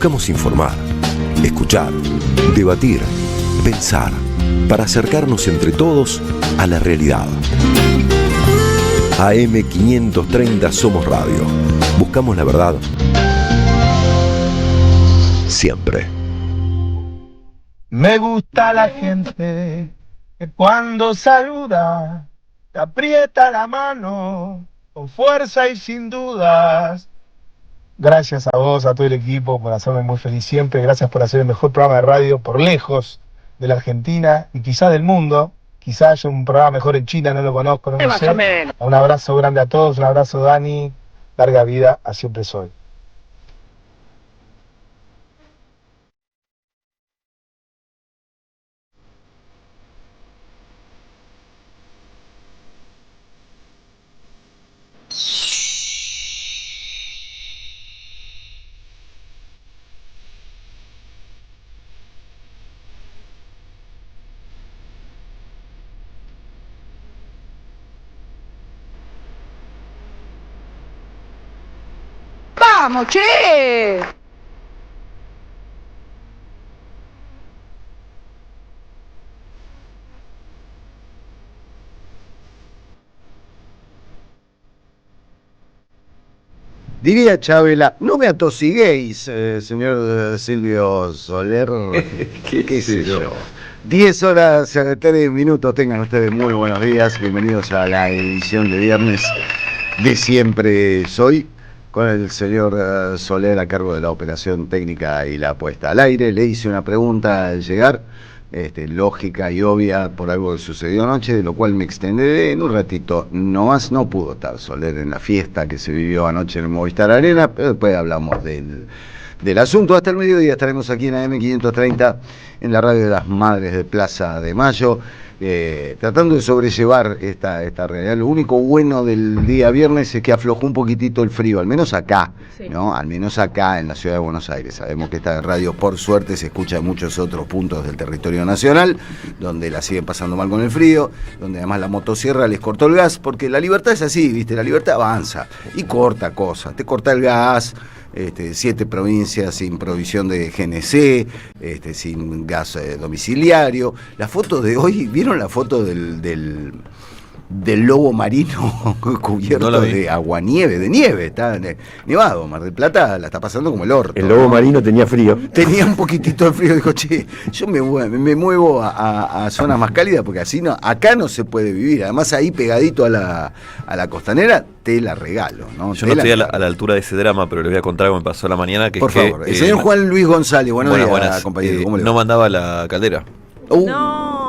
Buscamos informar, escuchar, debatir, pensar, para acercarnos entre todos a la realidad. AM530 Somos Radio. Buscamos la verdad siempre. Me gusta la gente que cuando saluda te aprieta la mano con fuerza y sin dudas. Gracias a vos, a todo el equipo, por hacerme muy feliz siempre. Gracias por hacer el mejor programa de radio por lejos de la Argentina y quizá del mundo. Quizá haya un programa mejor en China, no lo conozco, no lo sé. Un abrazo grande a todos, un abrazo Dani, larga vida a Siempre Soy. ¡Vamos, che! Diría Chabela, no me atosiguéis, señor Silvio Soler. ¿Qué sé yo? 10 horas, 3 minutos, tengan ustedes muy buenos días, bienvenidos a la edición de viernes de Siempre Soy, con el señor Soler a cargo de la operación técnica y la puesta al aire. Le hice una pregunta al llegar, lógica y obvia por algo que sucedió anoche, de lo cual me extenderé en un ratito. Nomás no pudo estar Soler en la fiesta que se vivió anoche en el Movistar Arena, pero después hablamos del asunto. Hasta el mediodía estaremos aquí en AM530, en la radio de las Madres de Plaza de Mayo, tratando de sobrellevar esta realidad. Lo único bueno del día viernes es que aflojó un poquitito el frío, al menos acá, sí, ¿no? Al menos acá en la ciudad de Buenos Aires. Sabemos que esta radio, por suerte, se escucha en muchos otros puntos del territorio nacional, donde la siguen pasando mal con el frío, donde además la motosierra les cortó el gas, porque la libertad es así, ¿viste? La libertad avanza y corta cosas, te corta el gas. 7 provincias sin provisión de GNC, sin gas domiciliario. La foto de hoy, ¿vieron la foto del lobo marino cubierto de aguanieve, de nieve? Está nevado. Mar del Plata la está pasando como el orto. El lobo marino tenía frío. Tenía un poquitito de frío. Dijo, che, yo me muevo a zonas más cálidas porque así no, acá no se puede vivir. Además ahí pegadito a la costanera te la regalo, ¿no? Yo no estoy a la altura de ese drama, pero les voy a contar algo que me pasó la mañana. Que por favor, el señor Juan Luis González, buenos días, compañero. ¿Cómo le va? No mandaba la caldera. No.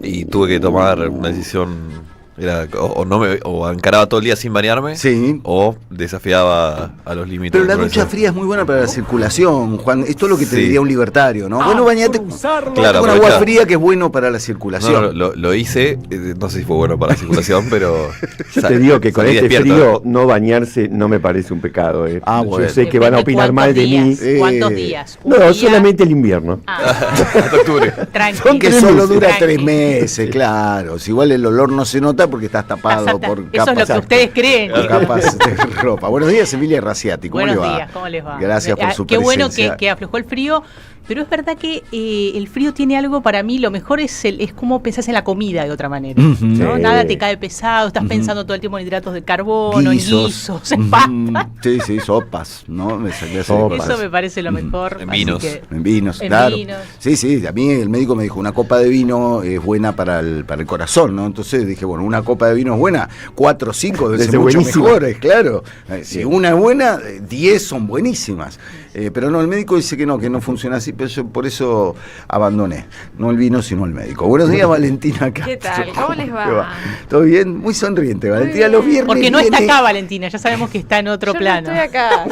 Y tuve que tomar una decisión. Era o encaraba todo el día sin bañarme, sí, o desafiaba a los límites. Pero la ducha fría es muy buena para la circulación, Juan. Esto es lo que te diría un libertario, ¿no? Bueno, bañate con agua fría, que es bueno para la circulación. No, lo hice, no sé si fue bueno para la circulación, pero... Yo te digo que con este frío no bañarse no me parece un pecado. Bueno. Yo sé que van a opinar mal de mí. ¿Cuántos días? No, solamente el invierno. Hasta octubre. Son que solo dura 3 meses, claro. Si igual el olor no se nota porque estás tapado por capas. Eso es lo que ustedes creen. Por capas de ropa. Buenos días, Emilia Raciati. ¿Cómo le va? Buenos días, ¿cómo les va? Gracias por su presencia. Qué bueno que aflojó el frío. Pero es verdad que el frío tiene algo para mí, lo mejor es como pensás en la comida de otra manera, ¿no? Sí. Nada te cae pesado, estás pensando todo el tiempo en hidratos de carbono, en guisos, en pasta. Sí, sopas, ¿no? Sopas. Eso me parece lo mejor. En vinos. En vinos, claro. Sí, a mí el médico me dijo, una copa de vino es buena para el corazón, ¿no? Entonces dije, bueno, una copa de vino es buena, 4 o 5 deben ser mucho mejores, claro. Si una es buena, 10 son buenísimas. Pero no, el médico dice que no funciona así, pero yo por eso abandoné. No el vino, sino el médico. Buenos días, Valentina Castro. ¿Qué tal? ¿Cómo les va? ¿Todo bien? Muy sonriente, Valentina. Los viernes porque no está acá, Valentina, ya sabemos que está en otro plano. No estoy acá.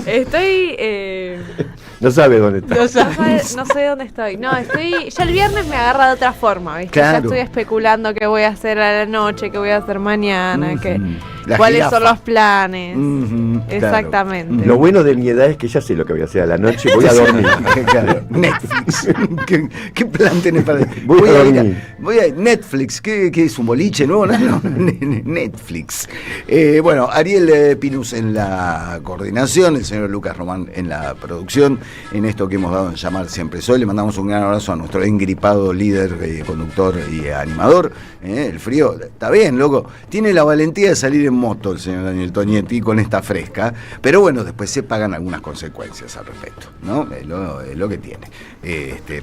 Estoy no sabe dónde está. No sé dónde estoy. No, ya el viernes me agarra de otra forma, ¿viste? Claro. Ya estoy especulando qué voy a hacer a la noche, qué voy a hacer mañana, cuáles son los planes. Exactamente. Claro. Lo bueno de mi edad es que ya sé lo que voy a hacer a la noche, voy a dormir. Claro. Netflix. ¿Qué plan tenés para...? Voy a dormir. Voy a Netflix. ¿Qué es un boliche nuevo? No, Netflix. Bueno, Ariel Pinus en la coordinación, el señor Lucas Román en la producción, en esto que hemos dado en llamar Siempre Soy. Le mandamos un gran abrazo a nuestro engripado líder, conductor y animador. El frío, está bien, loco. Tiene la valentía de salir en moto el señor Daniel Tonietti con esta fresca, pero bueno, después se pagan algunas consecuencias al respecto, ¿no? Es lo que tiene.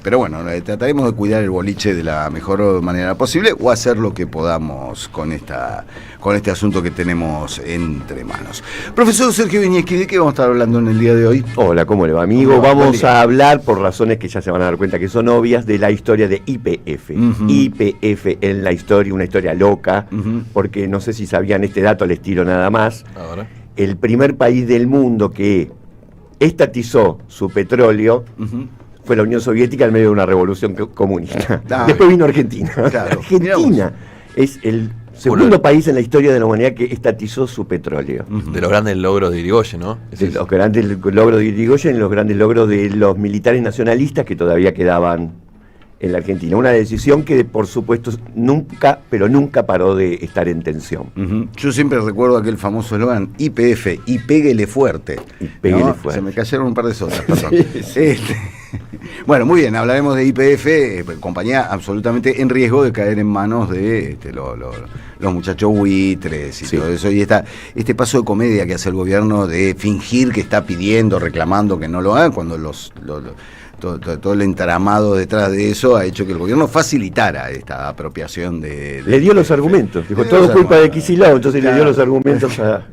Pero bueno, trataremos de cuidar el boliche de la mejor manera posible o hacer lo que podamos con este asunto que tenemos entre manos. Profesor Sergio Vinieski, ¿de qué vamos a estar hablando en el día de hoy? Hola, ¿cómo le va, amigo? Vamos a hablar, por razones que ya se van a dar cuenta que son obvias, de la historia de YPF. YPF en la historia, una historia loca, porque no sé si sabían este dato, les tiro nada más. Ahora. El primer país del mundo que estatizó su petróleo fue la Unión Soviética en medio de una revolución comunista. Después vino Argentina. Claro. Argentina es el segundo país en la historia de la humanidad que estatizó su petróleo. De los grandes logros de Irigoyen, ¿no? De los grandes logros de Irigoyen, los grandes logros de los militares nacionalistas que todavía quedaban en la Argentina. Una decisión que, por supuesto, nunca paró de estar en tensión. Yo siempre recuerdo aquel famoso eslogan YPF, y péguele fuerte. Y péguele fuerte. Se me cayeron un par de sodas, perdón. Sí. Bueno, muy bien, hablaremos de YPF, compañía absolutamente en riesgo de caer en manos de los muchachos buitres y todo eso. Y este paso de comedia que hace el gobierno de fingir que está pidiendo, reclamando que no lo hagan, cuando todo el entramado detrás de eso ha hecho que el gobierno facilitara esta apropiación de le dio los argumentos. Dijo, todo es culpa de Kicillof, entonces le dio los argumentos a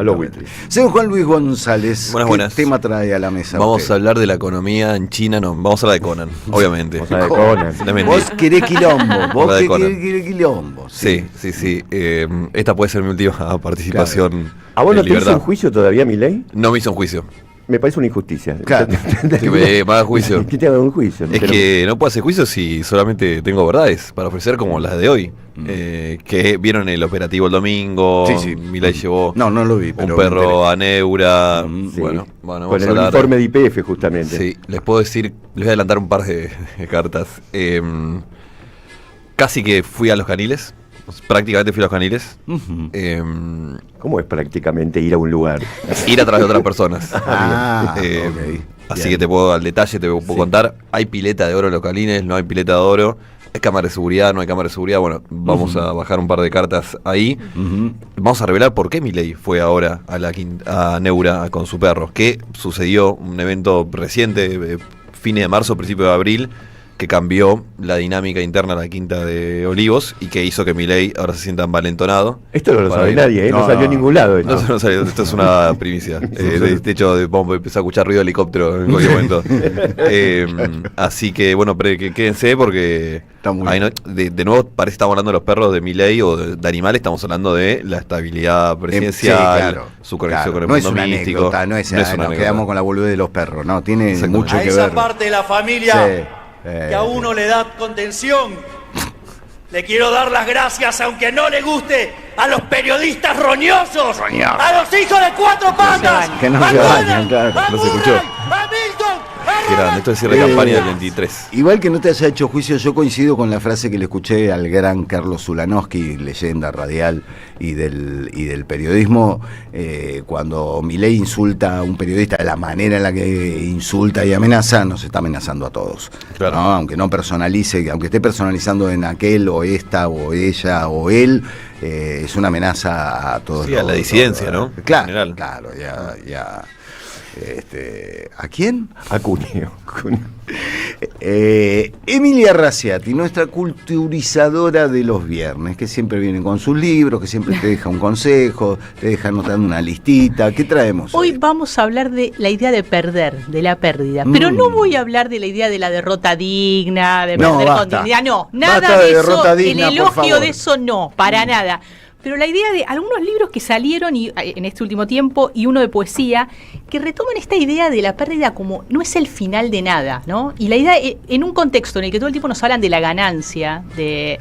los buitres. Señor Juan Luis González, buenas. ¿qué tema trae a la mesa? Vamos a hablar de la economía en China, no, vamos a hablar de Conan, obviamente. Vamos a hablar de Conan. Vos querés quilombo, querés quilombo. Sí. Esta puede ser mi última participación. Claro. ¿A vos no te hizo un juicio todavía, Milei? No me hizo un juicio. Me parece una injusticia. Claro. Que me haga juicio. ¿Qué te haga un juicio? Es que no puedo hacer juicio si solamente tengo verdades para ofrecer como las de hoy. Que vieron el operativo el domingo. Sí. Milei llevó no lo vi, pero un perro a Neura. Sí. Bueno, con vamos el a hablar. uniforme de YPF, justamente. Sí, les puedo decir, les voy a adelantar un par de cartas. Casi que fui a Los Caniles. Prácticamente fui a Los Caniles. ¿Cómo es prácticamente ir a un lugar? Ir a través de otras personas. Okay. Así Bien. que te puedo, al detalle, te puedo contar. Hay pileta de oro en Los Caniles, no hay pileta de oro. Hay cámara de seguridad, no hay cámara de seguridad. Bueno, vamos a bajar un par de cartas ahí. Vamos a revelar por qué Milei fue ahora a Neura con su perro. ¿Qué sucedió? Un evento reciente, fines de marzo, principio de abril, que cambió la dinámica interna de la Quinta de Olivos y que hizo que Milei ahora se sienta envalentonado. Esto no lo sabe nadie, no salió en ningún lado. No salió, esto es una primicia. De hecho, vamos a empezar a escuchar ruido de helicóptero en cualquier momento. Así que, bueno, quédense porque ahí de nuevo parece que estamos hablando de los perros de Milei o de animales, estamos hablando de la estabilidad presidencial, su conexión con el mundo místico. No es una anécdota, nos quedamos con la boludez de los perros, no, tiene mucho que ver. A esa parte de la familia que a uno le da contención, le quiero dar las gracias, aunque no le guste, a los periodistas roñosos, a los hijos de cuatro patas, que no se bañan, claro. No se escuchó. a Milton, Qué grande, esto es cierre de campaña del 23. Igual que no te haya hecho juicio, yo coincido con la frase que le escuché al gran Carlos Zulanowski, leyenda radial y del periodismo, cuando Milei insulta a un periodista de la manera en la que insulta y amenaza, nos está amenazando a todos. Claro. ¿No? Aunque no personalice, aunque esté personalizando en aquel o esta o ella o él, es una amenaza a todos. Sí, a la disidencia, ¿no? Claro, ya. ¿A quién? A Cuneo. Emilia Raciati, nuestra culturizadora de los viernes, que siempre viene con sus libros, que siempre te deja un consejo, te deja anotando una listita. ¿Qué traemos hoy? Vamos a hablar de la idea de perder, de la pérdida, pero no voy a hablar de la idea de la derrota digna, de perder con dignidad, no, nada de eso, el elogio de eso no, para nada. Pero la idea de algunos libros que salieron en este último tiempo y uno de poesía, que retoman esta idea de la pérdida como no es el final de nada, ¿no? Y la idea, en un contexto en el que todo el tiempo nos hablan de la ganancia, de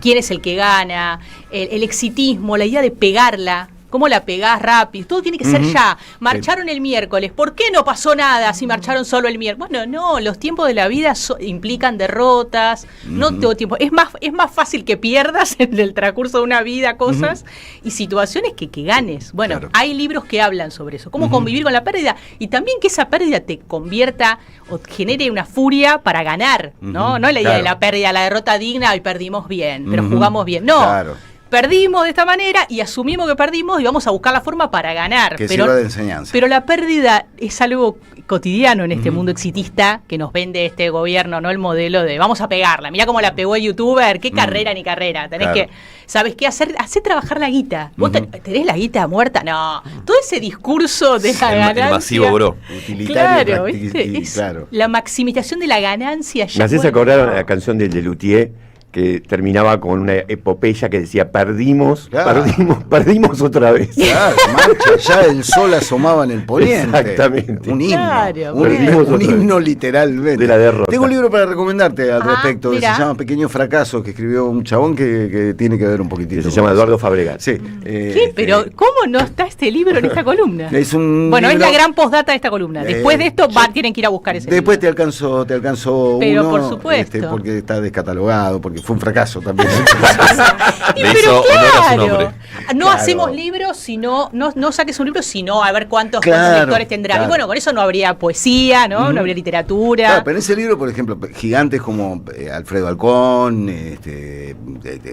quién es el que gana, el exitismo, la idea de pegarla. ¿Cómo la pegás rápido? Todo tiene que ser ya. Marcharon el miércoles. ¿Por qué no pasó nada si marcharon solo el miércoles? Bueno, no, los tiempos de la vida implican derrotas, no todo tiempo. Es más fácil que pierdas en el transcurso de una vida cosas y situaciones que ganes. Bueno, hay libros que hablan sobre eso. Cómo convivir con la pérdida y también que esa pérdida te convierta o genere una furia para ganar, ¿no? No la idea de la pérdida, la derrota digna y perdimos bien, pero jugamos bien. No. Claro. Perdimos de esta manera y asumimos que perdimos y vamos a buscar la forma para ganar. Que sirva de enseñanza. Pero la pérdida es algo cotidiano en este mundo exitista que nos vende este gobierno, ¿no? El modelo de vamos a pegarla. Mirá cómo la pegó el youtuber, qué carrera ni carrera. Tenés que, ¿sabes qué hacer? Hacer trabajar la guita. ¿Vos tenés la guita muerta? No. Todo ese discurso de la ganancia. El masivo, bro. Claro, ¿viste? La maximización de la ganancia. Me haces acordar a la canción de Lelutier, que terminaba con una epopeya que decía perdimos otra vez. Claro, marcha, ya el sol asomaba en el poniente. Exactamente. Un himno. Claro, un himno literalmente. De la derrota. Tengo un libro para recomendarte al respecto, que se llama Pequeño Fracaso, que escribió un chabón que tiene que ver un poquitito. Se llama Eduardo Fabregat. Sí. ¿Qué? Pero ¿cómo no está este libro en esta columna? Es un bueno, libro, es la gran postdata de esta columna. Después de esto tienen que ir a buscar ese después libro. te alcanzo pero uno, por supuesto. porque está descatalogado, porque fue un fracaso también. Le hizo honor a su nombre. No hacemos libros, sino no saques un libro, sino a ver cuántos lectores tendrá. Y bueno, con eso no habría poesía, ¿no? No habría literatura. Claro, pero en ese libro, por ejemplo, gigantes como Alfredo Alcón,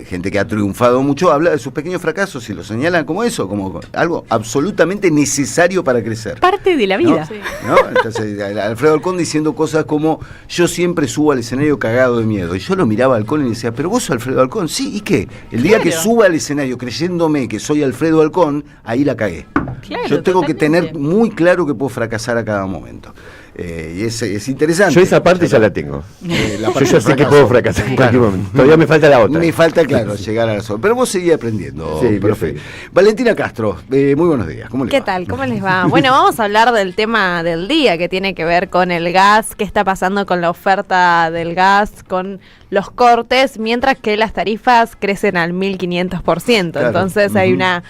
gente que ha triunfado mucho, habla de sus pequeños fracasos y lo señalan como eso, como algo absolutamente necesario para crecer. Parte de la vida. ¿No? Sí. ¿No? Entonces, Alfredo Alcón diciendo cosas como: yo siempre subo al escenario cagado de miedo. Y yo lo miraba a Alcón y decía: pero vos sos Alfredo Alcón. Sí, ¿y qué? El día que suba al escenario creyéndome que soy Alfredo Alcón, ahí la cagué. Claro, yo tengo que tener muy claro que puedo fracasar a cada momento. Y es interesante. Yo esa parte ya la tengo. Yo ya sé que puedo fracasar en cualquier momento. Todavía me falta la otra. Me falta, claro, llegar a la zona. Pero vos seguís aprendiendo, sí, profe. Valentina Castro, muy buenos días. ¿Cómo les va? ¿Qué tal? ¿Cómo les va? Bueno, vamos a hablar del tema del día, que tiene que ver con el gas, qué está pasando con la oferta del gas, con los cortes, mientras que las tarifas crecen al 1500%. Claro. Entonces hay una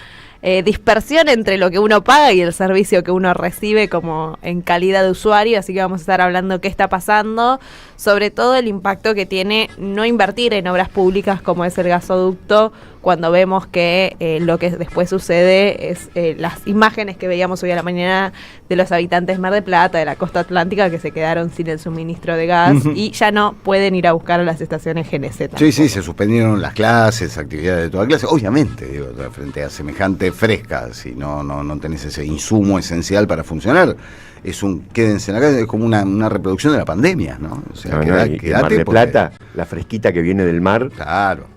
dispersión entre lo que uno paga y el servicio que uno recibe como en calidad de usuario, así que vamos a estar hablando qué está pasando, sobre todo el impacto que tiene no invertir en obras públicas como es el gasoducto, cuando vemos que lo que después sucede es las imágenes que veíamos hoy a la mañana de los habitantes de Mar del Plata, de la costa atlántica, que se quedaron sin el suministro de gas y ya no pueden ir a buscar a las estaciones GNC. Sí, sí, se suspendieron las clases, actividades de toda clase. Obviamente, digo, frente a semejante fresca, si no tenés ese insumo esencial para funcionar, es quédense en la casa, es como una reproducción de la pandemia, ¿no? O sea, quédate Mar del Plata, la fresquita que viene del mar. Claro.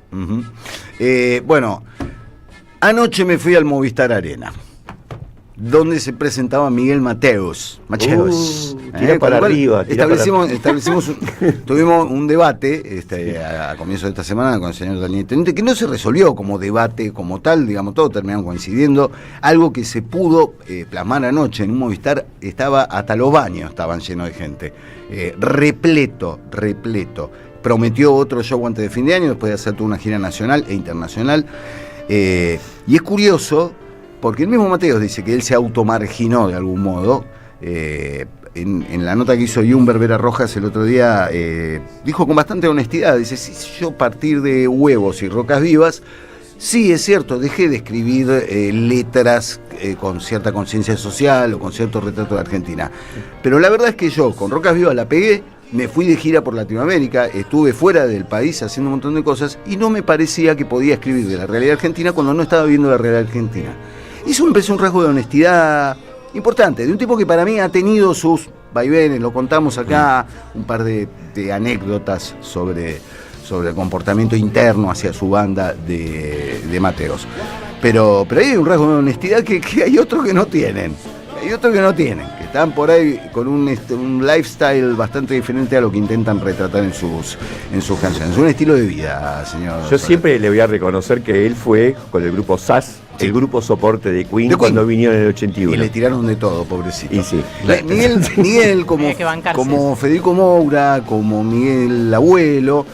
Bueno, anoche me fui al Movistar Arena, donde se presentaba Miguel Mateos. Tira para arriba. Tuvimos un debate a comienzo de esta semana con el señor Daniel Teniente, que no se resolvió como debate como tal, digamos, todos terminaron coincidiendo. Algo que se pudo plasmar anoche en un Movistar, hasta los baños estaban llenos de gente, repleto. Prometió otro show antes de fin de año, después de hacer toda una gira nacional e internacional. Y es curioso, porque el mismo Mateos dice que él se automarginó de algún modo. En la nota que hizo Jumber Vera Rojas el otro día, dijo con bastante honestidad, dice: si yo partir de huevos y rocas vivas, sí, es cierto, dejé de escribir letras con cierta conciencia social o con cierto retrato de Argentina. Pero la verdad es que yo con Rocas Vivas la pegué, me fui de gira por Latinoamérica, estuve fuera del país haciendo un montón de cosas y no me parecía que podía escribir de la realidad argentina cuando no estaba viendo la realidad argentina. Y eso me parece un rasgo de honestidad importante, de un tipo que para mí ha tenido sus vaivenes, lo contamos acá, un par de anécdotas sobre el comportamiento interno hacia su banda de Mateos. Pero hay un rasgo de honestidad que hay otros que no tienen. Hay otros que no tienen, que están por ahí con un lifestyle bastante diferente a lo que intentan retratar en sus canciones. Un estilo de vida, señor. Yo siempre le voy a reconocer que él fue con el grupo SAS, el grupo soporte de Queen, cuando vinieron en el 81. Y le tiraron de todo, pobrecito. Y sí. Miguel como Federico Moura, como Miguel Abuelo,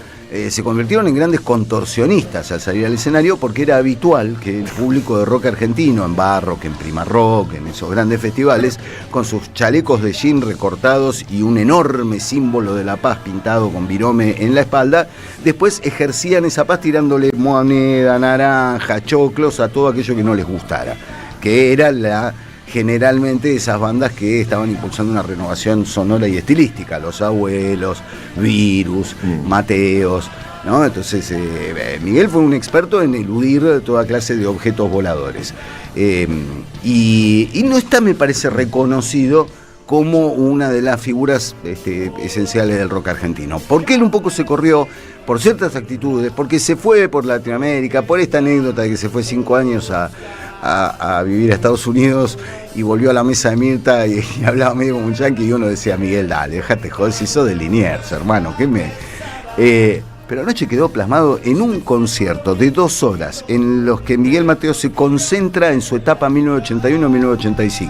se convirtieron en grandes contorsionistas al salir al escenario, porque era habitual que el público de rock argentino, en Barrock, en Prima Rock, en esos grandes festivales, con sus chalecos de jean recortados y un enorme símbolo de la paz pintado con virome en la espalda, después ejercían esa paz tirándole moneda, naranja, choclos a todo aquello que no les gustara, que era generalmente esas bandas que estaban impulsando una renovación sonora y estilística, Los Abuelos, Virus, Mateos, ¿no? Entonces Miguel fue un experto en eludir toda clase de objetos voladores, y no está, me parece, reconocido como una de las figuras esenciales del rock argentino, porque él un poco se corrió por ciertas actitudes, porque se fue por Latinoamérica, por esta anécdota de que se fue 5 años a vivir a Estados Unidos y volvió a la mesa de Mirta y hablaba medio como un yankee, y uno decía: Miguel, dale, déjate joder, si sos de Liniers, hermano, pero anoche quedó plasmado en un concierto de 2 horas en los que Miguel Mateos se concentra en su etapa 1981-1985,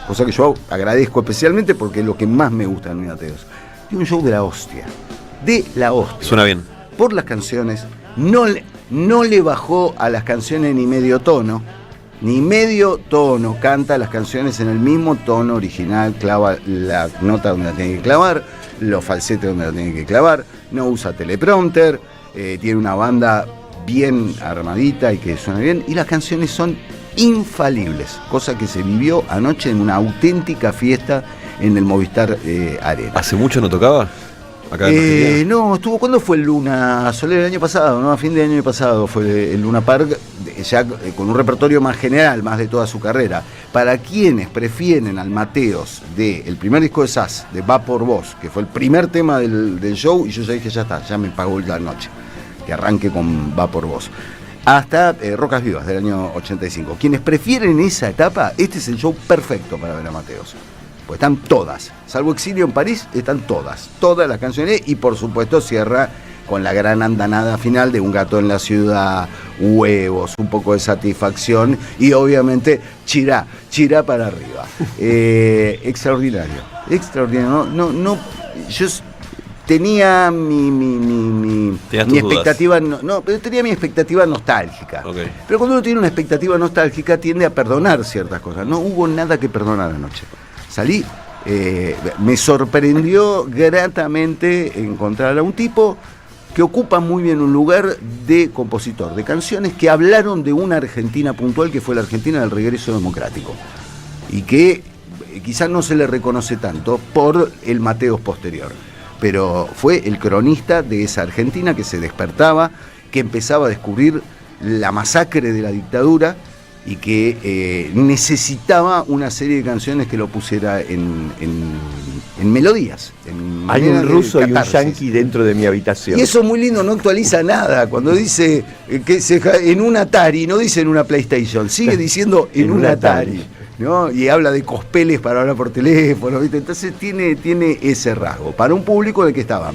cosa que yo agradezco especialmente porque es lo que más me gusta de Miguel Mateos. Tiene un show de la hostia. Suena bien. Por las canciones, no le bajó a las canciones ni medio tono, canta las canciones en el mismo tono original, clava la nota donde la tiene que clavar, los falsetes donde la tiene que clavar, no usa teleprompter, tiene una banda bien armadita y que suena bien, y las canciones son infalibles, cosa que se vivió anoche en una auténtica fiesta en el Movistar Arena. ¿Hace mucho no tocaba? Acá no, ¿cuándo fue el Luna Soler? El año pasado, ¿no? A fin de año pasado fue el Luna Park, ya con un repertorio más general, más de toda su carrera. Para quienes prefieren al Mateos del primer disco de SAS, de Va por Vos, que fue el primer tema del show, y yo ya dije, ya está, ya me pagó la noche, que arranque con Va por Vos, hasta Rocas Vivas del año 85. Quienes prefieren esa etapa, este es el show perfecto para ver a Mateos. Pues están todas, salvo Exilio en París, están todas las canciones, y por supuesto cierra con la gran andanada final de Un gato en la ciudad, Huevos, un poco de Satisfacción y obviamente Chirá para arriba. Extraordinario. No, yo tenía mi expectativa, pero tenía mi expectativa nostálgica. Okay. Pero cuando uno tiene una expectativa nostálgica tiende a perdonar ciertas cosas. No hubo nada que perdonar anoche. Salí, me sorprendió gratamente encontrar a un tipo que ocupa muy bien un lugar de compositor de canciones que hablaron de una Argentina puntual, que fue la Argentina del regreso democrático, y que quizás no se le reconoce tanto por el Mateos posterior, pero fue el cronista de esa Argentina que se despertaba, que empezaba a descubrir la masacre de la dictadura, y que necesitaba una serie de canciones que lo pusiera en melodías. Hay un ruso y un yanqui dentro de mi habitación. Y eso es muy lindo, no actualiza nada. Cuando dice que en un Atari, no dice en una PlayStation, sigue diciendo en un Atari, ¿no? Y habla de cospeles para hablar por teléfono, ¿viste? Entonces tiene ese rasgo. Para un público en el que estaban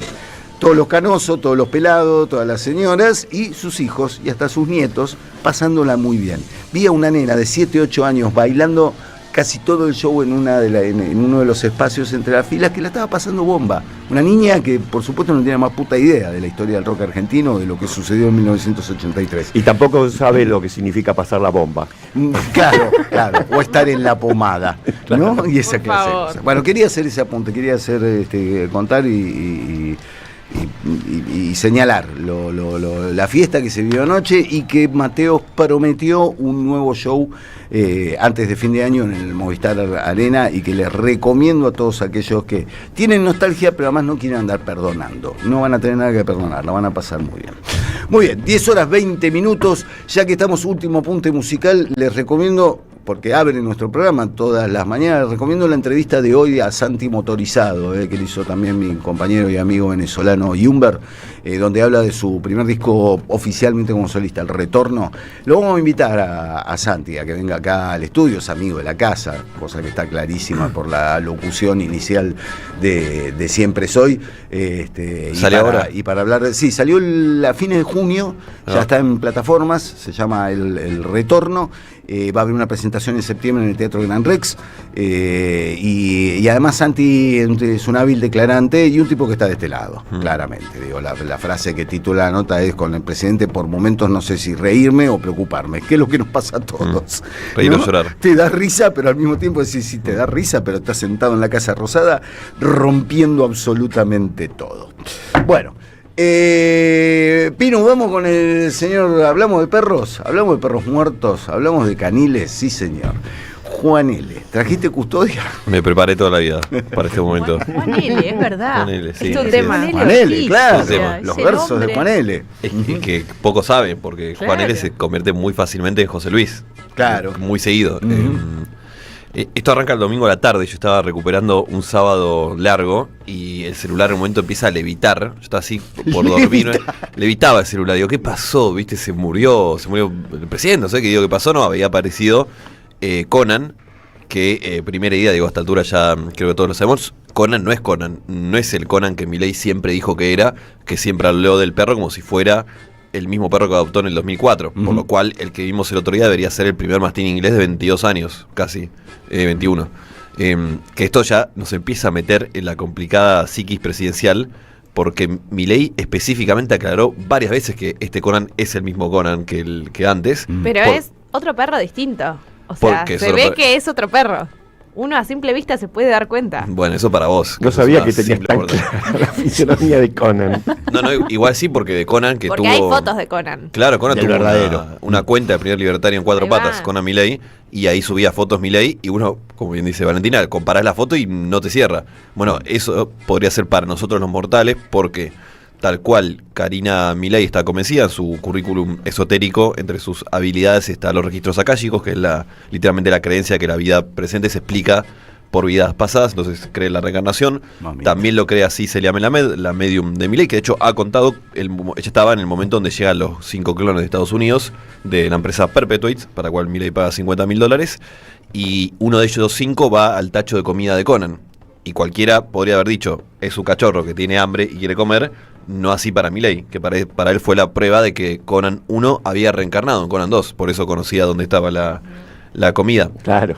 todos los canosos, todos los pelados, todas las señoras y sus hijos y hasta sus nietos pasándola muy bien. Vi a una nena de 7, 8 años bailando casi todo el show en uno de los espacios entre las filas, que la estaba pasando bomba. Una niña que por supuesto no tiene más puta idea de la historia del rock argentino, de lo que sucedió en 1983. Y tampoco sabe lo que significa pasar la bomba. Claro, o estar en la pomada, ¿no? Claro. Y esa clase de cosas. Bueno, quería hacer ese apunte, quería contar y señalar la fiesta que se vivió anoche, y que Mateos prometió un nuevo show antes de fin de año en el Movistar Arena, y que les recomiendo a todos aquellos que tienen nostalgia pero además no quieren andar perdonando. No van a tener nada que perdonar, la van a pasar muy bien. Muy bien, 10 horas 20 minutos, ya que estamos último apunte musical, les recomiendo, porque abre nuestro programa todas las mañanas, les recomiendo la entrevista de hoy a Santi Motorizado, que le hizo también mi compañero y amigo venezolano Yumber, donde habla de su primer disco oficialmente como solista, El Retorno. Lo vamos a invitar a Santi a que venga acá al estudio, es amigo de la casa, cosa que está clarísima por la locución inicial de Siempre Soy. ¿Sale ahora? Y para hablar de... Sí, salió a fines de junio, ya está en plataformas, se llama El Retorno. Va a haber una presentación en septiembre en el Teatro Gran Rex, y además Santi es un hábil declarante y un tipo que está de este lado, claramente. Digo, la frase que titula la nota es: con el presidente por momentos no sé si reírme o preocuparme, que es lo que nos pasa a todos. Reír o llorar. Te da risa, pero al mismo tiempo sí, te da risa, pero estás sentado en la Casa Rosada rompiendo absolutamente todo. Bueno, Pino, vamos con el señor. Hablamos de perros muertos, hablamos de caniles, sí señor. Juan L., ¿trajiste custodia? Me preparé toda la vida para este momento. Juan L., es verdad. Juan L., sí. Es un tema. Juan L., claro, los ese versos nombre. de Juan L. Es que pocos saben, porque Claro. Juan L. se convierte muy fácilmente en José Luis. Claro. Muy seguido. Esto arranca el domingo a la tarde. Yo estaba recuperando un sábado largo y el celular en un momento empieza a levitar. Yo estaba así por dormir. Levitaba el celular. Digo, ¿qué pasó? ¿Viste? Se murió el presidente. No sé qué digo, ¿qué pasó? No, había aparecido Conan, que primera idea, digo, a esta altura ya creo que todos lo sabemos. Conan, no es el Conan que Milei siempre dijo que era, que siempre habló del perro como si fuera el mismo perro que adoptó en el 2004, por lo cual el que vimos el otro día debería ser el primer mastín inglés de 22 años, casi, 21. Que esto ya nos empieza a meter en la complicada psiquis presidencial, porque Milei específicamente aclaró varias veces que este Conan es el mismo Conan que antes. Pero es otro perro distinto. O sea, Porque es se otro ve perro. que es otro perro. Uno a simple vista se puede dar cuenta. Bueno, eso para vos. No sos sabía una que tenías simple tan mortal. clara la fisionomía de Conan. No, igual sí, porque de Conan que Porque tuvo... hay fotos de Conan. Claro, Conan Del tuvo verdadero. una cuenta de Primer Libertario en 4 Ahí va. patas, Conan Milei, y ahí subía fotos Milei, y uno, como bien dice Valentina, comparás la foto y no te cierra. Bueno, eso podría ser para nosotros los mortales, porque tal cual Karina Milei está convencida, en su currículum esotérico, entre sus habilidades está los registros akáshicos, que es literalmente la creencia de que la vida presente se explica por vidas pasadas, entonces cree en la reencarnación. Mamita. También lo cree así Celia Melamed, la medium de Milei, que de hecho ha contado, ella estaba en el momento donde llegan los 5 clones de Estados Unidos, de la empresa Perpetuate, para la cual Milei paga $50.000, y uno de ellos 5 va al tacho de comida de Conan. Y cualquiera podría haber dicho, es su cachorro que tiene hambre y quiere comer, no así para Milei, que para él fue la prueba de que Conan 1 había reencarnado en Conan 2, por eso conocía dónde estaba la comida. Claro.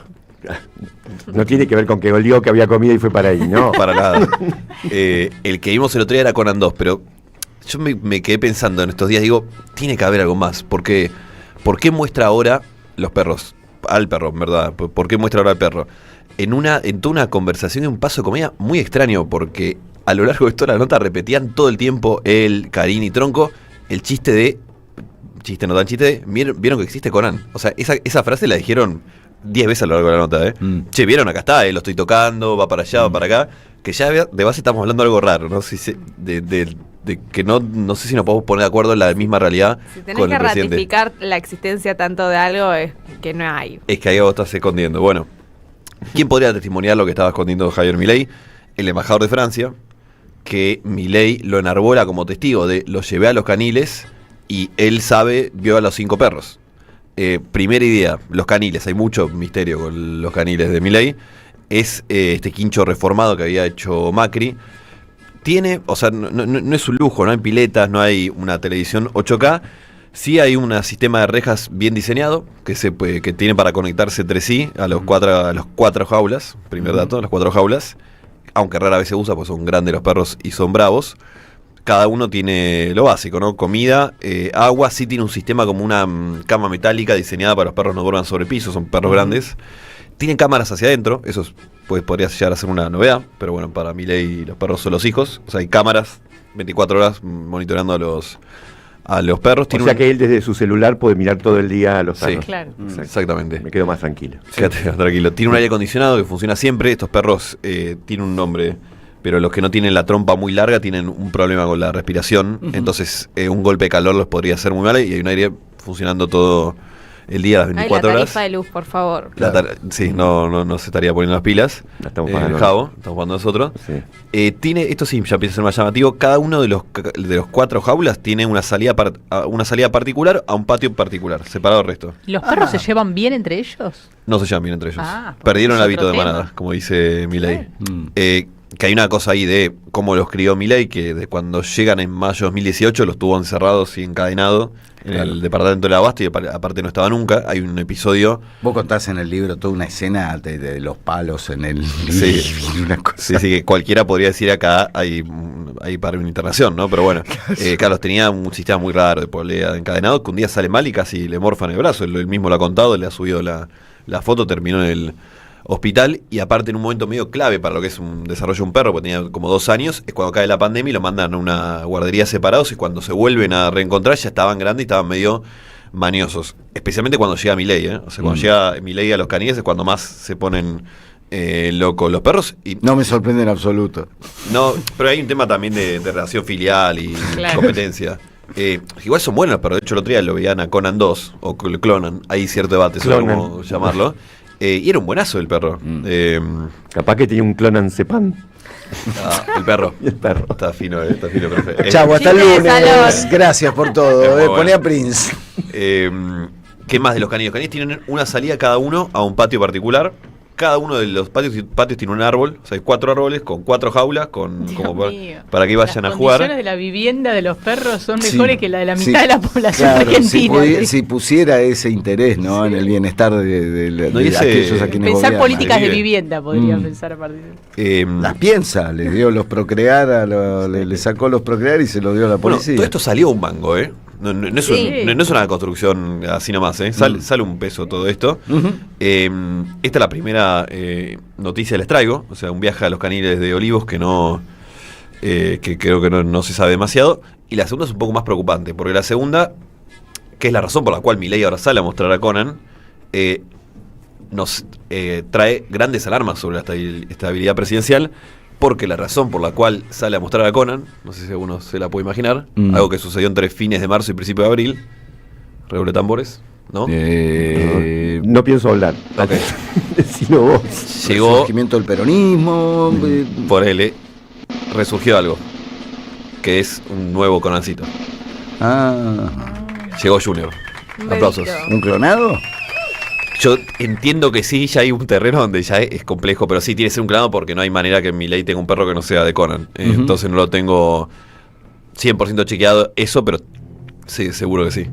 No tiene que ver con que olió que había comida y fue para ahí, ¿no? Para nada. El que vimos el otro día era Conan 2, pero yo me quedé pensando en estos días, digo, tiene que haber algo más, porque ¿por qué muestra ahora los perros? Al perro, en verdad. ¿Por qué muestra ahora al perro? En toda una conversación y un paso de comedia muy extraño, porque a lo largo de toda la nota repetían todo el tiempo él, Karin y Tronco el chiste de... Chiste no tan chiste de... ¿Vieron que existe Conan? O sea, esa frase la dijeron 10 veces a lo largo de la nota, ¿eh? Che, ¿vieron? Acá está, lo estoy tocando, va para allá, va para acá. Que ya de base estamos hablando de algo raro, ¿no? De que no sé si nos podemos poner de acuerdo en la misma realidad Si tenés con que el presidente. ratificar la existencia tanto de algo, es que no hay. Es que ahí vos estás escondiendo. Bueno, ¿quién podría testimoniar lo que estaba escondiendo Javier Milei? El embajador de Francia, que Milei lo enarbola como testigo de lo llevé a los caniles y él vio a los 5 perros. Primera idea, los caniles, hay mucho misterio con los caniles de Milei. Es este quincho reformado que había hecho Macri. Tiene, o sea, no es un lujo, no hay piletas, no hay una televisión 8K. Sí hay un sistema de rejas bien diseñado que tiene para conectarse entre sí a los 4 jaulas. Primer dato, las 4 jaulas. Aunque rara vez se usa, pues son grandes los perros y son bravos. Cada uno tiene lo básico, ¿no? Comida, agua. Sí tiene un sistema como una cama metálica diseñada para que los perros no duerman sobre el piso, son perros grandes. Tienen cámaras hacia adentro, eso podría llegar a ser una novedad, pero bueno, para Milei los perros son los hijos. O sea, hay cámaras 24 horas monitoreando a los perros. O sea que él desde su celular puede mirar todo el día a los Sí. perros. Claro. Exactamente. Me quedo más tranquilo. Quédate tranquilo. Tiene un aire acondicionado que funciona siempre. Estos perros tienen un nombre, pero los que no tienen la trompa muy larga tienen un problema con la respiración. Entonces, un golpe de calor los podría hacer muy mal y hay un aire funcionando todo el día a las 24 la horas. tarifa de luz, por favor. Sí, no se estaría poniendo las pilas. La estamos pagando. Javo, estamos pagando nosotros. Sí. Tiene, esto sí ya empieza a ser más llamativo, cada uno de los 4 jaulas tiene una salida particular a un patio particular, separado del resto. ¿Los perros se llevan bien entre ellos? No se llevan bien entre ellos. Ah, Perdieron el es hábito otro de tema. manada, como dice Milei. Que hay una cosa ahí de cómo los crió Milei, que de cuando llegan en mayo de 2018 los tuvo encerrados y encadenados en el departamento del Abasto y aparte no estaba nunca. Hay un episodio... Vos contás en el libro toda una escena de los palos en el... Sí, una cosa. sí, que cualquiera podría decir acá hay para una internación, ¿no? Pero bueno, Carlos tenía un sistema muy raro de polea de encadenado que un día sale mal y casi le morfan el brazo. Él mismo lo ha contado, le ha subido la foto, terminó en el hospital y aparte en un momento medio clave para lo que es un desarrollo de un perro, porque tenía como 2 años, es cuando cae la pandemia y lo mandan a una guardería separados y cuando se vuelven a reencontrar ya estaban grandes y estaban medio maniosos, especialmente cuando llega Milei, O sea, cuando llega Milei a los caniles es cuando más se ponen locos los perros. Y no me sorprende en absoluto. No, pero hay un tema también de relación filial y competencia. Igual son buenos, pero de hecho el otro día lo veían a Conan 2 o Clonan, hay cierto debate sobre cómo llamarlo. Y era un buenazo el perro. Capaz que tenía un Clonazepam. El perro. El perro. Está fino, perfecto. Chau, hasta el Chiste de lunes. salón. Gracias por todo. Bueno. Poné a Prince. ¿Qué más de los caninos? Los caninos tienen una salida cada uno a un patio particular. Cada uno de los patios tiene un árbol. O sea, hay 4 árboles con 4 jaulas para que vayan a jugar. Las condiciones de la vivienda de los perros son mejores que la de la mitad de la población claro, argentina. Si pusiera ese interés, ¿no? En el bienestar de aquellos a quienes pensar gobiernan. políticas de vivienda podría pensar a partir de las piensa, le dio los procrear, le sacó los procrear y se los dio a la policía. Todo esto salió un mango, No es una construcción así nomás, sale un peso todo esto. Esta es la primera noticia que les traigo, o sea, un viaje a los caniles de Olivos que que creo que no se sabe demasiado. Y la segunda es un poco más preocupante, porque la segunda, que es la razón por la cual Milei ahora sale a mostrar a Conan, nos trae grandes alarmas sobre la estabilidad presidencial. Porque la razón por la cual sale a mostrar a Conan, no sé si alguno se la puede imaginar, algo que sucedió entre fines de marzo y principio de abril, redoble tambores, ¿no? No pienso hablar. Ok. Decilo vos. Llegó, el surgimiento del peronismo. por él, resurgió algo, que es un nuevo Conancito. Llegó Junior. Aplausos. ¿Un clonado? Yo entiendo que sí, ya hay un terreno donde ya es complejo, pero sí tiene que ser un clonado porque no hay manera que Milei tenga un perro que no sea de Conan. Entonces no lo tengo 100% chequeado eso, pero sí, seguro que sí.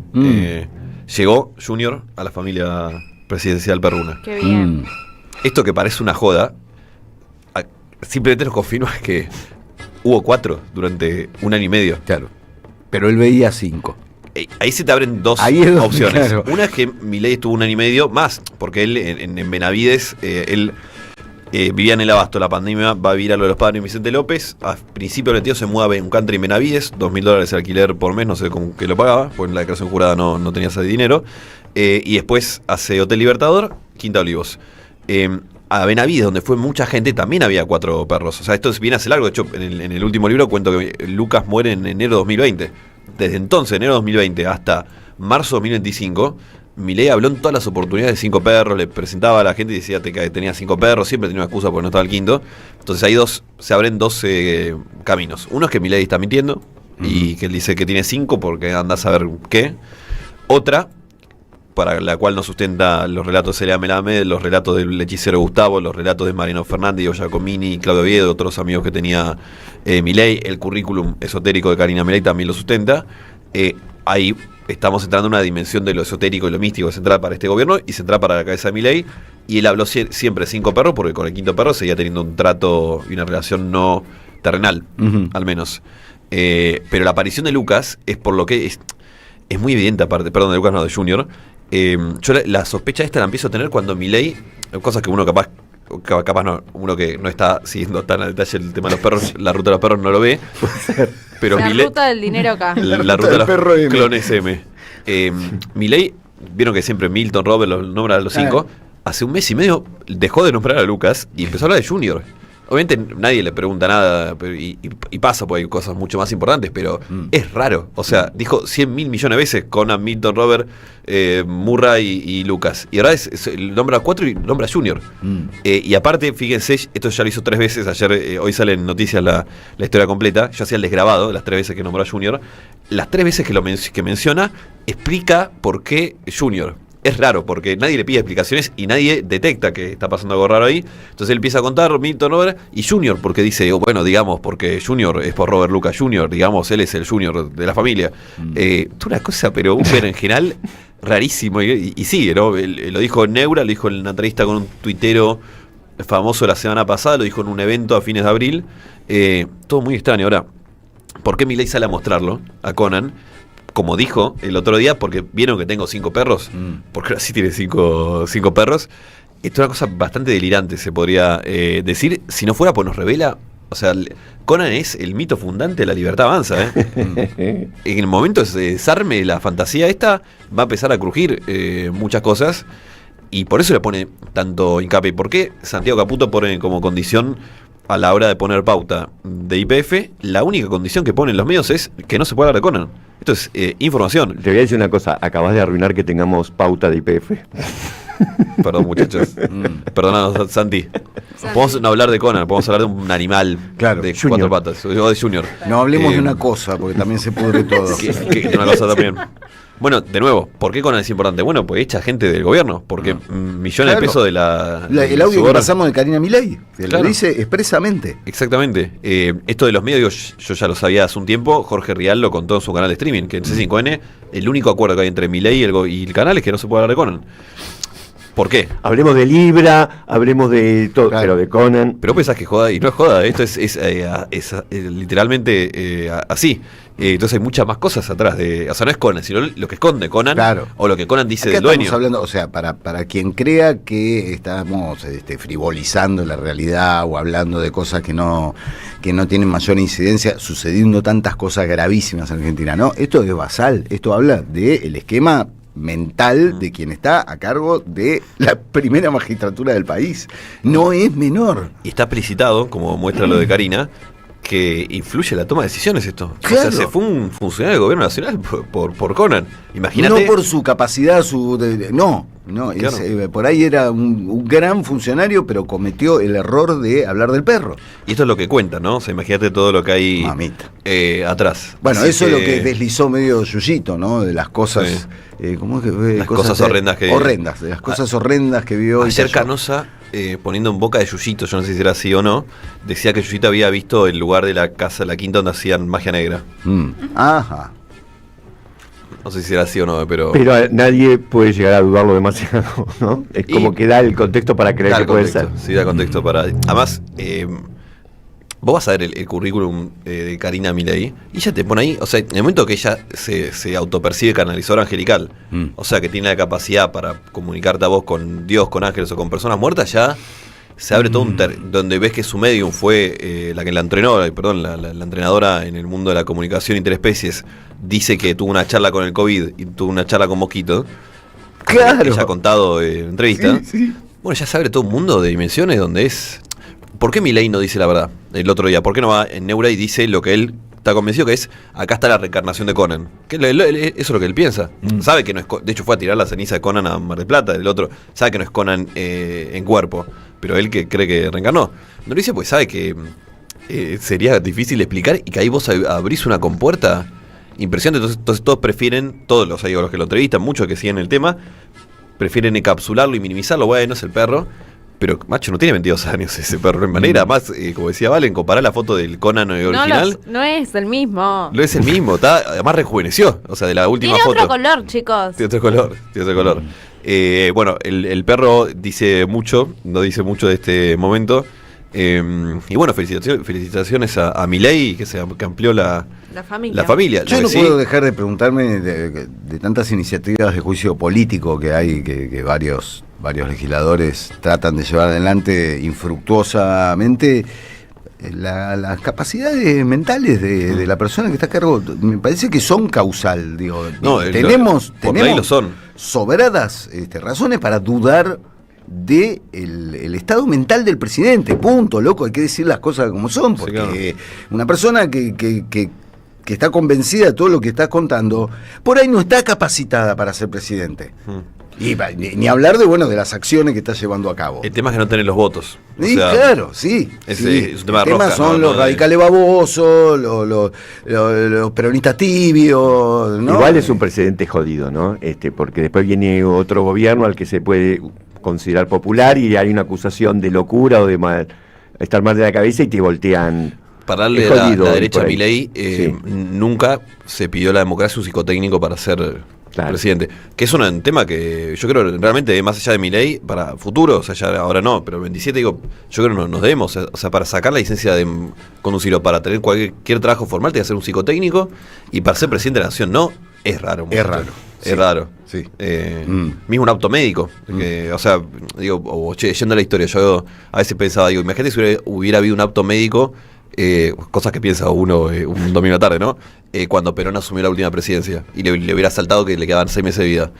Llegó Junior a la familia presidencial perruna. Qué bien. Esto que parece una joda, simplemente nos confirma que hubo 4 durante 1 año y medio. Claro. Pero él veía 5. Ahí se te abren 2 opciones. Claro. Una es que Milei estuvo 1 año y medio más, porque él en Benavides, él vivía en el Abasto, la pandemia, va a vivir a lo de los padres Vicente López. A principio del 22 se muda a un country en Benavides, $2.000 de alquiler por mes, no sé con qué lo pagaba, porque en la declaración jurada no tenía ese dinero. Y después hace Hotel Libertador, Quinta Olivos. A Benavides, donde fue mucha gente, también había 4 perros. O sea, esto viene hace largo. De hecho, en el último libro cuento que Lucas muere en enero de 2020. Desde entonces, enero de 2020 hasta marzo de 2025, Milei habló en todas las oportunidades de 5 perros, le presentaba a la gente y decía que tenía 5 perros, siempre tenía una excusa porque no estaba el quinto. Entonces ahí se abren 2 caminos. Uno es que Milei está mintiendo y que él dice que tiene 5 porque anda a saber qué. Otra, para la cual nos sustenta los relatos de Celia Melame, los relatos del hechicero Gustavo, los relatos de Mariano Fernández, Diego Giacomini, Claudio Oviedo, otros amigos que tenía Milei, el currículum esotérico de Karina Milei también lo sustenta. Ahí estamos entrando en una dimensión de lo esotérico y lo místico central para este gobierno y central para la cabeza de Milei. Y él habló siempre 5 perros porque con el quinto perro seguía teniendo un trato y una relación no terrenal, al menos. Pero la aparición de Lucas es por lo que es muy evidente, aparte, perdón, de Lucas no, de Junior. Yo la sospecha esta la empiezo a tener cuando Milei, cosas que uno capaz no, uno que no está siguiendo tan al detalle el tema de los perros, la ruta de los perros no lo ve. Pero la ruta del dinero acá. La ruta de los clones M. Milei, vieron que siempre Milton, Robert los nombra a los 5. Hace 1 mes y medio dejó de nombrar a Lucas y empezó a hablar de Junior. Obviamente nadie le pregunta nada y pasa, porque hay cosas mucho más importantes, pero es raro. O sea, dijo 100.000 millones de veces Conan, Milton, Robert, Murray y Lucas. Y ahora nombra a 4 y nombra a Junior. Y aparte, fíjense, esto ya lo hizo 3 veces. Ayer, hoy sale en noticias la historia completa. Yo hacía el desgrabado, las 3 veces que nombró a Junior. Las 3 veces que menciona, explica por qué Junior. Es raro, porque nadie le pide explicaciones y nadie detecta que está pasando algo raro ahí. Entonces él empieza a contar Milton, Robert y Junior, porque dice, bueno, digamos, porque Junior es por Robert Lucas Jr., digamos, él es el Junior de la familia. Una cosa, pero un berenjenal rarísimo. Y sí, ¿no? Lo dijo en Neura, lo dijo en una entrevista con un tuitero famoso la semana pasada, lo dijo en un evento a fines de abril. Todo muy extraño. Ahora, ¿por qué Milei sale a mostrarlo a Conan? Como dijo el otro día, porque vieron que tengo 5 perros, porque ahora sí tiene 5 perros. Esto es una cosa bastante delirante, se podría decir, si no fuera, pues nos revela, o sea, Conan es el mito fundante de la libertad avanza. En el momento de se desarme la fantasía esta, va a empezar a crujir muchas cosas, y por eso le pone tanto hincapié. ¿Por qué Santiago Caputo pone como condición a la hora de poner pauta de YPF, la única condición que ponen los medios es que no se pueda hablar de Conan? Esto es información. Te voy a decir una cosa, acabas de arruinar que tengamos pauta de YPF. Perdón, muchachos. Perdonanos, Santi. Podemos no hablar de Conan, podemos hablar de un animal de Junior. 4 patas, o de Junior. No hablemos de una cosa, porque también se pudre todo. Que una cosa también. Bueno, de nuevo, ¿por qué Conan es importante? Bueno, pues echa gente del gobierno, porque millones de pesos de el audio que pasamos de Karina Milei, lo dice expresamente. Exactamente. Esto de los medios, yo ya lo sabía hace un tiempo. Jorge Rial lo contó en su canal de streaming, que en C5N el único acuerdo que hay entre Milei y el canal es que no se puede hablar de Conan. ¿Por qué? Hablemos de Libra, hablemos de todo, pero de Conan. Pero pensás que joda, y no es joda, esto es literalmente así. Entonces hay muchas más cosas atrás o sea, no es Conan, sino lo que esconde Conan, o lo que Conan dice del dueño. Estamos hablando, o sea, para quien crea que estamos frivolizando la realidad o hablando de cosas que no tienen mayor incidencia, sucediendo tantas cosas gravísimas en Argentina, ¿no? Esto es basal, esto habla del esquema mental de quien está a cargo de la primera magistratura del país. No es menor. Y está explicitado, como muestra lo de Karina, que influye en la toma de decisiones esto. Claro. O sea, se fue un funcionario del gobierno nacional por Conan. Imagínate. No por su capacidad, no, claro. Por ahí era un gran funcionario, pero cometió el error de hablar del perro. Y esto es lo que cuenta, ¿no? O sea, imagínate todo lo que hay atrás. Bueno, así eso es lo que deslizó medio Yuyito, ¿no? De las cosas... ¿cómo es que las cosas horrendas que... Horrendas, de las cosas horrendas que vio. Ayer Canosa, poniendo en boca de Yuyito, yo no sé si era así o no, decía que Yuyito había visto el lugar de la casa, la quinta donde hacían magia negra. Ajá. No sé si era así o no, pero nadie puede llegar a dudarlo demasiado, ¿no? Es como que da el contexto para creer que puede ser. Sí, da contexto para... Además, vos vas a ver el currículum de Karina Milei y ella te pone ahí, o sea, en el momento que ella se autopercibe canalizadora angelical, o sea, que tiene la capacidad para comunicarte a vos con Dios, con ángeles o con personas muertas, ya se abre todo donde ves que su medium fue la que la entrenó, la entrenadora en el mundo de la comunicación interespecies, dice que tuvo una charla con el COVID y tuvo una charla con Mosquito. Claro. Ella ha contado en entrevista. Sí. Bueno, ya se abre todo un mundo de dimensiones donde es... ¿Por qué Milei no dice la verdad el otro día? ¿Por qué no va en Neura y dice lo que él está convencido que es, acá está la reencarnación de Conan? Que eso es lo que él piensa. Sabe que no es... De hecho fue a tirar la ceniza de Conan a Mar del Plata, el otro sabe que no es Conan en cuerpo, pero él que cree que reencarnó. No lo dice pues sabe que sería difícil explicar y que ahí vos abrís una compuerta impresionante. Entonces todos prefieren, todos los que lo entrevistan, muchos que siguen el tema, prefieren encapsularlo y minimizarlo. Bueno, es el perro. Pero, macho, no tiene 22 años ese perro en manera. Además, como decía Valen, comparar la foto del Conan original. No es el mismo. No es el mismo, además rejuveneció. O sea, de la última foto. Tiene otro color, chicos. Tiene otro color. Bueno, el perro dice mucho, no dice mucho de este momento. Y bueno, felicitaciones a Milei, que amplió la familia. Yo no puedo dejar de preguntarme de tantas iniciativas de juicio político que hay, que varios legisladores tratan de llevar adelante infructuosamente. Las capacidades mentales de la persona que está a cargo me parece que son causal, tenemos lo son. sobradas razones para dudar de el estado mental del presidente, punto, loco, hay que decir las cosas como son, porque sí, claro, una persona que está convencida de todo lo que estás contando, por ahí no está capacitada para ser presidente. Y ni hablar de las acciones que está llevando a cabo. El tema es que no tenés los votos. Sí, claro, sí. Es un tema el tema son los radicales babosos, los peronistas tibios, ¿no? Igual es un precedente jodido, ¿no? Porque después viene otro gobierno al que se puede considerar popular y hay una acusación de locura o de estar mal de la cabeza y te voltean. Para darle la derecha a Milei, sí, nunca se pidió la democracia un psicotécnico para ser presidente. Que es un tema que yo creo realmente, más allá de Milei, para futuro, o sea, ya ahora no, pero el 27, yo creo que nos debemos, o sea, para sacar la licencia de conducir o para tener cualquier trabajo formal, tiene que ser un psicotecnico, y para ser presidente de la nación, no, es raro. Es raro. Es raro. Sí. Mismo un auto médico. O sea, digo, yendo a la historia, yo a veces pensaba, imagínate si hubiera habido un auto médico, cosas que piensa uno un domingo a la tarde, ¿no? Cuando Perón asumió la última presidencia y le hubiera saltado que le quedaban 6 meses de vida.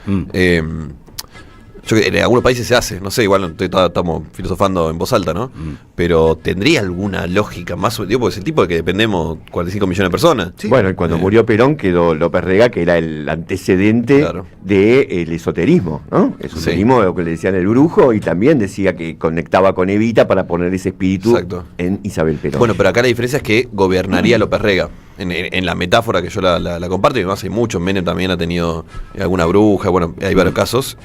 En algunos países se hace, no sé, igual estamos filosofando en voz alta, ¿no? Pero ¿tendría alguna lógica más? Porque es el tipo de que dependemos 45 millones de personas. Sí. Bueno, y cuando murió Perón quedó López Rega, que era el antecedente del esoterismo, ¿no? El esoterismo, lo que le decían el brujo, y también decía que conectaba con Evita para poner ese espíritu en Isabel Perón. Bueno, pero acá la diferencia es que gobernaría López Rega. En la metáfora que yo la comparto, y además hay muchos, Menem también ha tenido alguna bruja, bueno, hay varios casos.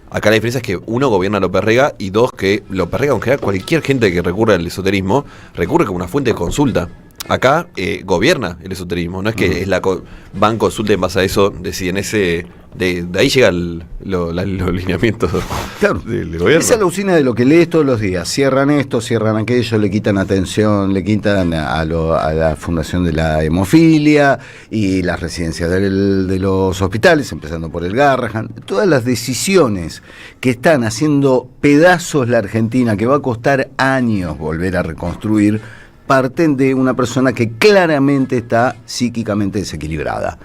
Acá la diferencia es que uno gobierna López Rega y dos que López Rega, aunque cualquier gente que recurre al esoterismo, recurre como una fuente de consulta. Acá gobierna el esoterismo, no es que van, consulten en base a eso, deciden de ahí llegan los lineamientos del gobierno. Esa es la usina de lo que lees todos los días. Cierran esto, cierran aquello, le quitan atención, le quitan a la fundación de la hemofilia y las residencias de los hospitales, empezando por el Garrahan. Todas las decisiones que están haciendo pedazos la Argentina, que va a costar años volver a reconstruir, parten de una persona que claramente está psíquicamente desequilibrada.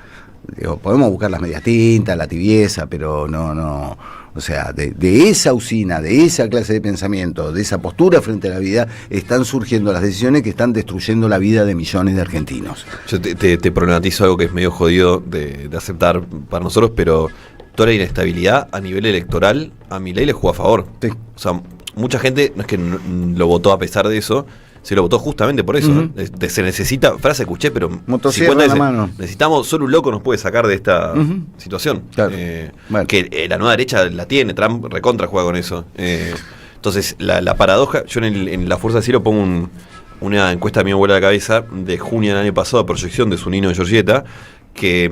Podemos buscar las medias tintas, la tibieza, pero no. O sea, de esa usina, de esa clase de pensamiento, de esa postura frente a la vida, están surgiendo las decisiones que están destruyendo la vida de millones de argentinos. Yo te problematizo algo que es medio jodido de aceptar para nosotros, pero toda la inestabilidad a nivel electoral a Milei le jugó a favor. Sí. O sea, mucha gente no es que lo votó a pesar de eso, se lo votó justamente por eso. Se necesita, frase escuché, pero 50 veces, necesitamos, solo un loco nos puede sacar de esta situación. Claro. Que la nueva derecha la tiene, Trump recontra juega con eso. Entonces, la paradoja, yo en La Fuerza del Cielo pongo una encuesta a mi abuela de la cabeza de junio del año pasado, proyección de su niño de Georgieta, que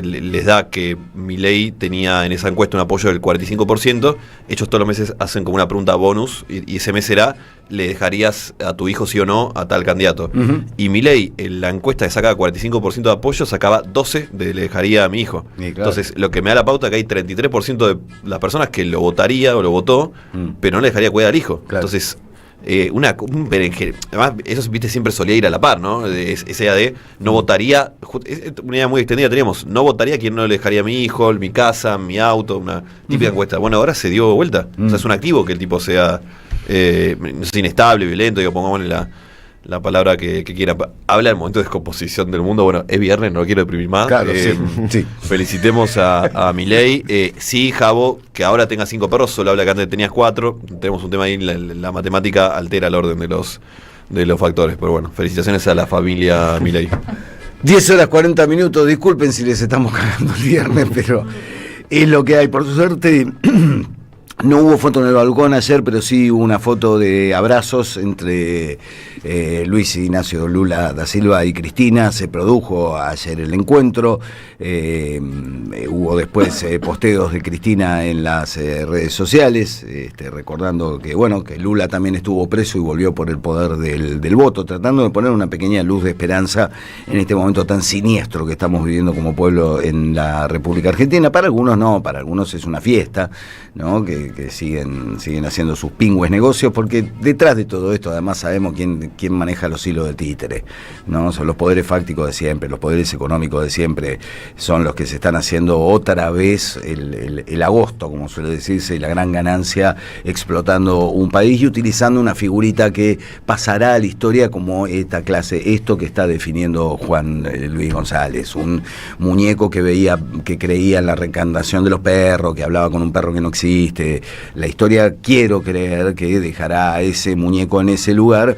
les da que Milei tenía en esa encuesta un apoyo del 45%. Ellos todos los meses hacen como una pregunta bonus y ese mes será: ¿le dejarías a tu hijo sí o no a tal candidato? Y Milei, en la encuesta que sacaba 45% de apoyo, sacaba 12% de le dejaría a mi hijo. Claro. Entonces, lo que me da la pauta es que hay 33% de las personas que lo votaría o lo votó, pero no le dejaría cuidar al hijo. Claro. Entonces, un berenjena. Además, eso, viste, siempre solía ir a la par, ¿no? Esa idea de no votaría, una idea muy extendida teníamos, no votaría a quien no le dejaría a mi hijo, mi casa, mi auto, una típica encuesta. Bueno, ahora se dio vuelta. O sea, es un activo que el tipo sea no sé, inestable, violento, pongámosle la palabra que quiera. Habla del momento de descomposición del mundo. Bueno, es viernes, no lo quiero deprimir más. Claro, sí. Felicitemos a Milei. Sí, Javo, que ahora tenga 5 perros, solo habla que antes tenías 4. Tenemos un tema ahí, la matemática altera el orden de los factores. Pero bueno, felicitaciones a la familia Milei. 10:40, disculpen si les estamos cagando el viernes, pero es lo que hay. Por suerte, no hubo foto en el balcón ayer, pero sí hubo una foto de abrazos entre Luis Ignacio Lula da Silva y Cristina. Se produjo ayer el encuentro. Hubo después posteos de Cristina en las redes sociales, recordando que Lula también estuvo preso y volvió por el poder del voto, tratando de poner una pequeña luz de esperanza en este momento tan siniestro que estamos viviendo como pueblo en la República Argentina. Para algunos no, para algunos es una fiesta, ¿no? Que que siguen haciendo sus pingües negocios, porque detrás de todo esto además sabemos quién maneja los hilos de títere, ¿no? Son los poderes fácticos de siempre, los poderes económicos de siempre, son los que se están haciendo otra vez el agosto, como suele decirse, y la gran ganancia, explotando un país y utilizando una figurita que pasará a la historia como esto que está definiendo Juan Luis González, un muñeco que creía en la reencarnación de los perros, que hablaba con un perro que no existe. La historia, quiero creer que dejará a ese muñeco en ese lugar.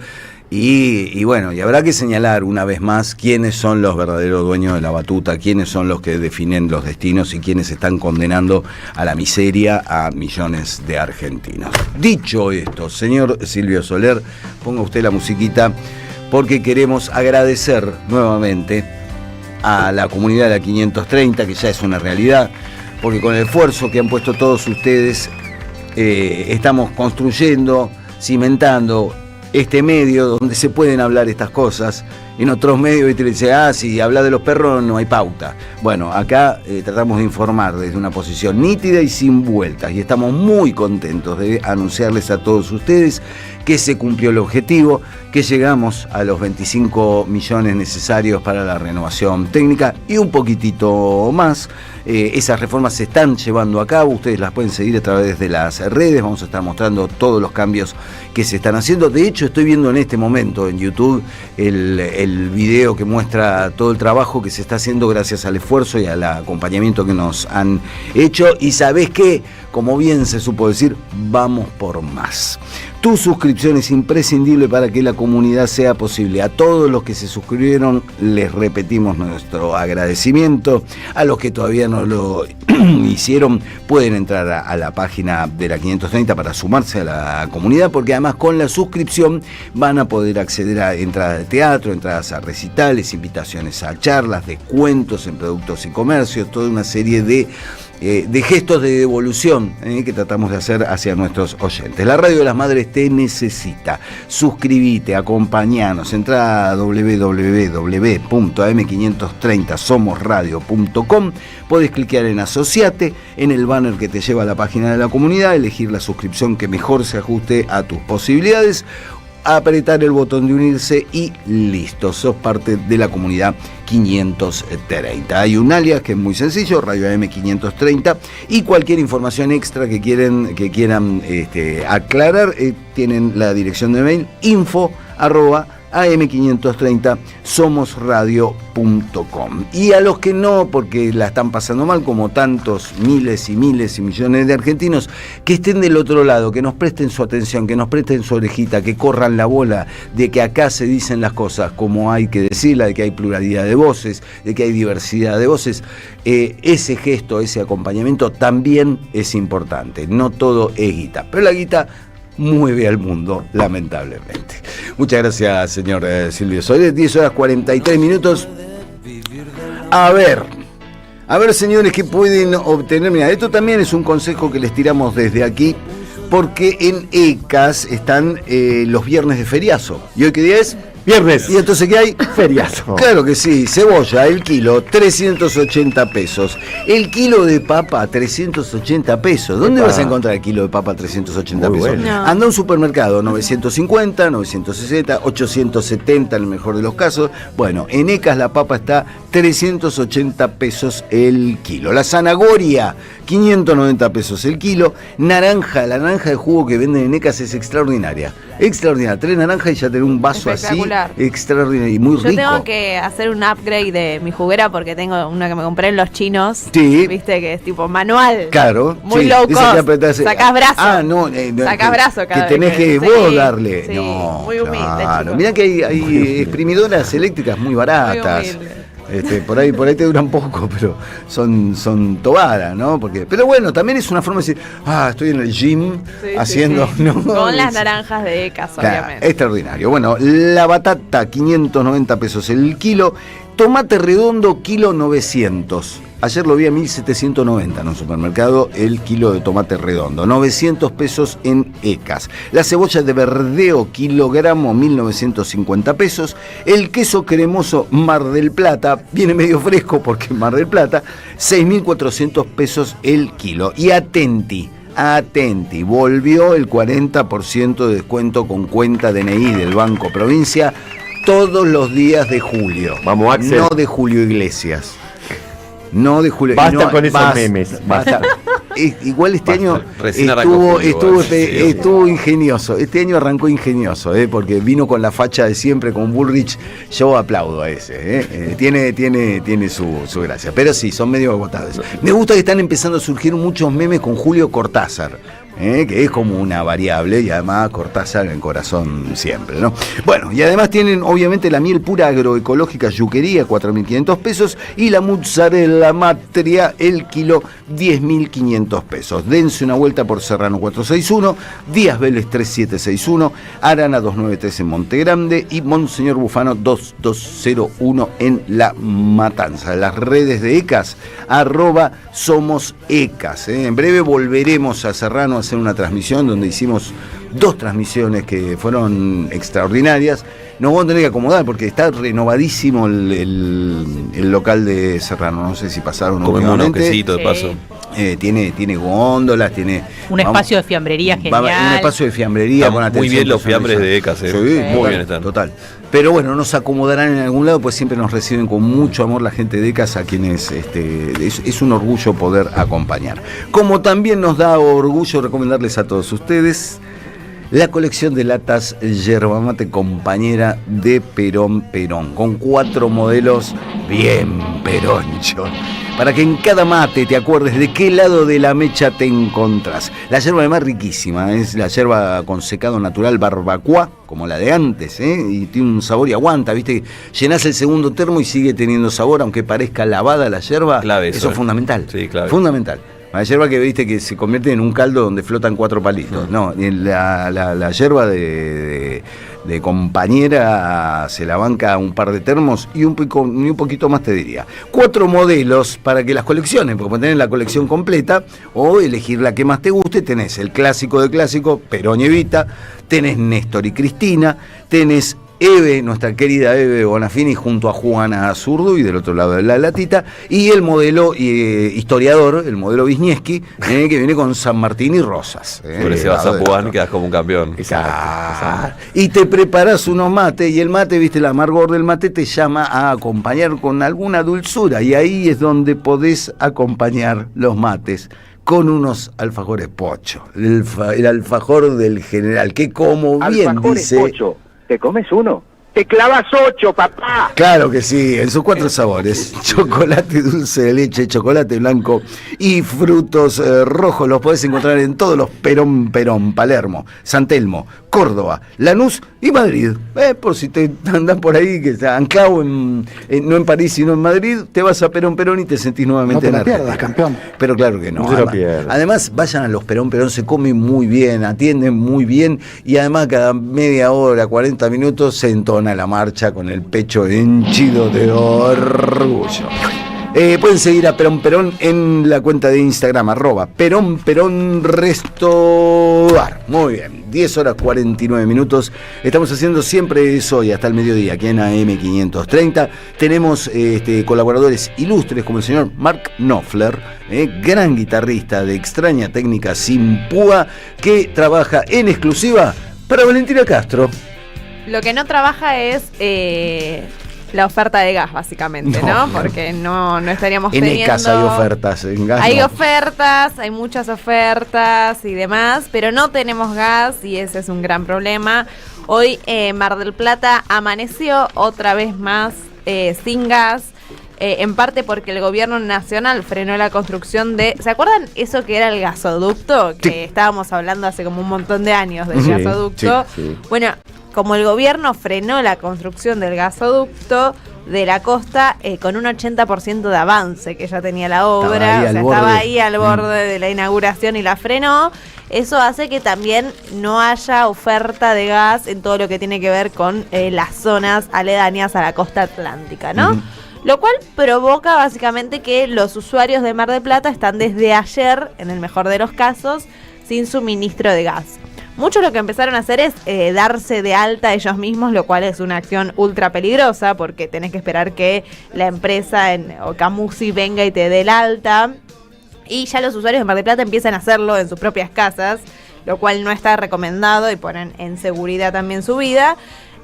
Y bueno, y habrá que señalar una vez más quiénes son los verdaderos dueños de la batuta, quiénes son los que definen los destinos y quiénes están condenando a la miseria a millones de argentinos. Dicho esto, señor Silvio Soler, ponga usted la musiquita, porque queremos agradecer nuevamente a la comunidad de la 530, que ya es una realidad, porque con el esfuerzo que han puesto todos ustedes, estamos construyendo, cimentando este medio donde se pueden hablar estas cosas. En otros medios te dice, si habla de los perros no hay pauta. Bueno, acá tratamos de informar desde una posición nítida y sin vueltas, y estamos muy contentos de anunciarles a todos ustedes que se cumplió el objetivo, que llegamos a los 25 millones necesarios para la renovación técnica y un poquitito más. Esas reformas se están llevando a cabo, ustedes las pueden seguir a través de las redes, vamos a estar mostrando todos los cambios que se están haciendo. De hecho, estoy viendo en este momento en YouTube el video que muestra todo el trabajo que se está haciendo gracias al esfuerzo y al acompañamiento que nos han hecho. Y ¿sabés qué? Como bien se supo decir, vamos por más. Tu suscripción es imprescindible para que la comunidad sea posible. A todos los que se suscribieron les repetimos nuestro agradecimiento. A los que todavía no lo hicieron pueden entrar a la página de la 530 para sumarse a la comunidad, porque además con la suscripción van a poder acceder a entradas de teatro, entradas a recitales, invitaciones a charlas, descuentos en productos y comercios, toda una serie de gestos de devolución que tratamos de hacer hacia nuestros oyentes. La Radio de las Madres te necesita. Suscríbete, acompañanos, entra a www.am530somosradio.com. Podés cliquear en Asociate, en el banner que te lleva a la página de la comunidad, elegir la suscripción que mejor se ajuste a tus posibilidades, apretar el botón de unirse y listo, sos parte de la comunidad 530. Hay un alias que es muy sencillo, Radio AM 530, y cualquier información extra que quieran aclarar, tienen la dirección de mail info@am530somosradio.com. Y a los que no, porque la están pasando mal, como tantos miles y miles y millones de argentinos, que estén del otro lado, que nos presten su atención, que nos presten su orejita, que corran la bola de que acá se dicen las cosas como hay que decirlas, de que hay pluralidad de voces, de que hay diversidad de voces. Ese gesto, ese acompañamiento también es importante. No todo es guita, pero la guita mueve al mundo, lamentablemente. Muchas gracias, señor Silvio Soler. 10:43. A ver, señores, ¿qué pueden obtener? Mira, esto también es un consejo que les tiramos desde aquí, porque en ECAS están los viernes de feriazo. ¿Y hoy qué día es? Viernes. ¿Y entonces qué hay? Feriazo. Claro que sí. Cebolla, el kilo, 380 pesos. El kilo de papa, 380 pesos. ¿Dónde vas a encontrar el kilo de papa, 380 pesos? Bueno. No. Anda a un supermercado, 950, 960, 870 en el mejor de los casos. Bueno, en ECAS la papa está 380 pesos el kilo. La zanahoria, 590 pesos el kilo. La naranja de jugo que venden en ECAS es extraordinaria. Extraordinaria. 3 naranjas y ya tenés un vaso así. Extraordinario y muy rico. Yo tengo que hacer un upgrade de mi juguera porque tengo una que me compré en los chinos. Sí. Viste que es tipo manual. Claro. Muy sí. low cost. Sacás brazo. Sacás brazo cada que tenés que vos darle. Sí, no, muy humilde. Claro. Mirá que hay exprimidoras eléctricas muy baratas. Muy por ahí te duran poco, pero son tobaras, ¿no? Pero bueno, también es una forma de decir, estoy en el gym haciendo. Sí. ¿No? Con las naranjas de ECAS, obviamente. Extraordinario. Bueno, la batata, 590 pesos el kilo. Tomate redondo, kilo 900. Ayer lo vi a 1.790 en un supermercado, el kilo de tomate redondo. 900 pesos en ECAS. La cebolla de verdeo, kilogramo, 1.950 pesos. El queso cremoso Mar del Plata, viene medio fresco porque Mar del Plata, 6.400 pesos el kilo. Y atenti, atenti, volvió el 40% de descuento con cuenta DNI del Banco Provincia todos los días de julio. Vamos, Axel. No de Julio Iglesias. No de Julio. Basta con esos memes. Basta. Igual este año Recién arrancó Julio, estuvo ingenioso. Este año arrancó ingenioso, porque vino con la facha de siempre con Bullrich. Yo aplaudo a ese. Tiene su gracia. Pero sí, son medio agotados. Me gusta que están empezando a surgir muchos memes con Julio Cortázar. Que es como una variable, y además Cortázar en corazón siempre, ¿no? Bueno, y además tienen obviamente la miel pura agroecológica Yuquería, 4.500 pesos, y la mozzarella matria, el kilo, 10.500 pesos. Dense una vuelta por Serrano 461, Díaz Vélez 3761, Arana 293 en Monte Grande y Monseñor Bufano 2201 en La Matanza. Las redes de ECAS, @somos ECAS. En breve volveremos a Serrano a hacer una transmisión donde hicimos 2 transmisiones que fueron extraordinarias. Nos vamos a tener que acomodar porque está renovadísimo el local de Serrano. No sé si pasaron comemos un quesito de paso. Tiene góndolas, tiene un espacio de fiambrería genial. Un espacio de fiambrería con atención. Muy bien los fiambres de ECAS. Sí, muy bien están. Total. Pero bueno, nos acomodarán en algún lado, pues siempre nos reciben con mucho amor la gente de ECAS, a quienes es un orgullo poder acompañar. Como también nos da orgullo recomendarles a todos ustedes la colección de latas Yerba Mate Compañera de Perón, con 4 modelos bien peronchos, para que en cada mate te acuerdes de qué lado de la mecha te encontrás. La yerba además riquísima, es la yerba con secado natural barbacoa, como la de antes, y tiene un sabor y aguanta, ¿viste? Llenás el segundo termo y sigue teniendo sabor, aunque parezca lavada la yerba. Clave eso es fundamental. Sí, clave. Fundamental. La yerba que viste que se convierte en un caldo donde flotan 4 palitos. No, la yerba de Compañera se la banca un par de termos y un poquito más te diría. 4 modelos para que las colecciones, porque tenés la colección completa o elegir la que más te guste. Tenés el clásico de clásico, Perón y Evita, tenés Néstor y Cristina, tenés Eve, nuestra querida Eve Bonafini, junto a Juana Zurdo y del otro lado de la latita, y el modelo historiador, el modelo Wisniewski, que viene con San Martín y Rosas. Por ese vas a Puan, quedas como un campeón. Exacto. Y te preparás unos mates, y el mate, viste, el amargor del mate te llama a acompañar con alguna dulzura, y ahí es donde podés acompañar los mates con unos alfajores Pocho, el alfajor del general, que como bien alfajores dice... Pocho. ¿Te comes uno? ¡Te clavas 8, papá! Claro que sí, en sus 4 sabores: chocolate dulce de leche, chocolate blanco y frutos rojos. Los podés encontrar en todos los Perón, Palermo, San Telmo, Córdoba, Lanús y Madrid. Por si te andan por ahí, que está anclado no en París, sino en Madrid, te vas a Perón y te sentís nuevamente en Argentina. No te lo pierdas, campeón. Pero claro que no. Además, vayan a los Perón, se come muy bien, atienden muy bien, y además cada media hora, 40 minutos se entona la marcha con el pecho henchido de orgullo. Pueden seguir a Perón en la cuenta de Instagram, @Perón Restobar. Muy bien, 10:49. Estamos haciendo siempre eso y hasta el mediodía aquí en AM530. Tenemos colaboradores ilustres como el señor Mark Knopfler, gran guitarrista de extraña técnica sin púa, que trabaja en exclusiva para Valentina Castro. Lo que no trabaja es la oferta de gas, básicamente, ¿no? Porque no estaríamos teniendo... En ECAS hay ofertas, en gas hay ofertas, hay muchas ofertas y demás, pero no tenemos gas y ese es un gran problema. Hoy Mar del Plata amaneció otra vez más sin gas. En parte porque el gobierno nacional frenó la construcción de... ¿Se acuerdan eso que era el gasoducto? Que estábamos hablando hace como un montón de años del gasoducto. Sí. Bueno, como el gobierno frenó la construcción del gasoducto de la costa con un 80% de avance que ya tenía la obra, estaba ahí al borde de la inauguración y la frenó. Eso hace que también no haya oferta de gas en todo lo que tiene que ver con las zonas aledañas a la costa atlántica, ¿no? Lo cual provoca básicamente que los usuarios de Mar del Plata están desde ayer, en el mejor de los casos, sin suministro de gas. Muchos lo que empezaron a hacer es darse de alta ellos mismos, lo cual es una acción ultra peligrosa porque tenés que esperar que la empresa o Camusi venga y te dé el alta. Y ya los usuarios de Mar del Plata empiezan a hacerlo en sus propias casas, lo cual no está recomendado y ponen en seguridad también su vida.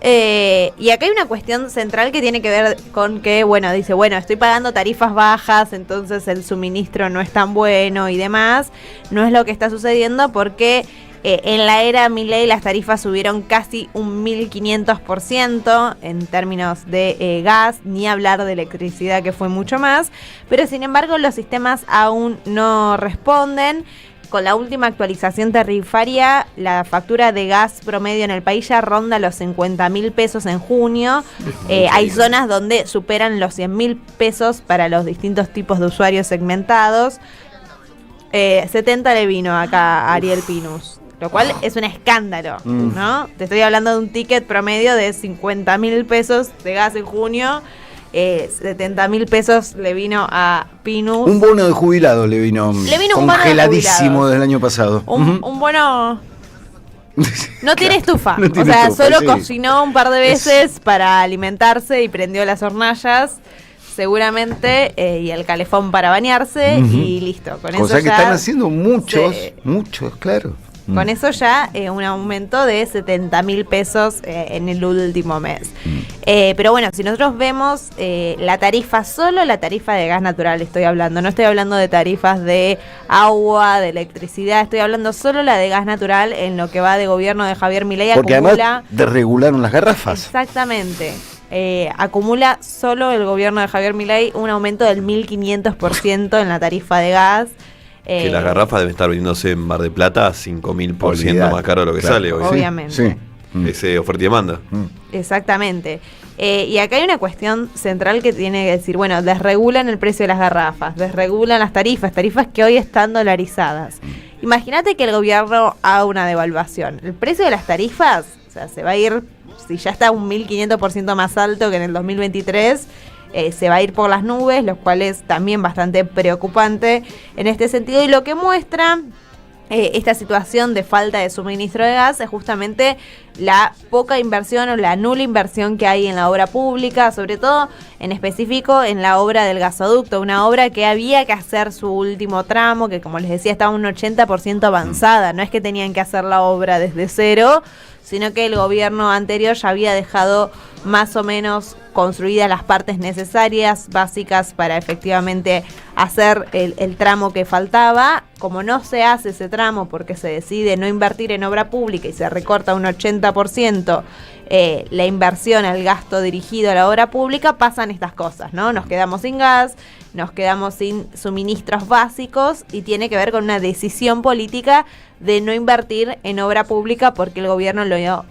Y acá hay una cuestión central que tiene que ver con que, bueno, dice, bueno, estoy pagando tarifas bajas, entonces el suministro no es tan bueno y demás. No es lo que está sucediendo porque en la era Milei las tarifas subieron casi un 1500% en términos de gas, ni hablar de electricidad que fue mucho más. Pero sin embargo los sistemas aún no responden. Con la última actualización tarifaria, la factura de gas promedio en el país ya ronda los 50.000 pesos en junio. Hay zonas donde superan los 100.000 pesos para los distintos tipos de usuarios segmentados. 70 le vino acá a Ariel Pinus, lo cual es un escándalo, ¿no? Te estoy hablando de un ticket promedio de 50.000 pesos de gas en junio. 70.000 pesos le vino a Pinus. Un bono de jubilado le vino congeladísimo del año pasado. Un bono. No tiene estufa. O sea, solo cocinó un par de veces para alimentarse y prendió las hornallas, seguramente, y el calefón para bañarse, y listo. Con cosa eso que ya están haciendo muchos, claro. Con eso ya un aumento de 70.000 pesos en el último mes. Pero bueno, si nosotros vemos la tarifa, solo la tarifa de gas natural estoy hablando, no estoy hablando de tarifas de agua, de electricidad, estoy hablando solo la de gas natural en lo que va de gobierno de Javier Milei. Porque además desregularon las garrafas. Exactamente. Acumula solo el gobierno de Javier Milei un aumento del 1500% en la tarifa de gas. Que las garrafas deben estar vendiéndose en Mar del Plata a 5.000% más caro de lo que sale hoy. Obviamente. Sí. Ese oferta y demanda. Exactamente. Y acá hay una cuestión central que tiene que decir, bueno, desregulan el precio de las garrafas, desregulan las tarifas que hoy están dolarizadas. Imagínate que el gobierno haga una devaluación. El precio de las tarifas, o sea, se va a ir, si ya está un 1.500% más alto que en el 2023, se va a ir por las nubes, lo cual es también bastante preocupante en este sentido. Y lo que muestra esta situación de falta de suministro de gas es justamente la poca inversión o la nula inversión que hay en la obra pública, sobre todo en específico en la obra del gasoducto, una obra que había que hacer su último tramo, que como les decía estaba un 80% avanzada, no es que tenían que hacer la obra desde cero, sino que el gobierno anterior ya había dejado más o menos construidas las partes necesarias, básicas, para efectivamente hacer el tramo que faltaba. Como no se hace ese tramo porque se decide no invertir en obra pública y se recorta un 80% la inversión, el gasto dirigido a la obra pública, pasan estas cosas, ¿no? Nos quedamos sin gas, nos quedamos sin suministros básicos y tiene que ver con una decisión política de no invertir en obra pública porque el gobierno lo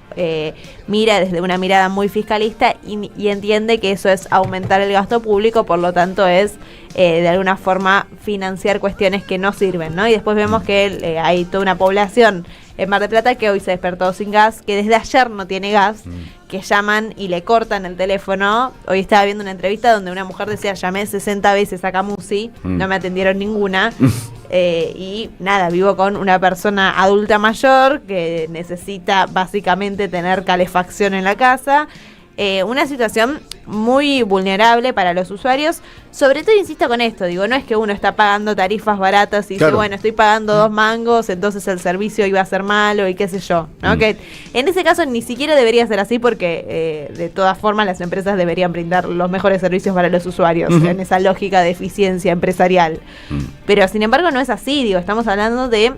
mira desde una mirada muy fiscalista y entiende que eso es aumentar el gasto público, por lo tanto es de alguna forma financiar cuestiones que no sirven, ¿no? Y después vemos que hay toda una población en Mar del Plata que hoy se despertó sin gas, que desde ayer no tiene gas, que llaman y le cortan el teléfono. Hoy estaba viendo una entrevista donde una mujer decía, llamé 60 veces a Camusi, no me atendieron ninguna. Y nada, vivo con una persona adulta mayor que necesita básicamente tener calefacción en la casa. Una situación muy vulnerable para los usuarios. Sobre todo insisto con esto, digo, no es que uno está pagando tarifas baratas y dice, bueno, estoy pagando 2 mangos, entonces el servicio iba a ser malo y qué sé yo, ¿no? Que en ese caso ni siquiera debería ser así porque de todas formas las empresas deberían brindar los mejores servicios para los usuarios en esa lógica de eficiencia empresarial. Pero sin embargo no es así, digo, estamos hablando de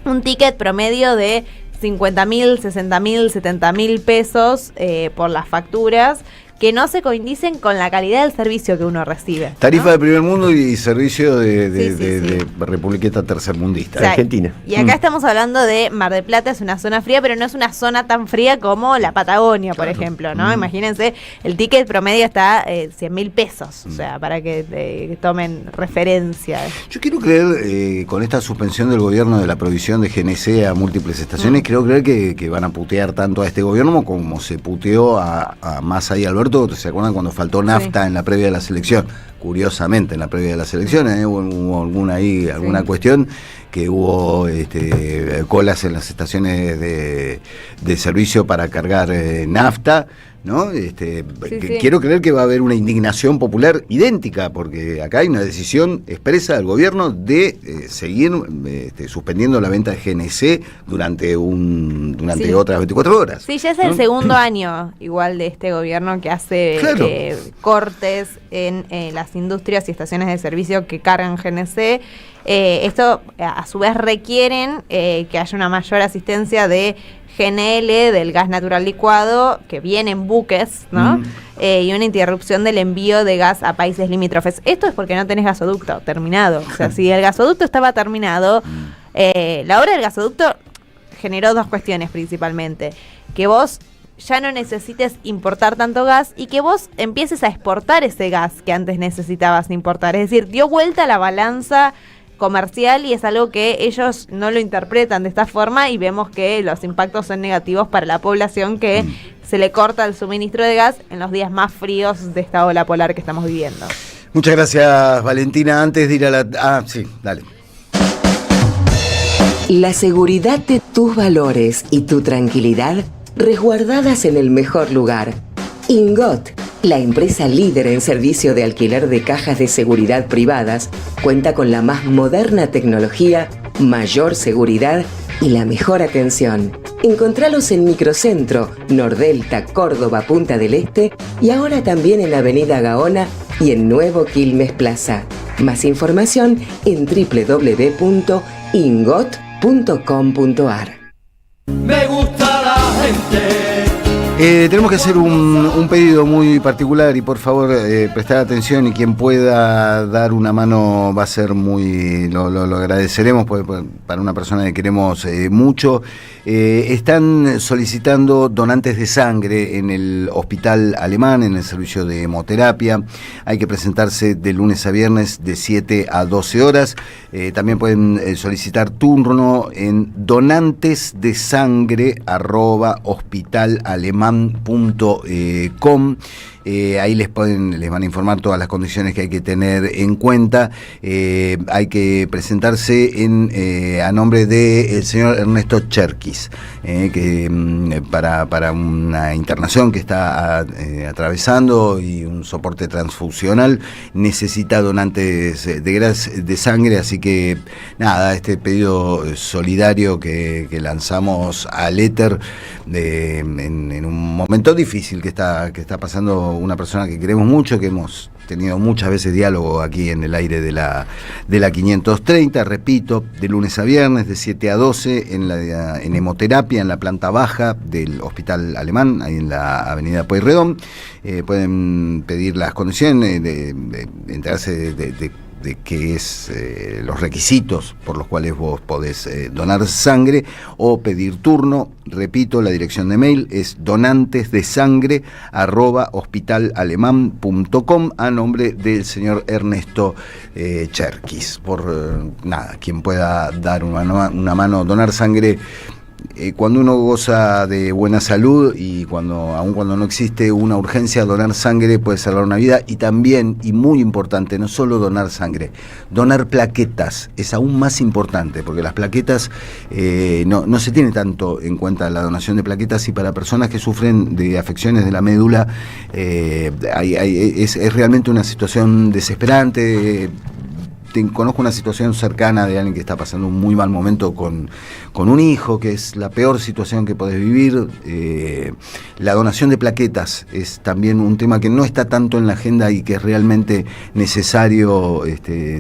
un ticket promedio de 50.000, 60.000, 70.000 pesos por las facturas, que no se coinciden con la calidad del servicio que uno recibe, ¿no? Tarifa de primer mundo y servicio de republiqueta tercermundista. O sea, Argentina. Y acá estamos hablando de Mar del Plata, es una zona fría, pero no es una zona tan fría como la Patagonia, por ejemplo, ¿no? Imagínense, el ticket promedio está 100.000 pesos, o sea, para que tomen referencia. Yo quiero creer, con esta suspensión del gobierno de la provisión de GNC a múltiples estaciones, quiero creer que van a putear tanto a este gobierno como se puteó a Massa y Alberto. ¿Se acuerdan cuando faltó nafta en la previa de la selección? Curiosamente, en la previa de la selección hubo alguna cuestión que hubo colas en las estaciones de servicio para cargar nafta. ¿no? Quiero creer que va a haber una indignación popular idéntica, porque acá hay una decisión expresa del gobierno de seguir suspendiendo la venta de GNC durante otras 24 horas. Sí, ya es el segundo año igual de este gobierno que hace cortes en las industrias y estaciones de servicio que cargan GNC. Esto a su vez requieren que haya una mayor asistencia de GNL, del gas natural licuado, que viene en buques, ¿no? Y una interrupción del envío de gas a países limítrofes. Esto es porque no tenés gasoducto terminado. O sea, si el gasoducto estaba terminado, la obra del gasoducto generó dos cuestiones principalmente. Que vos ya no necesites importar tanto gas y que vos empieces a exportar ese gas que antes necesitabas importar. Es decir, dio vuelta la balanza comercial y es algo que ellos no lo interpretan de esta forma y vemos que los impactos son negativos para la población que se le corta el suministro de gas en los días más fríos de esta ola polar que estamos viviendo. Muchas gracias, Valentina. Antes de ir a la... sí, dale. La seguridad de tus valores y tu tranquilidad resguardadas en el mejor lugar. Ingot, la empresa líder en servicio de alquiler de cajas de seguridad privadas, cuenta con la más moderna tecnología, mayor seguridad y la mejor atención. Encontralos en Microcentro, Nordelta, Córdoba, Punta del Este y ahora también en Avenida Gaona y en Nuevo Quilmes Plaza. Más información en www.ingot.com.ar. Me gusta la gente. Tenemos que hacer un pedido muy particular y por favor prestar atención, y quien pueda dar una mano va a ser lo agradeceremos, para una persona que queremos mucho. Están solicitando donantes de sangre en el Hospital Alemán, en el servicio de hemoterapia. Hay que presentarse de lunes a viernes de 7 a 12 horas. También pueden solicitar turno en donantesdesangre@hospitalalemán.com. Ahí les van a informar todas las condiciones que hay que tener en cuenta. Hay que presentarse a nombre del señor Ernesto Cherkis, que para una internación que está atravesando y un soporte transfusional necesita donantes de sangre. Así que nada, este pedido solidario que lanzamos al éter en un momento difícil que está pasando una persona que queremos mucho, que hemos tenido muchas veces diálogo aquí en el aire de la 530, repito, de lunes a viernes de 7 a 12 en hemoterapia, en la planta baja del Hospital Alemán, ahí en la avenida Pueyrredón. Pueden pedir las condiciones, de enterarse de qué es los requisitos por los cuales vos podés donar sangre o pedir turno. Repito, la dirección de mail es donantesdesangre@hospitalalemán.com a nombre del señor Ernesto Cherkis. Quien pueda dar una mano, donar sangre. Cuando uno goza de buena salud y aun cuando no existe una urgencia, donar sangre puede salvar una vida. Y también, y muy importante, no solo donar sangre, donar plaquetas es aún más importante, porque las plaquetas no se tiene tanto en cuenta la donación de plaquetas, y para personas que sufren de afecciones de la médula es realmente una situación desesperante. Conozco una situación cercana de alguien que está pasando un muy mal momento con un hijo, que es la peor situación que podés vivir. La donación de plaquetas es también un tema que no está tanto en la agenda y que es realmente necesario.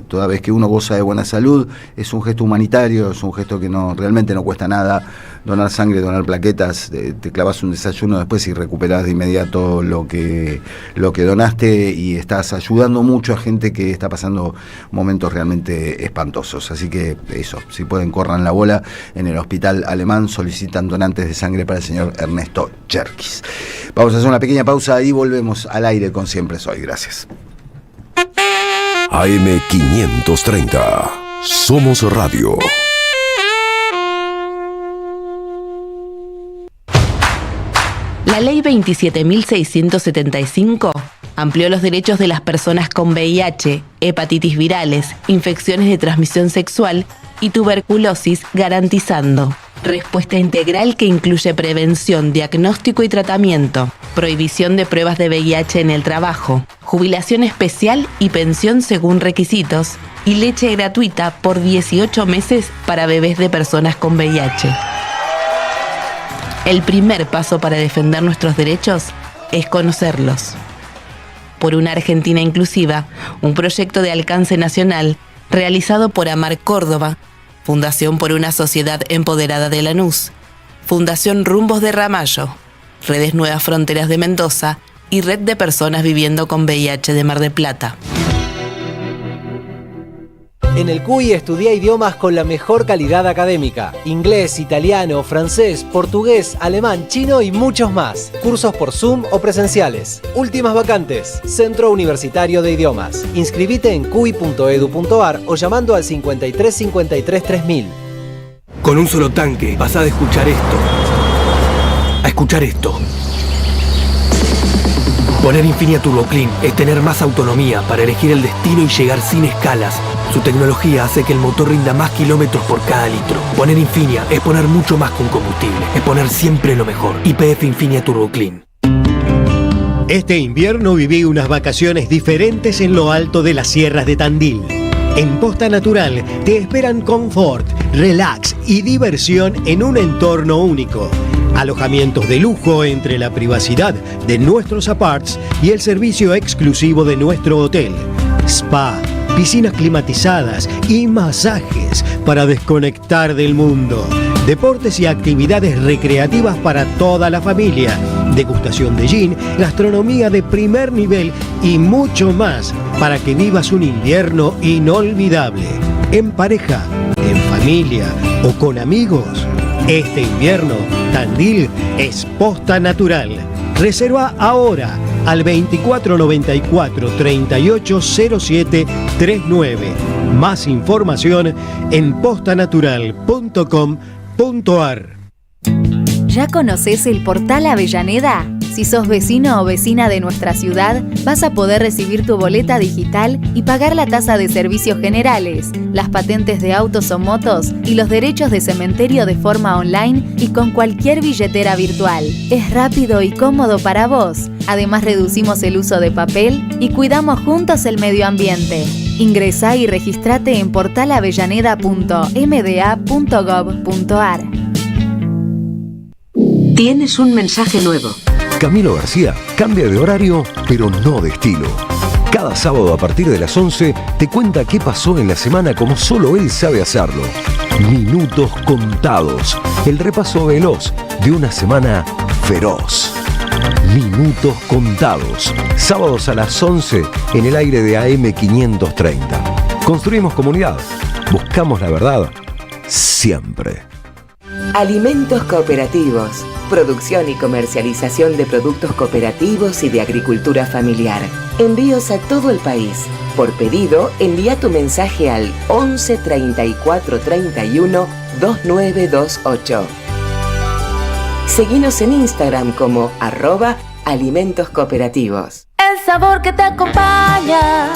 Toda vez que uno goza de buena salud, es un gesto humanitario, es un gesto que realmente no cuesta nada. Donar sangre, donar plaquetas, te clavas un desayuno después y recuperás de inmediato lo que donaste, y estás ayudando mucho a gente que está pasando momentos realmente espantosos. Así que eso, si pueden, corran la bola. En el Hospital Alemán solicitan donantes de sangre para el señor Ernesto Cherkis. Vamos a hacer una pequeña pausa y volvemos al aire con Siempre Soy. Gracias. AM 530. Somos Radio. La Ley 27.675 amplió los derechos de las personas con VIH, hepatitis virales, infecciones de transmisión sexual y tuberculosis, garantizando Respuesta integral que incluye prevención, diagnóstico y tratamiento, prohibición de pruebas de VIH en el trabajo, jubilación especial y pensión según requisitos, y leche gratuita por 18 meses para bebés de personas con VIH. El primer paso para defender nuestros derechos es conocerlos. Por una Argentina inclusiva, un proyecto de alcance nacional realizado por Amar Córdoba, Fundación por una Sociedad Empoderada de Lanús, Fundación Rumbos de Ramallo, Redes Nuevas Fronteras de Mendoza y Red de Personas Viviendo con VIH de Mar del Plata. En el CUI estudia idiomas con la mejor calidad académica. Inglés, italiano, francés, portugués, alemán, chino y muchos más. Cursos por Zoom o presenciales. Últimas vacantes. Centro Universitario de Idiomas. Inscribite en cui.edu.ar o llamando al 53 53 3000. Con un solo tanque pasá de escuchar esto a escuchar esto. Poner Infinia Turbo Clean es tener más autonomía para elegir el destino y llegar sin escalas. Su tecnología hace que el motor rinda más kilómetros por cada litro. Poner Infinia es poner mucho más que un combustible. Es poner siempre lo mejor. YPF Infinia Turbo Clean. Este invierno viví unas vacaciones diferentes en lo alto de las sierras de Tandil. En Posta Natural te esperan confort, relax y diversión en un entorno único. Alojamientos de lujo entre la privacidad de nuestros aparts y el servicio exclusivo de nuestro hotel. Spa, piscinas climatizadas y masajes para desconectar del mundo. Deportes y actividades recreativas para toda la familia. Degustación de gin, gastronomía de primer nivel y mucho más para que vivas un invierno inolvidable. En pareja, en familia o con amigos. Este invierno, Tandil es Posta Natural. Reserva ahora al 2494 3807 39. Más información en postanatural.com.ar. ¿Ya conoces el Portal Avellaneda? Si sos vecino o vecina de nuestra ciudad, vas a poder recibir tu boleta digital y pagar la tasa de servicios generales, las patentes de autos o motos y los derechos de cementerio de forma online y con cualquier billetera virtual. Es rápido y cómodo para vos. Además, reducimos el uso de papel y cuidamos juntos el medio ambiente. Ingresá y registrate en portalavellaneda.mda.gov.ar. Tienes un mensaje nuevo. Camilo García cambia de horario, pero no de estilo. Cada sábado a partir de las 11 te cuenta qué pasó en la semana como solo él sabe hacerlo. Minutos contados. El repaso veloz de una semana feroz. Minutos contados. Sábados a las 11 en el aire de AM530. Construimos comunidad. Buscamos la verdad siempre. Alimentos cooperativos. Producción y comercialización de productos cooperativos y de agricultura familiar. Envíos a todo el país. Por pedido, envía tu mensaje al 11 34 31 2928. Seguinos en Instagram como @alimentoscooperativos. El sabor que te acompaña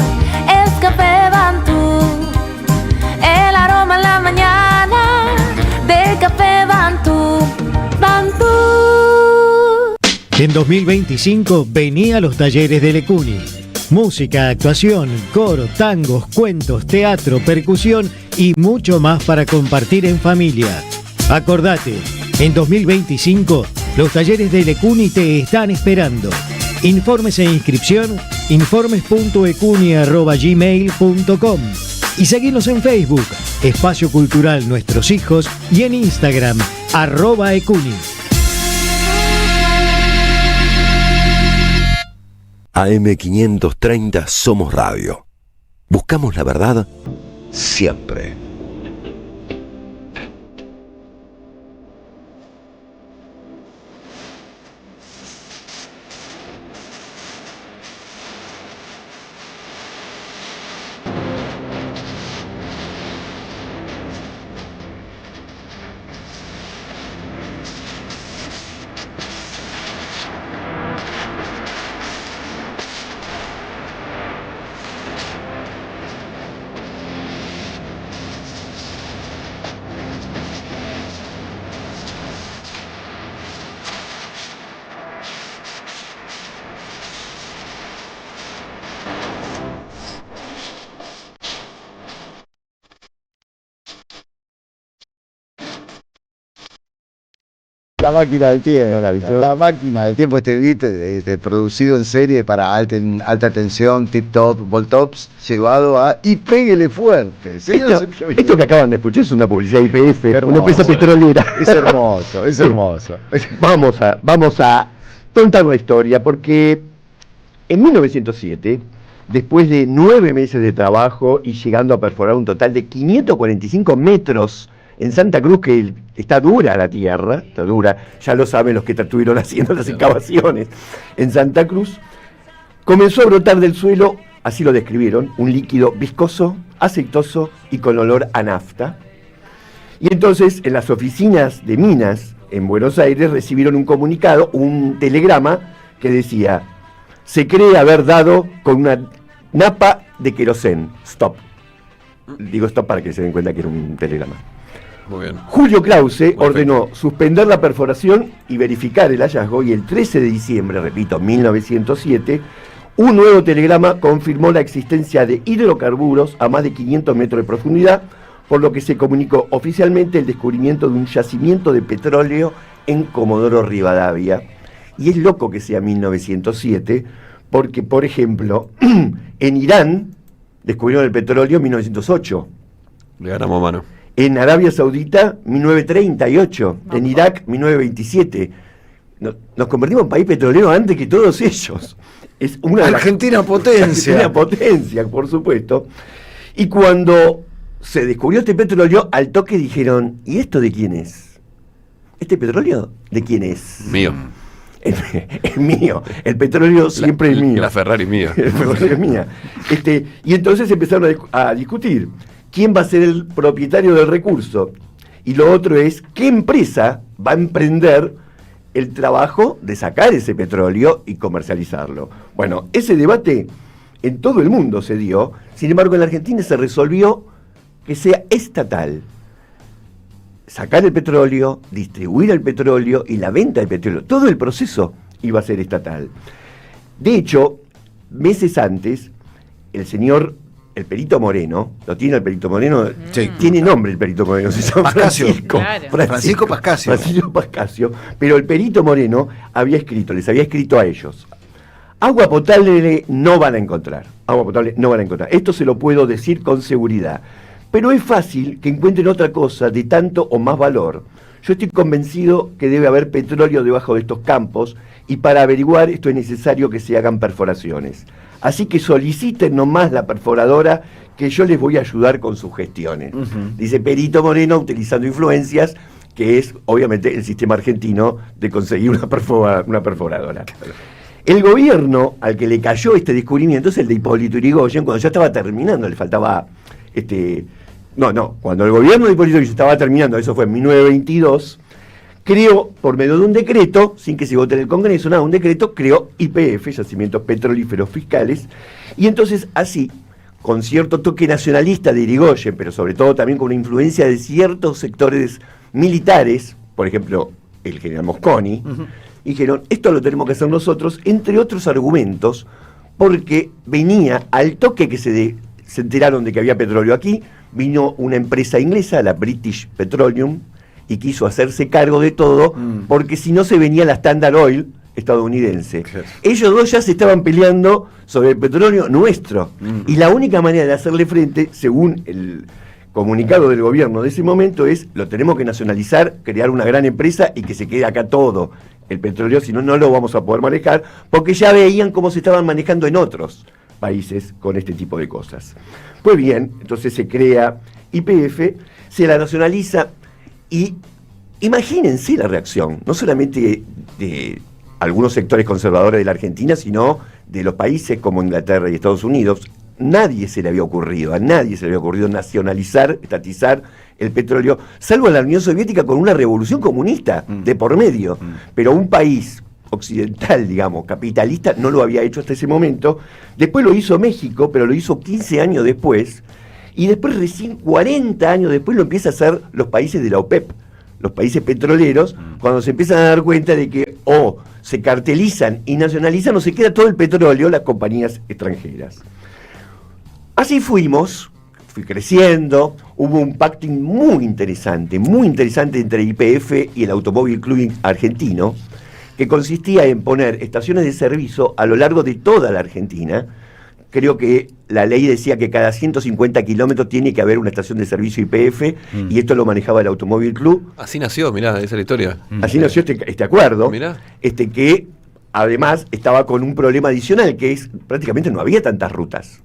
es Café Bantú. El aroma en la mañana de Café Bantú. Bantú. En 2025 vení a los talleres de Lecuni. Música, actuación, coro, tangos, cuentos, teatro, percusión y mucho más para compartir en familia. Acordate, en 2025 los talleres de Lecuni te están esperando. Informes e inscripción, informes.ecuni@gmail.com y seguinos en Facebook, Espacio Cultural Nuestros Hijos, y en Instagram, @ecuni. AM530 Somos Radio. Buscamos la verdad siempre. La máquina del tiempo, la máquina del tiempo, producido en serie para alta tensión, tip top, volt tops, llevado a y péguele fuerte. Esto que acaban de escuchar es una publicidad IPF, una empresa petrolera. Es hermoso, es hermoso. Vamos a contar una historia, porque en 1907, después de 9 meses de trabajo y llegando a perforar un total de 545 metros en Santa Cruz, que está dura la tierra, está dura, ya lo saben los que estuvieron haciendo las excavaciones en Santa Cruz, comenzó a brotar del suelo, así lo describieron, un líquido viscoso, aceitoso y con olor a nafta. Y entonces en las oficinas de minas en Buenos Aires recibieron un comunicado, un telegrama que decía: se cree haber dado con una napa de querosén. Stop. Digo stop para que se den cuenta que era un telegrama. Muy bien. Julio Clause ordenó suspender la perforación y verificar el hallazgo, y el 13 de diciembre, repito, 1907, un nuevo telegrama confirmó la existencia de hidrocarburos a más de 500 metros de profundidad, por lo que se comunicó oficialmente el descubrimiento de un yacimiento de petróleo en Comodoro Rivadavia. Y es loco que sea 1907, porque, por ejemplo, en Irán descubrieron el petróleo en 1908. Le ganamos mano. En Arabia Saudita, 1938. En Irak, 1927. Nos convertimos en país petrolero antes que todos ellos. Es una Argentina potencia. Argentina potencia, por supuesto. Y cuando se descubrió este petróleo, al toque dijeron: ¿y esto de quién es? ¿Este petróleo de quién es? Mío. Es mío. El petróleo siempre es mío. La Ferrari es mía. El Ferrari es mía. Y entonces empezaron a discutir quién va a ser el propietario del recurso. Y lo otro es qué empresa va a emprender el trabajo de sacar ese petróleo y comercializarlo. Bueno, ese debate en todo el mundo se dio. Sin embargo, en la Argentina se resolvió que sea estatal. Sacar el petróleo, distribuir el petróleo y la venta del petróleo. Todo el proceso iba a ser estatal. De hecho, meses antes, el Perito Moreno, ¿lo tiene el Perito Moreno? Sí. Tiene nombre el Perito Moreno, se llama Pascasio. Francisco Pascasio. Pero el Perito Moreno les había escrito a ellos: agua potable no van a encontrar. Esto se lo puedo decir con seguridad. Pero es fácil que encuentren otra cosa de tanto o más valor. Yo estoy convencido que debe haber petróleo debajo de estos campos, y para averiguar esto es necesario que se hagan perforaciones. Así que soliciten nomás la perforadora, que yo les voy a ayudar con sus gestiones. Dice Perito Moreno, utilizando influencias, que es obviamente el sistema argentino de conseguir una perforadora. El gobierno al que le cayó este descubrimiento es el de Hipólito Yrigoyen, cuando ya estaba terminando, le faltaba... cuando el gobierno de Hipólito Yrigoyen estaba terminando, eso fue en 1922, creó, por medio de un decreto, sin que se vote en el Congreso, un decreto, creó YPF, Yacimientos Petrolíferos Fiscales, y entonces así, con cierto toque nacionalista de Yrigoyen, pero sobre todo también con una influencia de ciertos sectores militares, por ejemplo, el general Mosconi, dijeron: esto lo tenemos que hacer nosotros, entre otros argumentos, porque venía al toque que se enteraron de que había petróleo aquí, vino una empresa inglesa, la British Petroleum, y quiso hacerse cargo de todo, porque si no se venía la Standard Oil estadounidense. Claro. Ellos dos ya se estaban peleando sobre el petróleo nuestro, y la única manera de hacerle frente, según el comunicado del gobierno de ese momento, es: lo tenemos que nacionalizar, crear una gran empresa y que se quede acá todo el petróleo, si no, no lo vamos a poder manejar, porque ya veían cómo se estaban manejando en otros países con este tipo de cosas. Pues bien, entonces se crea YPF, se la nacionaliza, y imagínense la reacción, no solamente de algunos sectores conservadores de la Argentina, sino de los países como Inglaterra y Estados Unidos. A nadie se le había ocurrido nacionalizar, estatizar el petróleo, salvo la Unión Soviética con una revolución comunista de por medio. Pero un país occidental, digamos, capitalista, no lo había hecho hasta ese momento. Después lo hizo México, pero lo hizo 15 años después, y después recién 40 años después lo empieza a hacer los países de la OPEP, los países petroleros, cuando se empiezan a dar cuenta de que o se cartelizan y nacionalizan o se queda todo el petróleo las compañías extranjeras. Así fuimos fui creciendo, hubo un pacting muy interesante entre YPF y el Automóvil Club argentino, que consistía en poner estaciones de servicio a lo largo de toda la Argentina. Creo que la ley decía que cada 150 kilómetros tiene que haber una estación de servicio YPF, y esto lo manejaba el Automóvil Club. Así nació, mirá, esa es la historia. Así nació este acuerdo, Mirá. Que además estaba con un problema adicional, que es prácticamente no había tantas rutas.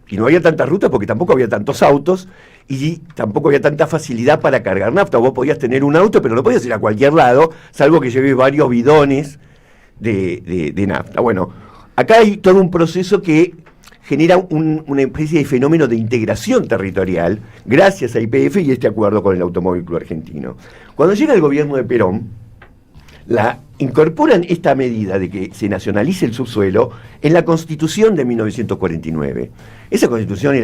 Y no había tantas rutas porque tampoco había tantos autos y tampoco había tanta facilidad para cargar nafta. Vos podías tener un auto, pero no podías ir a cualquier lado, salvo que lleves varios bidones de nafta. Bueno, acá hay todo un proceso que genera una especie de fenómeno de integración territorial gracias a YPF y este acuerdo con el Automóvil Club Argentino. Cuando llega el gobierno de Perón, incorporan esta medida de que se nacionalice el subsuelo en la Constitución de 1949. Esa Constitución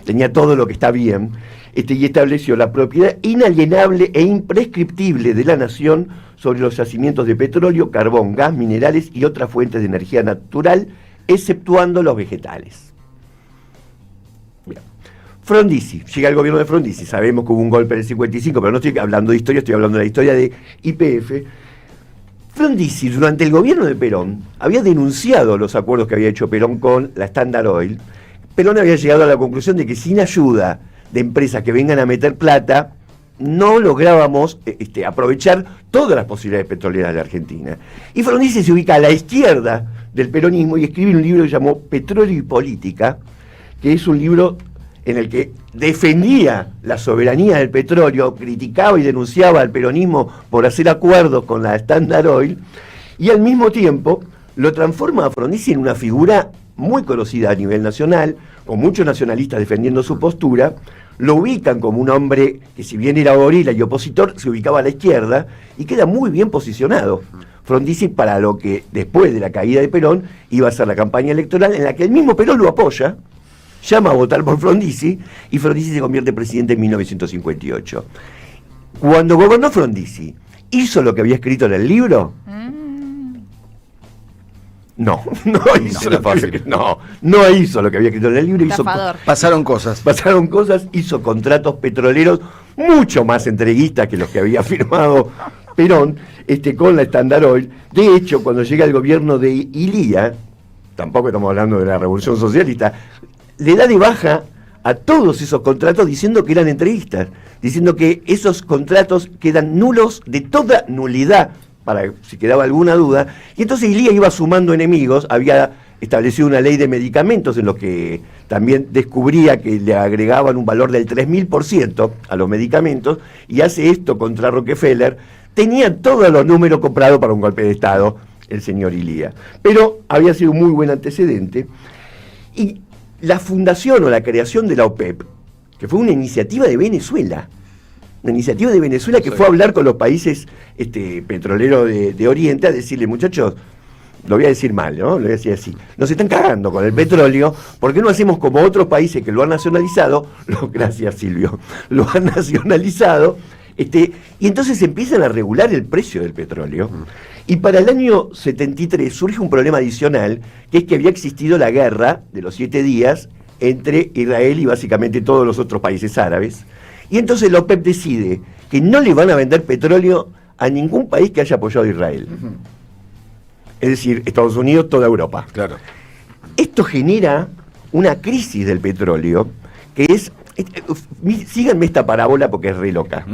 tenía todo lo que está bien, y estableció la propiedad inalienable e imprescriptible de la nación sobre los yacimientos de petróleo, carbón, gas, minerales y otras fuentes de energía natural, exceptuando los vegetales. Bien. Frondizi, llega el gobierno de Frondizi, sabemos que hubo un golpe en el 55, pero no estoy hablando de historia, estoy hablando de la historia de YPF. Frondizi, durante el gobierno de Perón, había denunciado los acuerdos que había hecho Perón con la Standard Oil. Perón había llegado a la conclusión de que sin ayuda de empresas que vengan a meter plata, no lográbamos aprovechar todas las posibilidades petroleras de la Argentina. Y Frondizi se ubica a la izquierda del peronismo y escribe un libro que llamó Petróleo y Política, que es un libro en el que defendía la soberanía del petróleo, criticaba y denunciaba al peronismo por hacer acuerdos con la Standard Oil, y al mismo tiempo lo transforma a Frondizi en una figura muy conocida a nivel nacional, con muchos nacionalistas defendiendo su postura. Lo ubican como un hombre que, si bien era gorila y opositor, se ubicaba a la izquierda y queda muy bien posicionado Frondizi para lo que después de la caída de Perón iba a ser la campaña electoral, en la que el mismo Perón lo apoya, llama a votar por Frondizi, y Frondizi se convierte en presidente en 1958. Cuando gobernó Frondizi, ¿hizo lo que había escrito en el libro? No hizo lo que había escrito en el libro. Pasaron cosas, hizo contratos petroleros mucho más entreguistas que los que había firmado Perón con la Standard Oil. De hecho, cuando llega el gobierno de Ilía, tampoco estamos hablando de la Revolución Socialista, le da de baja a todos esos contratos diciendo que eran entreguistas, diciendo que esos contratos quedan nulos, de toda nulidad, para si quedaba alguna duda. Y entonces Ilía iba sumando enemigos, había establecido una ley de medicamentos en lo que también descubría que le agregaban un valor del 3000% a los medicamentos, y hace esto contra Rockefeller. Tenía todos los números comprados para un golpe de Estado el señor Ilía, pero había sido un muy buen antecedente. Y la fundación o la creación de la OPEP, que fue una iniciativa de Venezuela, que fue a hablar con los países petroleros de Oriente, a decirle: muchachos, lo voy a decir mal, ¿no? Lo voy a decir así: nos están cagando con el petróleo, ¿por qué no hacemos como otros países que lo han nacionalizado? Gracias, Silvio. Lo han nacionalizado, y entonces empiezan a regular el precio del petróleo. Y para el año 73 surge un problema adicional, que es que había existido la guerra de los 7 días entre Israel y básicamente todos los otros países árabes. Y entonces la OPEP decide que no le van a vender petróleo a ningún país que haya apoyado a Israel. Es decir, Estados Unidos, toda Europa. Claro. Esto genera una crisis del petróleo que es... síganme esta parábola porque es re loca.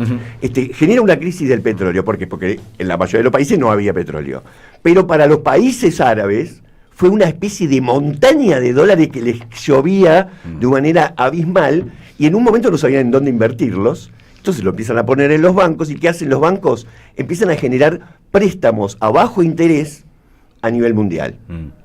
Genera una crisis del petróleo. ¿Por qué? Porque en la mayoría de los países no había petróleo. Pero para los países árabes fue una especie de montaña de dólares que les llovía de manera abismal, y en un momento no sabían en dónde invertirlos. Entonces lo empiezan a poner en los bancos. ¿Y qué hacen los bancos? Empiezan a generar préstamos a bajo interés a nivel mundial,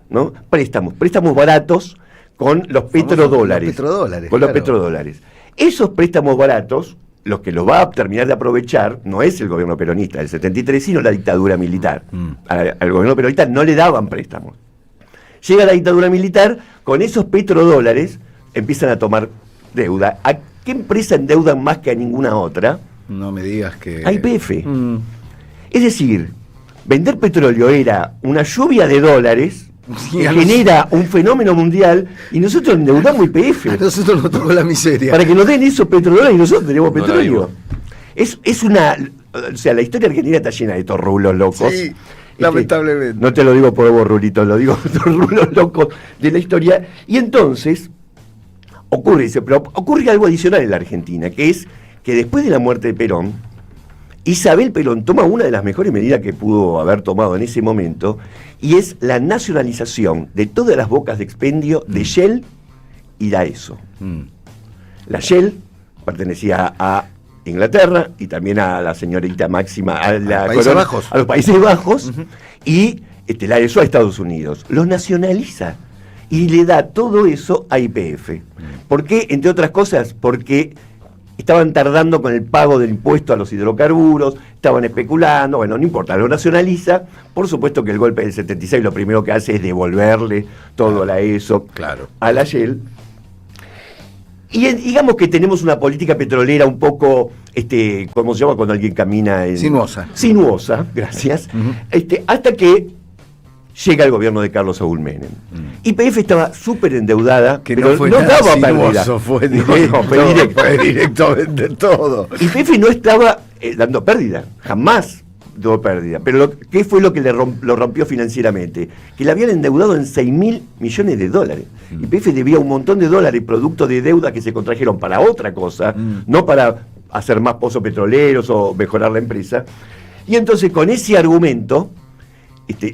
¿no? Préstamos baratos con los petrodólares. Los petrodólares. Esos préstamos baratos, los que los va a terminar de aprovechar, no es el gobierno peronista del 73, sino la dictadura militar. Al gobierno peronista no le daban préstamos. Llega la dictadura militar, con esos petrodólares empiezan a tomar deuda. ¿A qué empresa endeudan más que a ninguna otra? No me digas que... A YPF. Es decir, vender petróleo era una lluvia de dólares genera un fenómeno mundial y nosotros endeudamos YPF. A nosotros nos tocó la miseria. Para que nos den esos petrodólares y nosotros tenemos petróleo. Es una... O sea, la historia argentina está llena de estos rulos locos. Sí, lamentablemente. No te lo digo por vos, Rulito, lo digo por los rulos locos de la historia. Y entonces ocurre algo adicional en la Argentina, que es que después de la muerte de Perón, Isabel Perón toma una de las mejores medidas que pudo haber tomado en ese momento, y es la nacionalización de todas las bocas de expendio de Shell y Daeso. La Shell pertenecía a Inglaterra y también a la señorita Máxima, a los Países Bajos, y la Daeso a Estados Unidos. Los nacionaliza y le da todo eso a YPF. ¿Por qué? Entre otras cosas, porque estaban tardando con el pago del impuesto a los hidrocarburos, estaban especulando, bueno, no importa, lo nacionaliza. Por supuesto que el golpe del 76 lo primero que hace es devolverle todo a la ESO, a la Shell. Y digamos que tenemos una política petrolera un poco, ¿cómo se llama cuando alguien camina? Sinuosa, gracias. Hasta que llega el gobierno de Carlos Saúl Menem. YPF estaba súper endeudada, que pero no daba pérdida. Fue directamente todo. YPF no estaba dando pérdida, jamás dio pérdida. Pero ¿qué fue lo que lo rompió financieramente? Que le habían endeudado en $6.000 millones. YPF debía un montón de dólares producto de deuda que se contrajeron para otra cosa, no para hacer más pozos petroleros o mejorar la empresa. Y entonces con ese argumento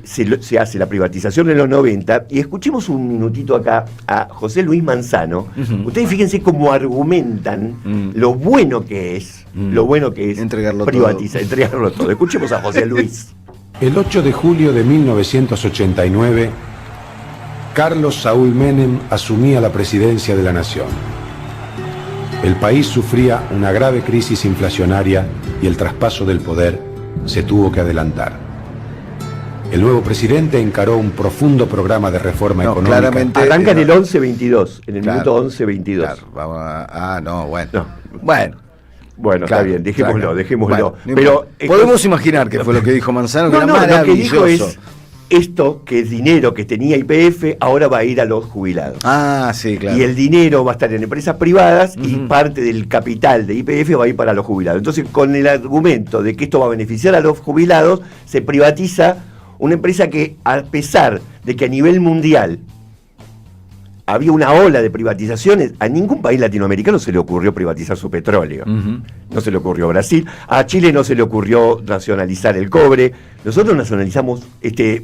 se hace la privatización en los 90, y escuchemos un minutito acá a José Luis Manzano. Ustedes fíjense cómo argumentan lo bueno que es entregarlo todo. Escuchemos a José Luis. El 8 de julio de 1989, Carlos Saúl Menem asumía la presidencia de la nación. El país sufría una grave crisis inflacionaria y el traspaso del poder se tuvo que adelantar. El nuevo presidente encaró un profundo programa de reforma económica. Claramente, arranca en el 11-22, en el minuto 11-22. Bueno, está bien, dejémoslo. Bueno, pero podemos imaginar que fue lo que dijo Manzano, que era maravilloso. Lo que dijo es esto, que es dinero que tenía YPF, ahora va a ir a los jubilados. Sí, claro. Y el dinero va a estar en empresas privadas y parte del capital de YPF va a ir para los jubilados. Entonces, con el argumento de que esto va a beneficiar a los jubilados, se privatiza una empresa que, a pesar de que a nivel mundial había una ola de privatizaciones, a ningún país latinoamericano se le ocurrió privatizar su petróleo. No se le ocurrió a Brasil, a Chile no se le ocurrió nacionalizar el cobre. Nosotros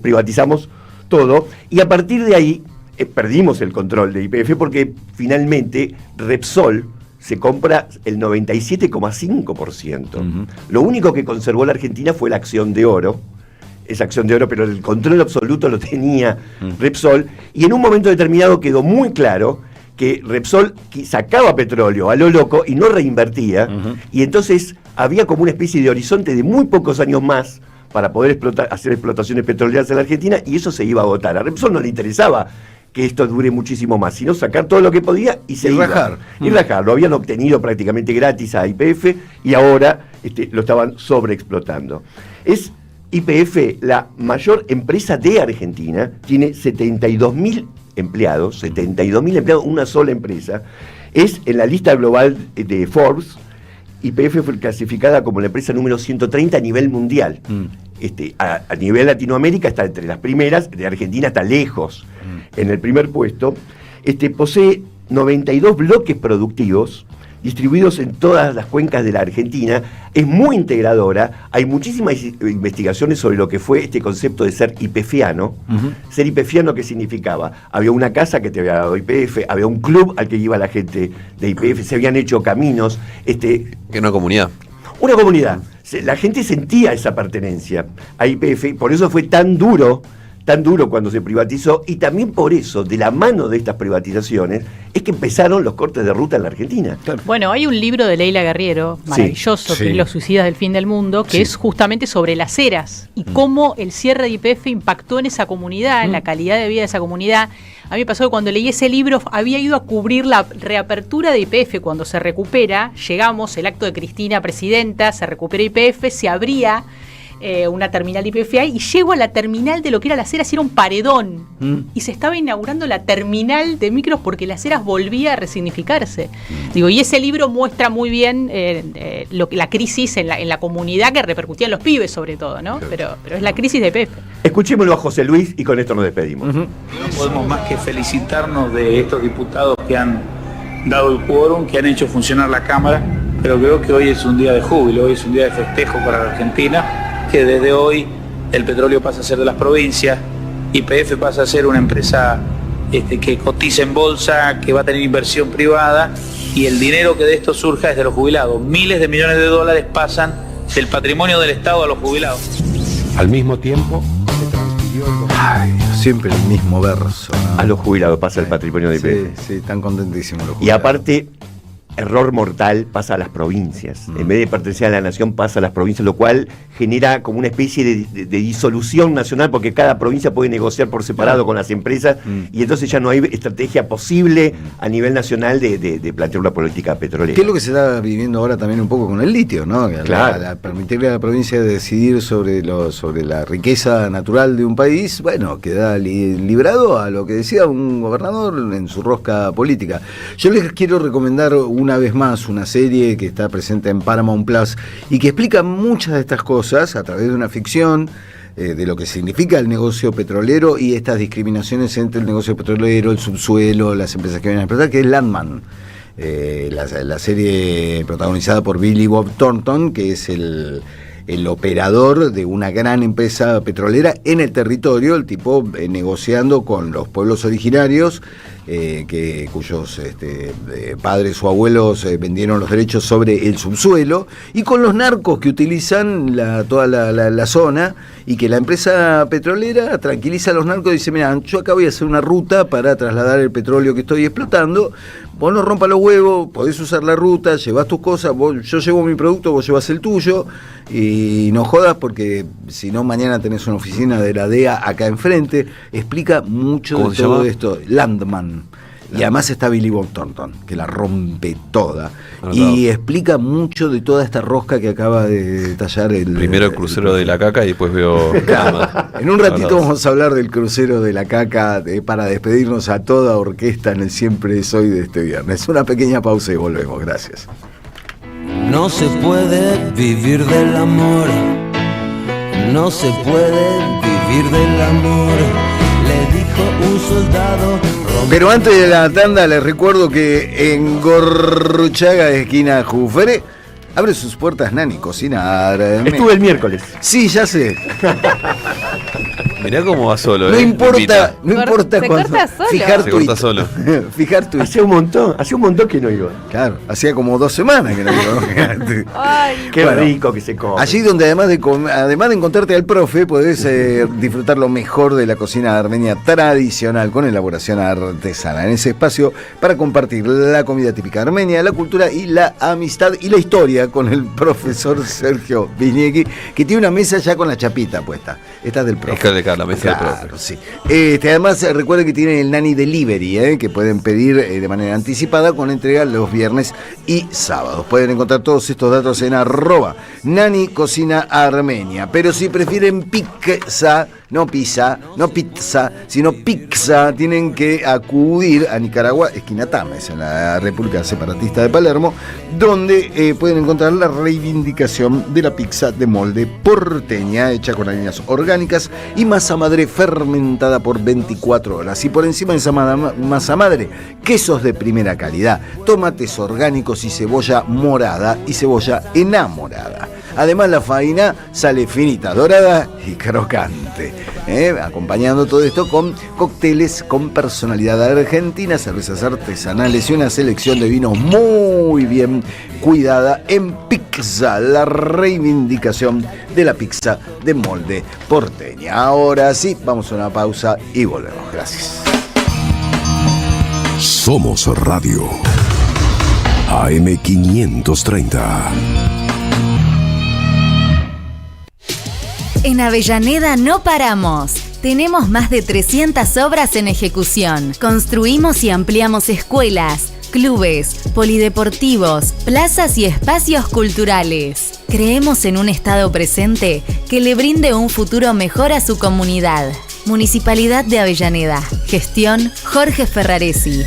privatizamos todo, y a partir de ahí perdimos el control de YPF, porque finalmente Repsol se compra el 97,5%. Lo único que conservó la Argentina fue la acción de oro, esa acción de oro, pero el control absoluto lo tenía Repsol, y en un momento determinado quedó muy claro que Repsol sacaba petróleo a lo loco y no reinvertía, y entonces había como una especie de horizonte de muy pocos años más para poder hacer explotaciones petroleras en la Argentina, y eso se iba a agotar. A Repsol no le interesaba que esto dure muchísimo más, sino sacar todo lo que podía y rajar. Lo habían obtenido prácticamente gratis a YPF, y ahora lo estaban sobreexplotando. Es YPF, la mayor empresa de Argentina, tiene 72.000 empleados, una sola empresa. Es en la lista global de Forbes. YPF fue clasificada como la empresa número 130 a nivel mundial. A nivel Latinoamérica está entre las primeras, de Argentina está lejos, en el primer puesto. Posee 92 bloques productivos distribuidos en todas las cuencas de la Argentina. Es muy integradora, hay muchísimas investigaciones sobre lo que fue este concepto de ser YPFiano. Ser YPFiano, ¿qué significaba? Había una casa que te había dado YPF, había un club al que iba la gente de YPF, se habían hecho caminos. Que una comunidad. Una comunidad. La gente sentía esa pertenencia a YPF, por eso fue tan duro cuando se privatizó, y también por eso, de la mano de estas privatizaciones, es que empezaron los cortes de ruta en la Argentina. Bueno, hay un libro de Leila Guerriero, maravilloso, que es Los suicidas del fin del mundo, que es justamente sobre las eras y cómo el cierre de YPF impactó en esa comunidad, en la calidad de vida de esa comunidad. A mí me pasó que cuando leí ese libro había ido a cubrir la reapertura de YPF cuando se recupera, llegamos, el acto de Cristina presidenta, se recupera YPF, se abría una terminal de YPF y llego a la terminal de lo que era Las Heras y era un paredón. Y se estaba inaugurando la terminal de micros porque Las Heras volvía a resignificarse. Digo, y ese libro muestra muy bien la crisis en la comunidad que repercutía en los pibes sobre todo, ¿no? Pero es la crisis de YPF. Escuchémoslo a José Luis y con esto nos despedimos. No podemos más que felicitarnos de estos diputados que han dado el quórum, que han hecho funcionar la Cámara, pero creo que hoy es un día de júbilo, hoy es un día de festejo para la Argentina, que desde hoy el petróleo pasa a ser de las provincias, YPF pasa a ser una empresa que cotiza en bolsa, que va a tener inversión privada, y el dinero que de esto surja es de los jubilados. Miles de millones de dólares pasan del patrimonio del Estado a los jubilados. Al mismo tiempo, se transfirió siempre el mismo verso, ¿no? A los jubilados pasa el patrimonio de YPF. Sí, están contentísimos los jubilados. Y aparte, error mortal, pasa a las provincias. En vez de pertenecer a la nación, pasa a las provincias, lo cual genera como una especie de disolución nacional, porque cada provincia puede negociar por separado con las empresas, y entonces ya no hay estrategia posible a nivel nacional de plantear una política petrolera. ¿Qué es lo que se está viviendo ahora también un poco con el litio, ¿no? Claro. Al permitirle a la provincia decidir sobre la riqueza natural de un país, bueno, queda librado a lo que decía un gobernador en su rosca política. Yo les quiero recomendar una vez más una serie que está presente en Paramount Plus y que explica muchas de estas cosas a través de una ficción de lo que significa el negocio petrolero y estas discriminaciones entre el negocio petrolero, el subsuelo, las empresas que vienen a explotar, que es Landman. La serie protagonizada por Billy Bob Thornton, que es el operador de una gran empresa petrolera en el territorio, el tipo negociando con los pueblos originarios, cuyos padres o abuelos vendieron los derechos sobre el subsuelo, y con los narcos que utilizan toda la zona, y que la empresa petrolera tranquiliza a los narcos y dice: mira, yo acá voy a hacer una ruta para trasladar el petróleo que estoy explotando, vos no rompas los huevos, podés usar la ruta, llevas tus cosas, yo llevo mi producto, vos llevas el tuyo, y no jodas porque si no mañana tenés una oficina de la DEA acá enfrente. Explica mucho de todo esto. Landman. Y además está Billy Bob Thornton, que la rompe toda. Y explica mucho de toda esta rosca que acaba de detallar primero el crucero de la caca y después veo... En un ratito vamos a hablar del crucero de la caca para despedirnos a toda orquesta en el Siempre Soy de este viernes. Una pequeña pausa y volvemos. Gracias. No se puede vivir del amor. No se puede vivir del amor. Le dijo un soldado. Pero antes de la tanda les recuerdo que en Gorruchaga, esquina Jufere, abre sus puertas Nani Cocina Armenia. Estuve el miércoles. Sí, ya sé. Mirá cómo va solo. No importa Se cuando. corta solo. Fijar Se tuit. corta solo. Fijar tuit. Hacía un montón que no iba. Claro, hacía como 2 semanas que no iba. Ay. Qué rico que se come. Allí donde además de encontrarte al profe, podés disfrutar lo mejor de la cocina armenia tradicional con elaboración artesana. En ese espacio para compartir la comida típica armenia, la cultura y la amistad y la historia con el profesor Sergio Viñegui, que tiene una mesa ya con la chapita puesta. Esta es del profe. La mesa Claro, del profe. Sí. Además, recuerden que tienen el Nani Delivery, que pueden pedir de manera anticipada con entrega los viernes y sábados. Pueden encontrar todos estos datos en @Nani Cocina Armenia. Pero si prefieren pizza, no pizza, sino pizza, tienen que acudir a Nicaragua, esquina Tames, en la República Separatista de Palermo, donde pueden encontrar la reivindicación de la pizza de molde porteña, hecha con harinas orgánicas y masa madre fermentada por 24 horas. Y por encima de esa masa madre, quesos de primera calidad, tomates orgánicos y cebolla morada y cebolla enamorada. Además, la faina sale finita, dorada y crocante. Acompañando todo esto con cócteles con personalidad argentina, cervezas artesanales y una selección de vinos muy bien cuidada en Pizza, la reivindicación de la pizza de molde porteña. Ahora sí, vamos a una pausa y volvemos. Gracias. Somos Radio AM 530. En Avellaneda no paramos. Tenemos más de 300 obras en ejecución. Construimos y ampliamos escuelas, clubes, polideportivos, plazas y espacios culturales. Creemos en un Estado presente que le brinde un futuro mejor a su comunidad. Municipalidad de Avellaneda. Gestión Jorge Ferraresi.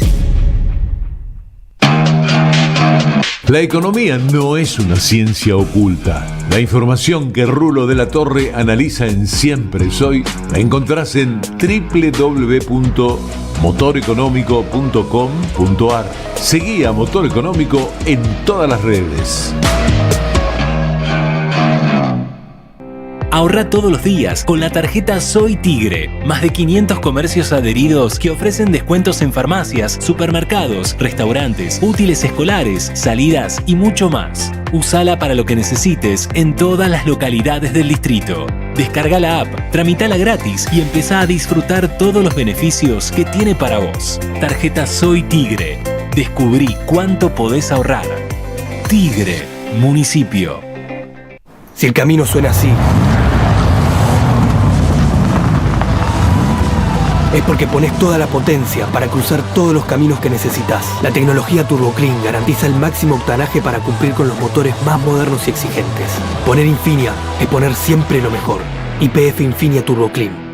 La economía no es una ciencia oculta. La información que Rulo de la Torre analiza en Siempre Soy la encontrás en www.motoreconómico.com.ar. Seguí a Motor Económico en todas las redes. Ahorra todos los días con la tarjeta Soy Tigre. Más de 500 comercios adheridos que ofrecen descuentos en farmacias, supermercados, restaurantes, útiles escolares, salidas y mucho más. Usala para lo que necesites en todas las localidades del distrito. Descarga la app, tramitala gratis y empezá a disfrutar todos los beneficios que tiene para vos. Tarjeta Soy Tigre. Descubrí cuánto podés ahorrar. Tigre, municipio. Si el camino suena así, es porque pones toda la potencia para cruzar todos los caminos que necesitas. La tecnología TurboClean garantiza el máximo octanaje para cumplir con los motores más modernos y exigentes. Poner Infinia es poner siempre lo mejor. YPF Infinia TurboClean.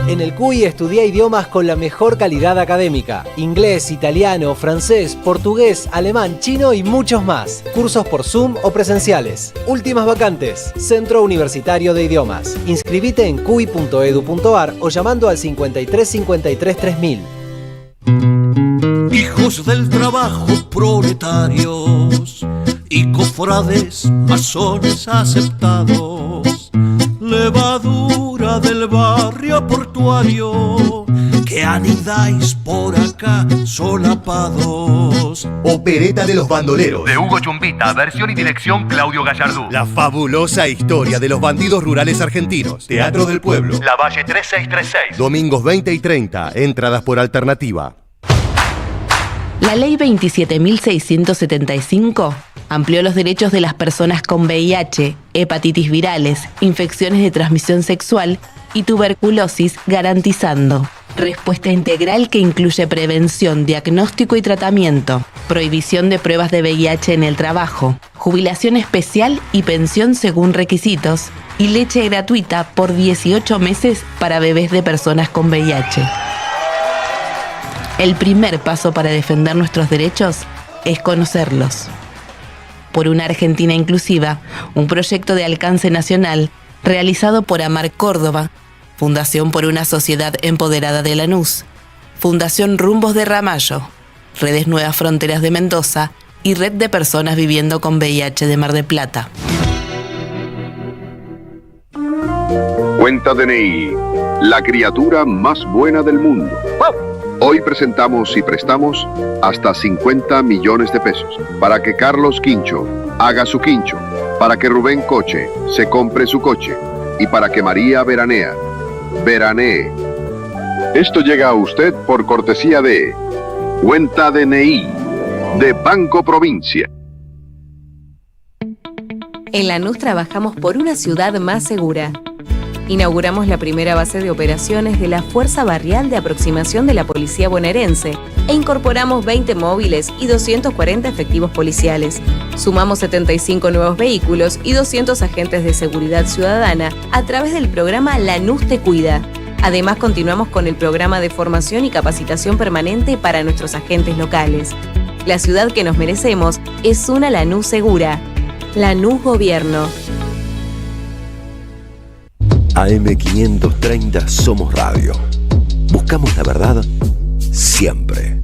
En el CUI estudia idiomas con la mejor calidad académica. Inglés, italiano, francés, portugués, alemán, chino y muchos más. Cursos por Zoom o presenciales. Últimas vacantes. Centro Universitario de Idiomas. Inscribite en cui.edu.ar o llamando al 53 53 3000. Hijos del trabajo, proletarios y cofrades, masones aceptados, levadura del barrio portuario, que anidáis por acá solapados. Opereta de los bandoleros. De Hugo Chumbita, versión y dirección Claudio Gallardú. La fabulosa historia de los bandidos rurales argentinos. Teatro del Pueblo. La Valle 3636. Domingos 20 y 30, entradas por alternativa. La Ley 27.675 amplió los derechos de las personas con VIH, hepatitis virales, infecciones de transmisión sexual y tuberculosis, garantizando respuesta integral que incluye prevención, diagnóstico y tratamiento, prohibición de pruebas de VIH en el trabajo, jubilación especial y pensión según requisitos, y leche gratuita por 18 meses para bebés de personas con VIH. El primer paso para defender nuestros derechos es conocerlos. Por una Argentina inclusiva, un proyecto de alcance nacional realizado por Amar Córdoba, Fundación por una Sociedad Empoderada de Lanús, Fundación Rumbos de Ramallo, Redes Nuevas Fronteras de Mendoza y Red de Personas Viviendo con VIH de Mar del Plata. Cuenta DNI, la criatura más buena del mundo. Hoy presentamos y prestamos hasta 50 millones de pesos para que Carlos Quincho haga su quincho, para que Rubén Coche se compre su coche y para que María veranee. Esto llega a usted por cortesía de Cuenta DNI de Banco Provincia. En Lanús trabajamos por una ciudad más segura. Inauguramos la primera base de operaciones de la Fuerza Barrial de Aproximación de la Policía Bonaerense e incorporamos 20 móviles y 240 efectivos policiales. Sumamos 75 nuevos vehículos y 200 agentes de seguridad ciudadana a través del programa Lanús Te Cuida. Además, continuamos con el programa de formación y capacitación permanente para nuestros agentes locales. La ciudad que nos merecemos es una Lanús segura. Lanús Gobierno. AM530 Somos Radio. Buscamos la verdad siempre.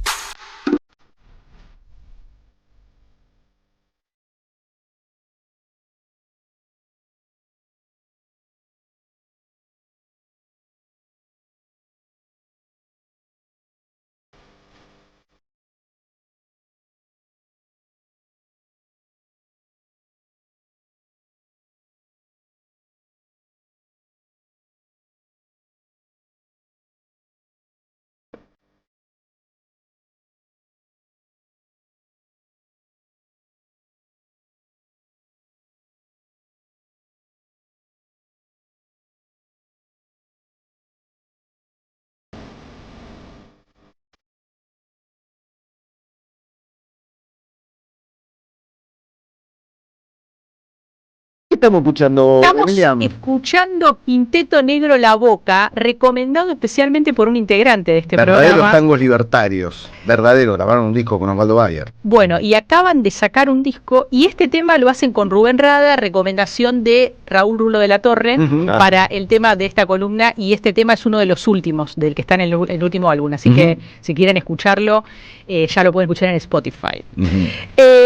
estamos escuchando? Estamos Miriam? escuchando Quinteto Negro La Boca, recomendado especialmente por un integrante de este Verdaderos programa. tangos libertarios. Verdadero, grabaron un disco con Osvaldo Bayer. Bueno, y acaban de sacar un disco y este tema lo hacen con Rubén Rada, recomendación de Raúl Rulo de la Torre para el tema de esta columna, y este tema es uno de los últimos, del que está en el último álbum, así que si quieren escucharlo, ya lo pueden escuchar en Spotify.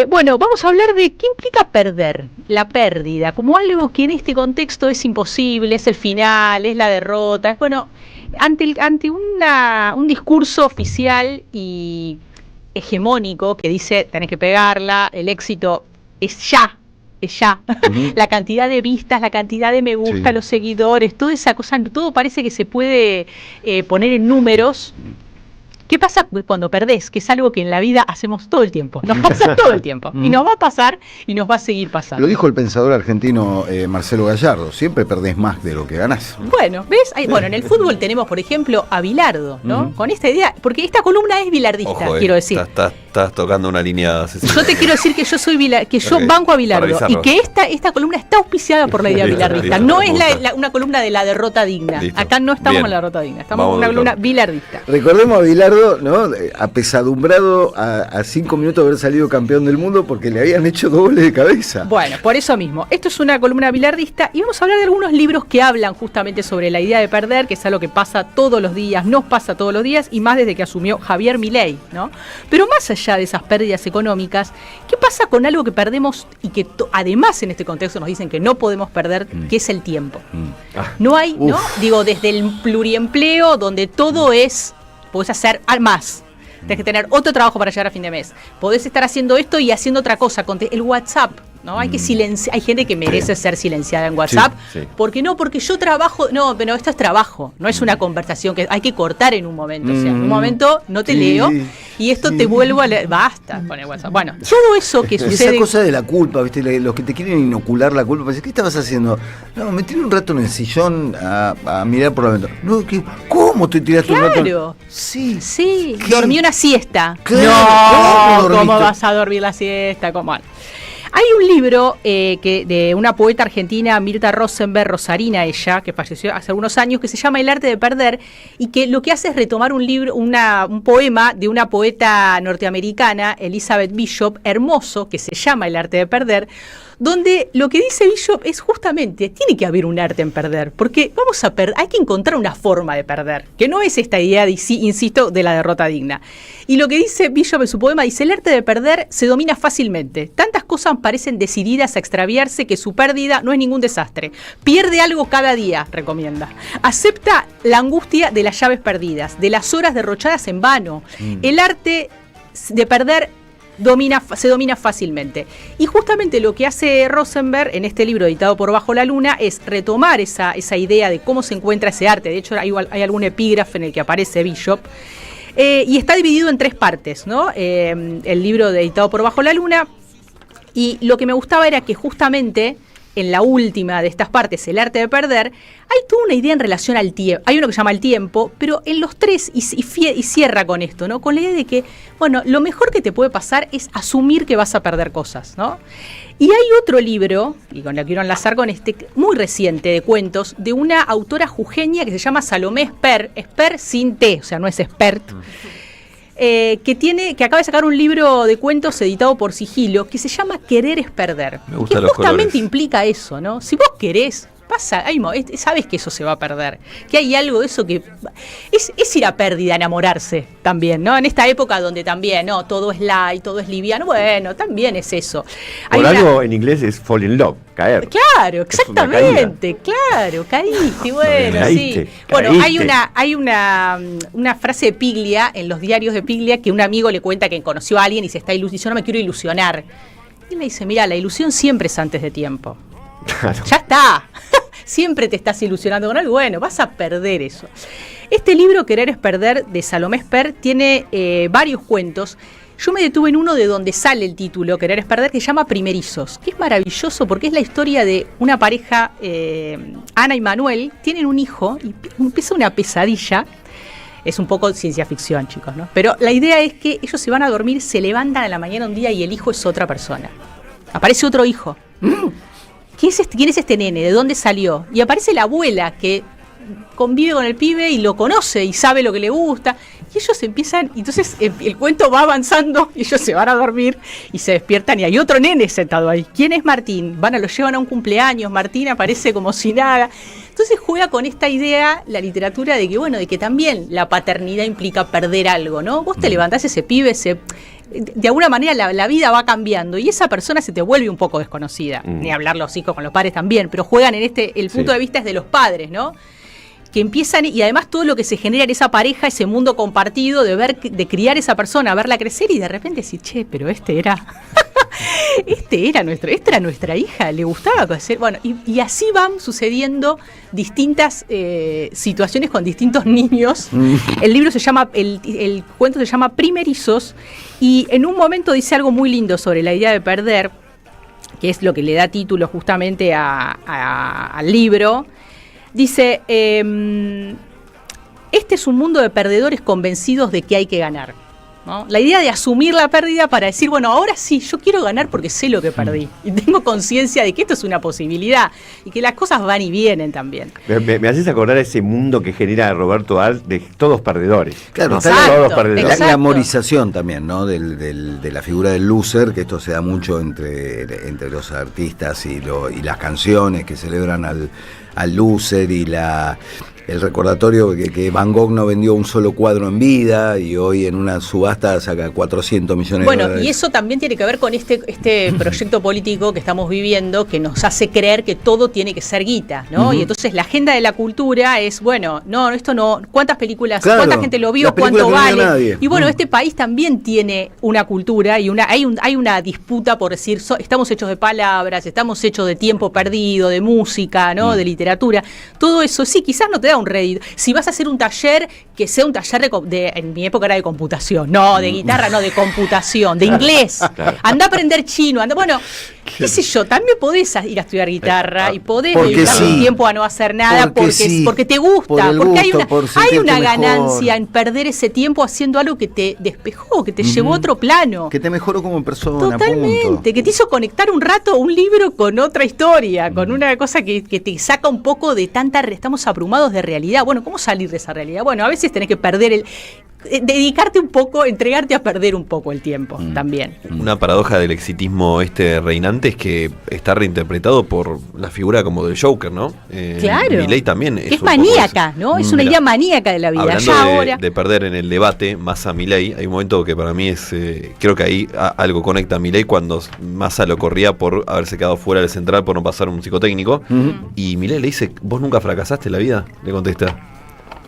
Bueno, vamos a hablar de qué implica perder, la pérdida, como algo que en este contexto es imposible, es el final, es la derrota, es bueno, ante un discurso oficial y hegemónico que dice tenés que pegarla, el éxito es ya. La cantidad de vistas, la cantidad de me gusta, los seguidores, toda esa cosa, todo parece que se puede poner en números. ¿Qué pasa cuando perdés? Que es algo que en la vida hacemos todo el tiempo. Nos pasa todo el tiempo. Y nos va a pasar y nos va a seguir pasando. Lo dijo el pensador argentino Marcelo Gallardo. Siempre perdés más de lo que ganás. Bueno, ¿ves? Bueno, en el fútbol tenemos, por ejemplo, a Bilardo, ¿no? Con esta idea, porque esta columna es bilardista, quiero decir. Estás tocando una línea. Yo te quiero decir que yo soy yo banco a Bilardo y que esta columna está auspiciada por la idea bilardista. No es una columna de la derrota digna. Listo. Acá no estamos Bien. en la derrota digna, estamos en una columna bilardista. Recordemos a Bilardo, ¿no? Apesadumbrado a 5 minutos de haber salido campeón del mundo porque le habían hecho doble de cabeza. Bueno, por eso mismo, esto es una columna bilardista y vamos a hablar de algunos libros que hablan justamente sobre la idea de perder, que es algo que pasa todos los días, nos pasa todos los días y más desde que asumió Javier Milei, ¿no? Pero más allá de esas pérdidas económicas, ¿qué pasa con algo que perdemos y que además en este contexto nos dicen que no podemos perder, que es el tiempo? No hay, ¿no? Digo, desde el pluriempleo, donde todo es, podés hacer más. Tenés que tener otro trabajo para llegar a fin de mes. Podés estar haciendo esto y haciendo otra cosa. El WhatsApp, ¿no? Hay que silenciar. Hay gente que merece ser silenciada en WhatsApp. ¿Por qué no? Porque yo trabajo. No, pero esto es trabajo. No es una conversación que hay que cortar en un momento. O sea, en un momento no te leo y esto te vuelvo a leer. Basta con el WhatsApp. Bueno, todo eso que sucede. Esa cosa de la culpa, ¿viste? Los que te quieren inocular la culpa. ¿Qué estabas haciendo? No, me tiré un rato en el sillón a mirar por la ventana. No, ¿cómo te tiraste un rato? Claro. Sí. Dormí una siesta. Claro. No, ¿cómo vas a dormir la siesta? ¿Cómo? Hay un libro de una poeta argentina, Mirta Rosenberg, rosarina ella, que falleció hace algunos años, que se llama El arte de perder, y que lo que hace es retomar un poema de una poeta norteamericana, Elizabeth Bishop, hermoso, que se llama El arte de perder, donde lo que dice Bishop es justamente, tiene que haber un arte en perder, porque hay que encontrar una forma de perder, que no es esta idea, insisto, de la derrota digna. Y lo que dice Bishop en su poema, dice, el arte de perder se domina fácilmente. Tantas cosas parecen decididas a extraviarse que su pérdida no es ningún desastre. Pierde algo cada día, recomienda. Acepta la angustia de las llaves perdidas, de las horas derrochadas en vano. El arte de perder se domina fácilmente. Y justamente lo que hace Rosenberg en este libro editado por Bajo la Luna es retomar esa idea de cómo se encuentra ese arte. De hecho, hay algún epígrafe en el que aparece Bishop. Y está dividido en 3 partes, ¿no? El libro editado por Bajo la Luna. Y lo que me gustaba era que justamente en la última de estas partes, el arte de perder, hay toda una idea en relación al tiempo. Hay uno que se llama el tiempo, pero en los 3, y cierra con esto, ¿no? Con la idea de que, bueno, lo mejor que te puede pasar es asumir que vas a perder cosas, ¿no? Y hay otro libro, y con lo que quiero enlazar con este, muy reciente, de cuentos, de una autora jujeña que se llama Salomé Esper sin T, o sea, no es expert, que acaba de sacar un libro de cuentos editado por Sigilo que se llama Querer es perder. Me gustan que los justamente colores. Implica eso, ¿no? Si vos querés, sabes que eso se va a perder, que hay algo de eso que es ir a pérdida, enamorarse también, ¿no? En esta época donde también, ¿no? Todo es light, todo es liviano, bueno, también es eso. Por algo en inglés es fall in love, caer. Claro, exactamente, claro, caíste, bueno, sí. Bueno, hay una frase de Piglia, en los diarios de Piglia, que un amigo le cuenta que conoció a alguien y se está ilusionando, yo no me quiero ilusionar. Y él le dice, mira, la ilusión siempre es antes de tiempo. Claro. Ya está. Siempre te estás ilusionando con algo. Bueno, vas a perder eso. Este libro, Querer es perder, de Salomé Esper, tiene varios cuentos. Yo me detuve en uno de donde sale el título, Querer es perder, que se llama Primerizos, que es maravilloso porque es la historia de una pareja, Ana y Manuel, tienen un hijo y empieza una pesadilla. Es un poco ciencia ficción, chicos, ¿no? Pero la idea es que ellos se van a dormir, se levantan a la mañana un día y el hijo es otra persona. Aparece otro hijo. ¿quién es este nene? ¿De dónde salió? Y aparece la abuela que convive con el pibe y lo conoce y sabe lo que le gusta. Y ellos empiezan, entonces el cuento va avanzando y ellos se van a dormir y se despiertan y hay otro nene sentado ahí. ¿Quién es Martín? Lo llevan a un cumpleaños, Martín aparece como si nada. Entonces juega con esta idea la literatura de que, de que también la paternidad implica perder algo, ¿no? Vos te levantás ese pibe, de alguna manera la vida va cambiando y esa persona se te vuelve un poco desconocida. Ni hablar los hijos con los padres también, pero juegan en el punto de vista es de los padres, ¿no? Que empiezan, y además todo lo que se genera en esa pareja, ese mundo compartido, de criar esa persona, verla crecer y de repente decir, che, pero esta era nuestra hija, le gustaba hacer. Bueno, y así van sucediendo distintas situaciones con distintos niños. El libro el cuento se llama Primerizos, y en un momento dice algo muy lindo sobre la idea de perder, que es lo que le da título justamente al libro. Dice, este es un mundo de perdedores convencidos de que hay que ganar, ¿no? La idea de asumir la pérdida para decir, ahora sí, yo quiero ganar porque sé lo que perdí. Y tengo conciencia de que esto es una posibilidad y que las cosas van y vienen también. Me haces acordar a ese mundo que genera Roberto Alt de todos perdedores. Claro, exacto, todos perdedores. La glamorización también, ¿no? De la figura del loser, que esto se da mucho entre los artistas y las canciones que celebran al loser y el recordatorio que Van Gogh no vendió un solo cuadro en vida y hoy en una subasta saca 400 millones de dólares. Y eso también tiene que ver con este proyecto político que estamos viviendo, que nos hace creer que todo tiene que ser guita, ¿no? Y entonces la agenda de la cultura es, esto no, ¿cuántas películas, cuánta gente lo vio, cuánto vale? Y este país también tiene una cultura y hay una disputa por decir, estamos hechos de palabras, estamos hechos de tiempo perdido, de música, ¿no? De literatura. Todo eso, sí, quizás no te da un rédito. Si vas a hacer un taller, que sea un taller en mi época era de computación, no, de guitarra, no, de computación, de inglés. Claro. Anda a aprender chino, qué sé yo, también podés ir a estudiar guitarra y podés dedicar un tiempo a no hacer nada porque te gusta, porque hay una ganancia en perder ese tiempo haciendo algo que te despejó, que te llevó a otro plano. Que te mejoró como persona. Totalmente, punto. Que te hizo conectar un rato un libro con otra historia, con una cosa que te saca un poco de estamos abrumados de realidad. ¿Cómo salir de esa realidad? A veces tenés que perder dedicarte un poco, entregarte a perder un poco el tiempo también. Una paradoja del exitismo reinante es que está reinterpretado por la figura como del Joker, ¿no? Claro. Milei también es maníaca, ¿no? Es una idea maníaca de la vida. Hablando de perder en el debate, Massa Milei, hay un momento que para mí es, creo que ahí algo conecta a Milei cuando Massa lo corría por haberse quedado fuera del central por no pasar un psicotécnico, y Milei le dice, ¿vos nunca fracasaste en la vida? Le contesta.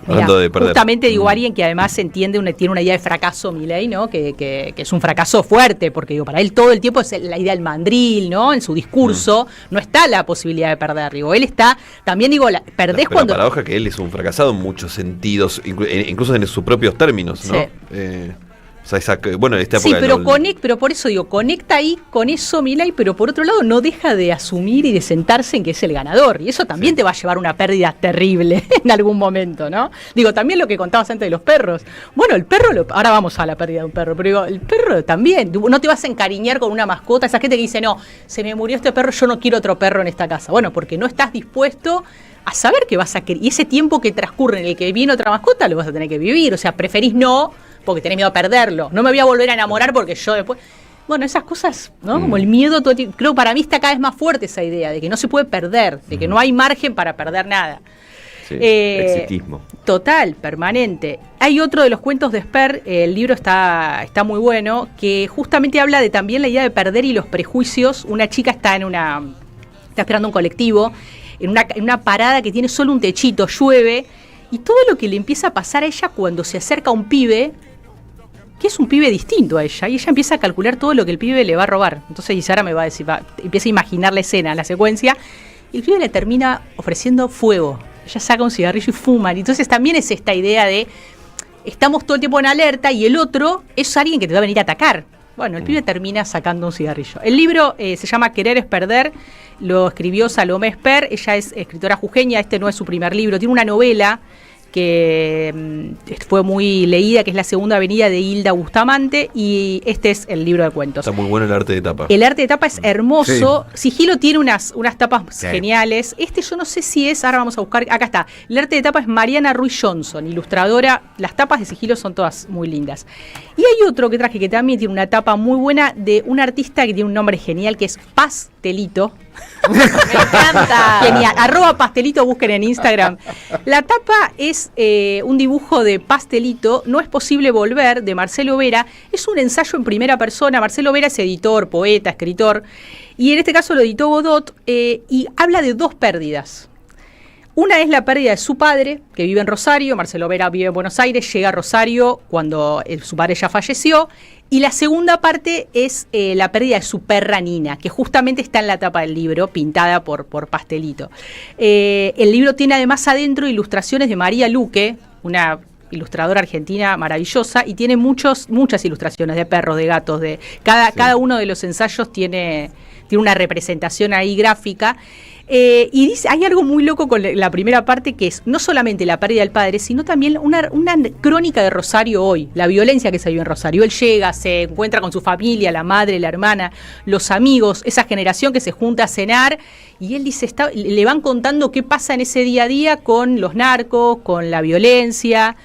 Hablando de perder. Justamente alguien que además tiene una idea de fracaso, Milei, ¿no? Que es un fracaso fuerte, porque para él todo el tiempo es la idea del mandril, ¿no? En su discurso no está la posibilidad de perder. Él está, también perdés cuando... La paradoja que él es un fracasado en muchos sentidos, incluso en sus propios términos, ¿no? Sí. Pero por eso conecta ahí con eso Milei, pero por otro lado no deja de asumir y de sentarse en que es el ganador, y eso también te va a llevar una pérdida terrible en algún momento, ¿no? También lo que contabas antes de los perros. El perro, ahora vamos a la pérdida de un perro, pero el perro también, no te vas a encariñar con una mascota, esa gente que dice, no, se me murió este perro, yo no quiero otro perro en esta casa. Porque no estás dispuesto a saber que vas a querer, y ese tiempo que transcurre en el que viene otra mascota lo vas a tener que vivir, preferís no, porque tenés miedo a perderlo. No me voy a volver a enamorar porque yo después... Esas cosas, ¿no? Como el miedo, creo que para mí está cada vez más fuerte esa idea de que no se puede perder, de que no hay margen para perder nada. Sí, exitismo. Total, permanente. Hay otro de los cuentos de Sper, el libro está muy bueno, que justamente habla de también la idea de perder y los prejuicios. Una chica está esperando un colectivo, en una parada que tiene solo un techito, llueve, y todo lo que le empieza a pasar a ella cuando se acerca a un pibe, que es un pibe distinto a ella, y ella empieza a calcular todo lo que el pibe le va a robar. Entonces Isara me va a decir, empieza a imaginar la escena, la secuencia, y el pibe le termina ofreciendo fuego. Ella saca un cigarrillo y fuman. Entonces también es esta idea de, estamos todo el tiempo en alerta, y el otro es alguien que te va a venir a atacar. El pibe termina sacando un cigarrillo. El libro se llama Querer es perder, lo escribió Salomé Sper, ella es escritora jujeña, este no es su primer libro, tiene una novela que fue muy leída, que es La Segunda Avenida de Hilda Bustamante, y este es el libro de cuentos. Está muy bueno el arte de tapa. El arte de tapa es hermoso. Sí. Sigilo tiene unas tapas geniales. Yo no sé si es, ahora vamos a buscar, acá está. El arte de tapa es Mariana Ruiz Johnson, ilustradora. Las tapas de Sigilo son todas muy lindas. Y hay otro que traje que también tiene una tapa muy buena de un artista que tiene un nombre genial, que es Pastelito. Me encanta. Genial. @pastelito, busquen en Instagram. La tapa es un dibujo de Pastelito, No es posible volver, de Marcelo Vera. Es un ensayo en primera persona. Marcelo Vera es editor, poeta, escritor. Y en este caso lo editó Godot. Y habla de dos pérdidas. Una es la pérdida de su padre, que vive en Rosario. Marcelo Vera vive en Buenos Aires, llega a Rosario cuando su padre ya falleció. Y la segunda parte es la pérdida de su perra Nina, que justamente está en la tapa del libro, pintada por Pastelito. El libro tiene además adentro ilustraciones de María Luque, una ilustradora argentina maravillosa, y tiene muchas ilustraciones de perros, de gatos, de cada uno de los ensayos tiene una representación ahí gráfica. Y dice, hay algo muy loco con la primera parte, que es no solamente la pérdida del padre, sino también una crónica de Rosario hoy, la violencia que se vive en Rosario. Él llega, se encuentra con su familia, la madre, la hermana, los amigos, esa generación que se junta a cenar, y él dice, le van contando qué pasa en ese día a día con los narcos, con la violencia.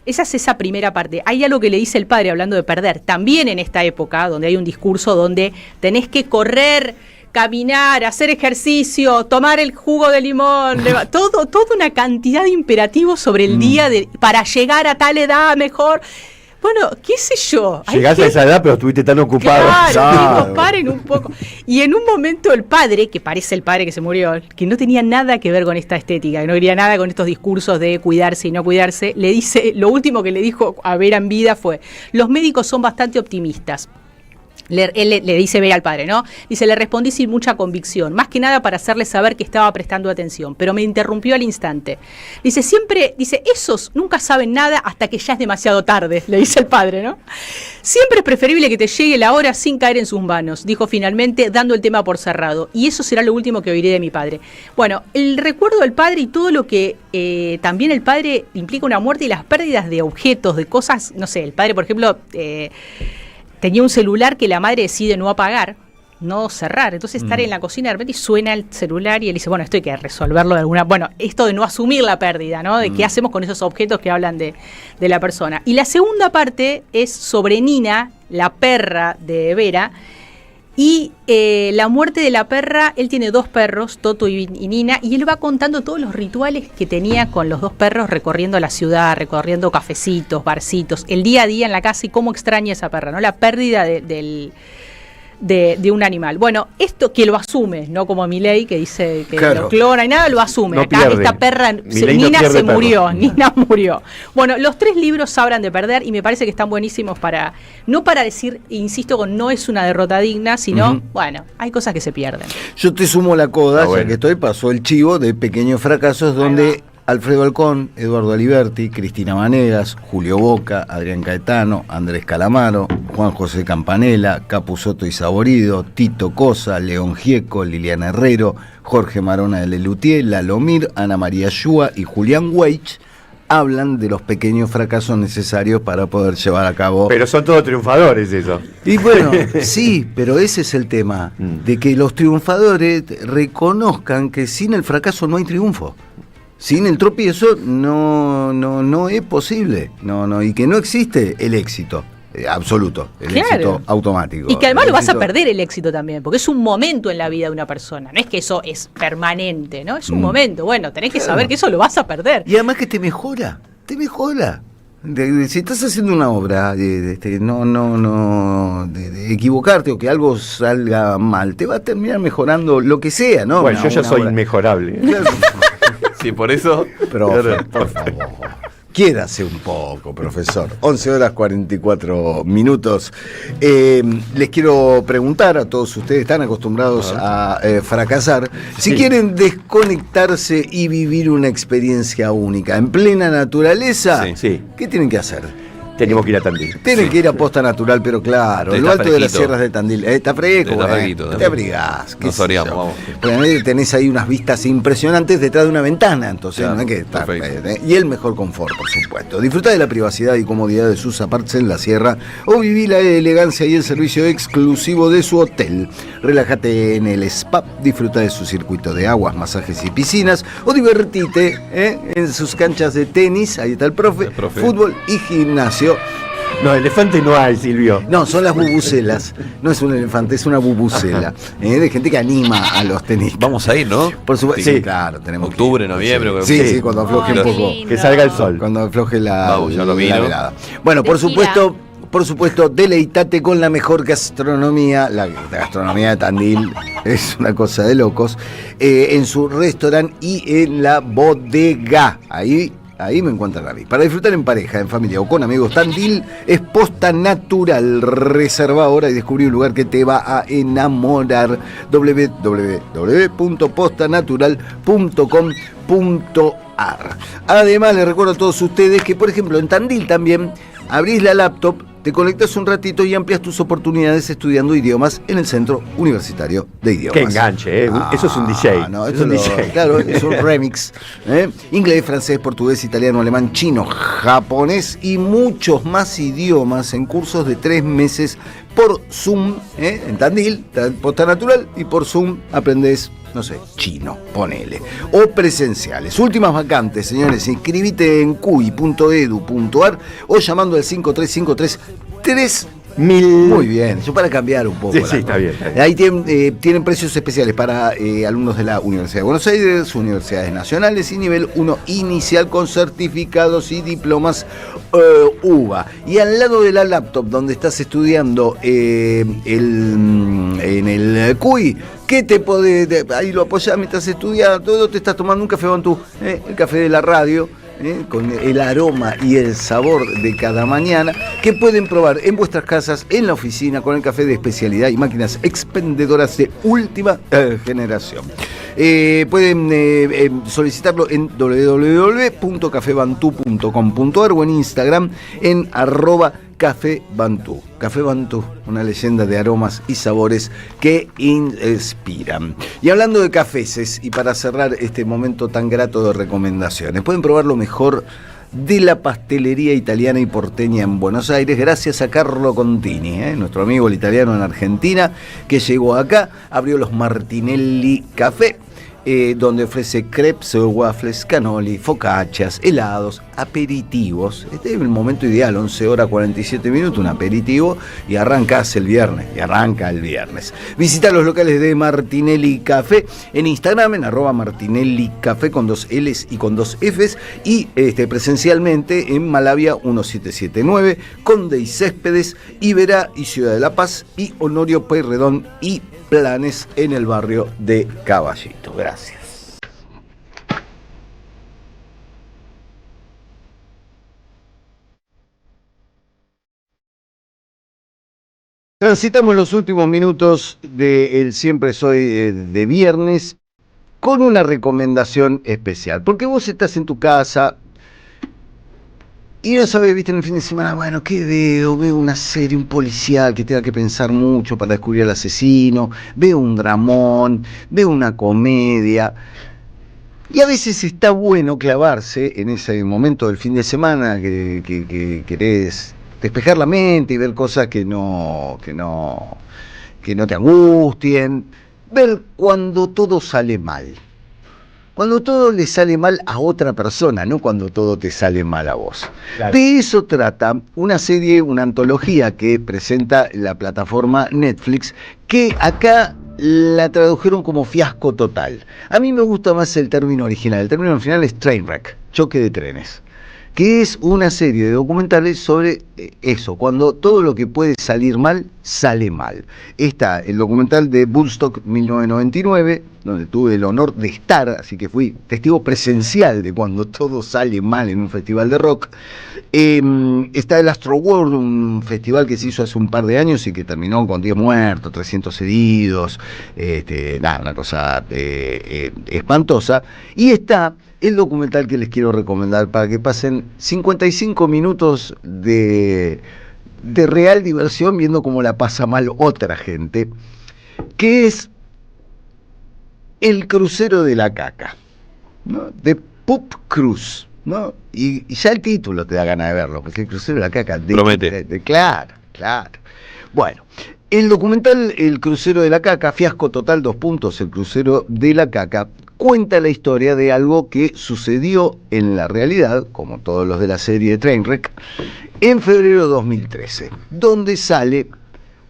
Esa es esa primera parte. Hay algo que le dice el padre, hablando de perder, también en esta época, donde hay un discurso donde tenés que correr, caminar, hacer ejercicio, tomar el jugo de limón, toda una cantidad de imperativos sobre el día para llegar a tal edad mejor. Bueno, qué sé yo. Llegaste a esa edad, pero estuviste tan ocupado. Claro, paren un poco. Y en un momento el padre, que parece el padre que se murió, que no tenía nada que ver con esta estética, que no quería nada con estos discursos de cuidarse y no cuidarse, le dice, lo último que le dijo a Vera en vida fue: los médicos son bastante optimistas. Él le dice Vera al padre, ¿no? Dice, le respondí sin mucha convicción, más que nada para hacerle saber que estaba prestando atención, pero me interrumpió al instante. Dice, esos nunca saben nada hasta que ya es demasiado tarde, le dice el padre, ¿no? Siempre es preferible que te llegue la hora sin caer en sus manos, dijo finalmente, dando el tema por cerrado, y eso será lo último que oiré de mi padre. Bueno, el recuerdo del padre y todo lo que también el padre implica una muerte y las pérdidas de objetos, de cosas, no sé, el padre, por ejemplo, tenía un celular que la madre decide no apagar, no cerrar. Entonces estar en la cocina de repente y suena el celular y él dice, bueno, esto hay que resolverlo de alguna... Bueno, esto de no asumir la pérdida, ¿no? De qué hacemos con esos objetos que hablan de la persona. Y la segunda parte es sobre Nina, la perra de Vera, y la muerte de la perra. Él tiene dos perros, Toto y Nina, y él va contando todos los rituales que tenía con los dos perros recorriendo la ciudad, recorriendo cafecitos, barcitos, el día a día en la casa, y cómo extraña esa perra, ¿no? La pérdida de un animal. Bueno, esto que lo asume, no como Milei, que dice que lo clona y nada, lo asume. No. Acá pierde. Esta perra, Nina se murió, Nina murió. Bueno, los tres libros hablan de perder y me parece que están buenísimos no para decir, insisto, con no es una derrota digna, sino, bueno, hay cosas que se pierden. Yo te sumo la coda, ya que pasó el chivo de Pequeños Fracasos, donde Alfredo Alcón, Eduardo Aliberti, Cristina Manegas, Julio Boca, Adrián Caetano, Andrés Calamaro, Juan José Campanella, Capusotto y Saborido, Tito Cosa, León Gieco, Liliana Herrero, Jorge Marona de Lelutier, Lalomir, Ana María Yúa y Julián Weich hablan de los pequeños fracasos necesarios para poder llevar a cabo... Pero son todos triunfadores eso. Y bueno, sí, pero ese es el tema, de que los triunfadores reconozcan que sin el fracaso no hay triunfo. Sin el tropiezo no es posible, y que no existe el éxito absoluto, el éxito automático. Y que además lo vas a perder el éxito también, porque es un momento en la vida de una persona, no es que eso es permanente, ¿no? Es un momento, bueno, tenés que saber que eso lo vas a perder. Y además que te mejora. Si estás haciendo una obra, de equivocarte o que algo salga mal, te va a terminar mejorando lo que sea, ¿no? Bueno, yo ya soy inmejorable. Sí, por eso. Profe, por favor. Quiérase un poco, profesor. 11:44. Les quiero preguntar a todos ustedes, están acostumbrados a fracasar, si quieren desconectarse y vivir una experiencia única en plena naturaleza, ¿qué tienen que hacer? tenemos que ir a Tandil. Tienen que ir a Posta Natural, pero claro, lo alto de las sierras de Tandil. Está fresco, te abrigás. Nos oreamos, vamos. Porque tenés ahí unas vistas impresionantes detrás de una ventana, entonces no hay que estar. Y el mejor confort, por supuesto. Disfruta de la privacidad y comodidad de sus apartes en la sierra o viví la elegancia y el servicio exclusivo de su hotel. Relájate en el spa, disfruta de su circuito de aguas, masajes y piscinas o divertite en sus canchas de tenis, ahí está el profe, fútbol y gimnasio. No, elefantes no hay, Silvio. No, son las bubucelas. No es un elefante, es una bubucela. De gente que anima a los tenis. Vamos a ir, ¿no? Por supuesto. Sí, claro, tenemos octubre, noviembre. Sí, cuando afloje un poco. Que salga el sol. Cuando afloje la velada. Bueno, Tequila. por supuesto, deleitate con la mejor gastronomía. La gastronomía de Tandil es una cosa de locos. En su restaurante y en la bodega. Ahí me encuentran a mí. Para disfrutar en pareja, en familia o con amigos, Tandil es Posta Natural. Reserva ahora y descubrí un lugar que te va a enamorar. www.postanatural.com.ar. Además, les recuerdo a todos ustedes que, por ejemplo, en Tandil también abrís la laptop, te conectas un ratito y amplias tus oportunidades estudiando idiomas en el Centro Universitario de Idiomas. Qué enganche, eso es un DJ. No, esto es un DJ. Claro, es un remix. Inglés, francés, portugués, italiano, alemán, chino, japonés y muchos más idiomas en cursos de 3 meses por Zoom, en Tandil, Posta Natural, y por Zoom aprendés, no sé, chino, ponele. O presenciales. Últimas vacantes, señores. Inscribite en cuy.edu.ar o llamando al 5353-3000. Muy bien, eso para cambiar un poco. Sí, está bien. Ahí tienen precios especiales para alumnos de la Universidad de Buenos Aires, universidades nacionales y nivel 1 inicial con certificados y diplomas UBA. Y al lado de la laptop donde estás estudiando en el CUI, ¿qué te podés? Ahí lo apoyás mientras estudias, todo te estás tomando un café Bantú, el café de la radio. Con el aroma y el sabor de cada mañana, que pueden probar en vuestras casas, en la oficina, con el café de especialidad y máquinas expendedoras de última generación. Pueden solicitarlo en www.cafebantú.com.ar o en Instagram en @cafebantú. Café Bantú, una leyenda de aromas y sabores que inspiran. Y hablando de cafés, y para cerrar este momento tan grato de recomendaciones, pueden probar lo mejor de la pastelería italiana y porteña en Buenos Aires, gracias a Carlo Contini, nuestro amigo el italiano en Argentina, que llegó acá, abrió los Martinelli Café, donde ofrece crepes, waffles, cannoli, focaccias, helados, aperitivos. Este es el momento ideal, 11 horas 47 minutos, un aperitivo, y arranca el viernes. Visita los locales de Martinelli Café en Instagram, en @Martinelli Café con 2 L's y con 2 F's, y presencialmente en Malavia 1779, Conde y Céspedes, Iberá y Ciudad de la Paz, y Honorio Pueyrredón y Planes en el barrio de Caballito. Gracias. Transitamos los últimos minutos de El Siempre Soy de viernes con una recomendación especial. Porque vos estás en tu casa y no sabes, viste, en el fin de semana, bueno, ¿qué veo? Veo una serie, un policial que tenga que pensar mucho para descubrir al asesino, veo un dramón, veo una comedia. Y a veces está bueno clavarse en ese momento del fin de semana que querés despejar la mente y ver cosas que no te angustien, ver cuando todo sale mal. Cuando todo le sale mal a otra persona, no cuando todo te sale mal a vos. Claro. De eso trata una serie, una antología que presenta la plataforma Netflix, que acá la tradujeron como Fiasco Total. A mí me gusta más el término original. El término original es Trainwreck, choque de trenes, que es una serie de documentales sobre eso, cuando todo lo que puede salir mal, sale mal. Está el documental de Woodstock 1999, donde tuve el honor de estar, así que fui testigo presencial de cuando todo sale mal en un festival de rock. Está el Astroworld, un festival que se hizo hace un par de años y que terminó con 10 muertos, 300 heridos, una cosa espantosa. Y está el documental que les quiero recomendar para que pasen 55 minutos de real diversión viendo cómo la pasa mal otra gente, que es El crucero de la caca, ¿no? De Poop Cruise, ¿no? Y ya el título te da ganas de verlo, porque El crucero de la caca promete. Claro. Bueno, el documental El crucero de la caca, fiasco total, El crucero de la caca, cuenta la historia de algo que sucedió en la realidad, como todos los de la serie Trainwreck, en febrero de 2013, donde sale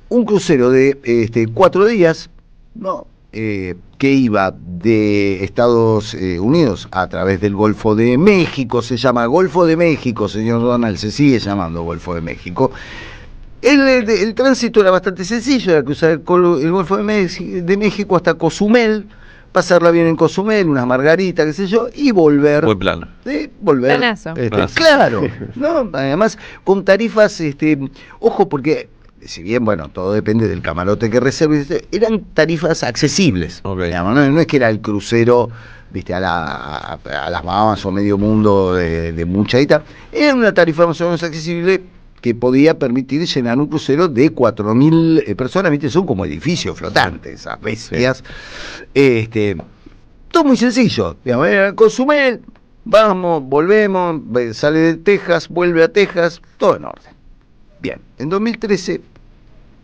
un crucero de 4 días, ¿no? Que iba de Estados Unidos a través del Golfo de México, se llama Golfo de México, señor Donald, se sigue llamando Golfo de México. El tránsito era bastante sencillo, era cruzar el Golfo de México hasta Cozumel, pasarla bien en Cozumel, unas margaritas, qué sé yo, y volver. Buen plan. Volver. Planazo. Claro, ¿no? Además, con tarifas, ojo, porque si bien, bueno, todo depende del camarote que reserves, eran tarifas accesibles. Digamos, no es que era el crucero, viste, a las Bahamas o medio mundo de mucha guita, era una tarifa más o menos accesible que podía permitir llenar un crucero de 4.000 personas, viste, son como edificios flotantes, esas bestias. Sí. Todo muy sencillo, digamos, era Cozumel, vamos, volvemos, sale de Texas, vuelve a Texas, todo en orden. Bien, en 2013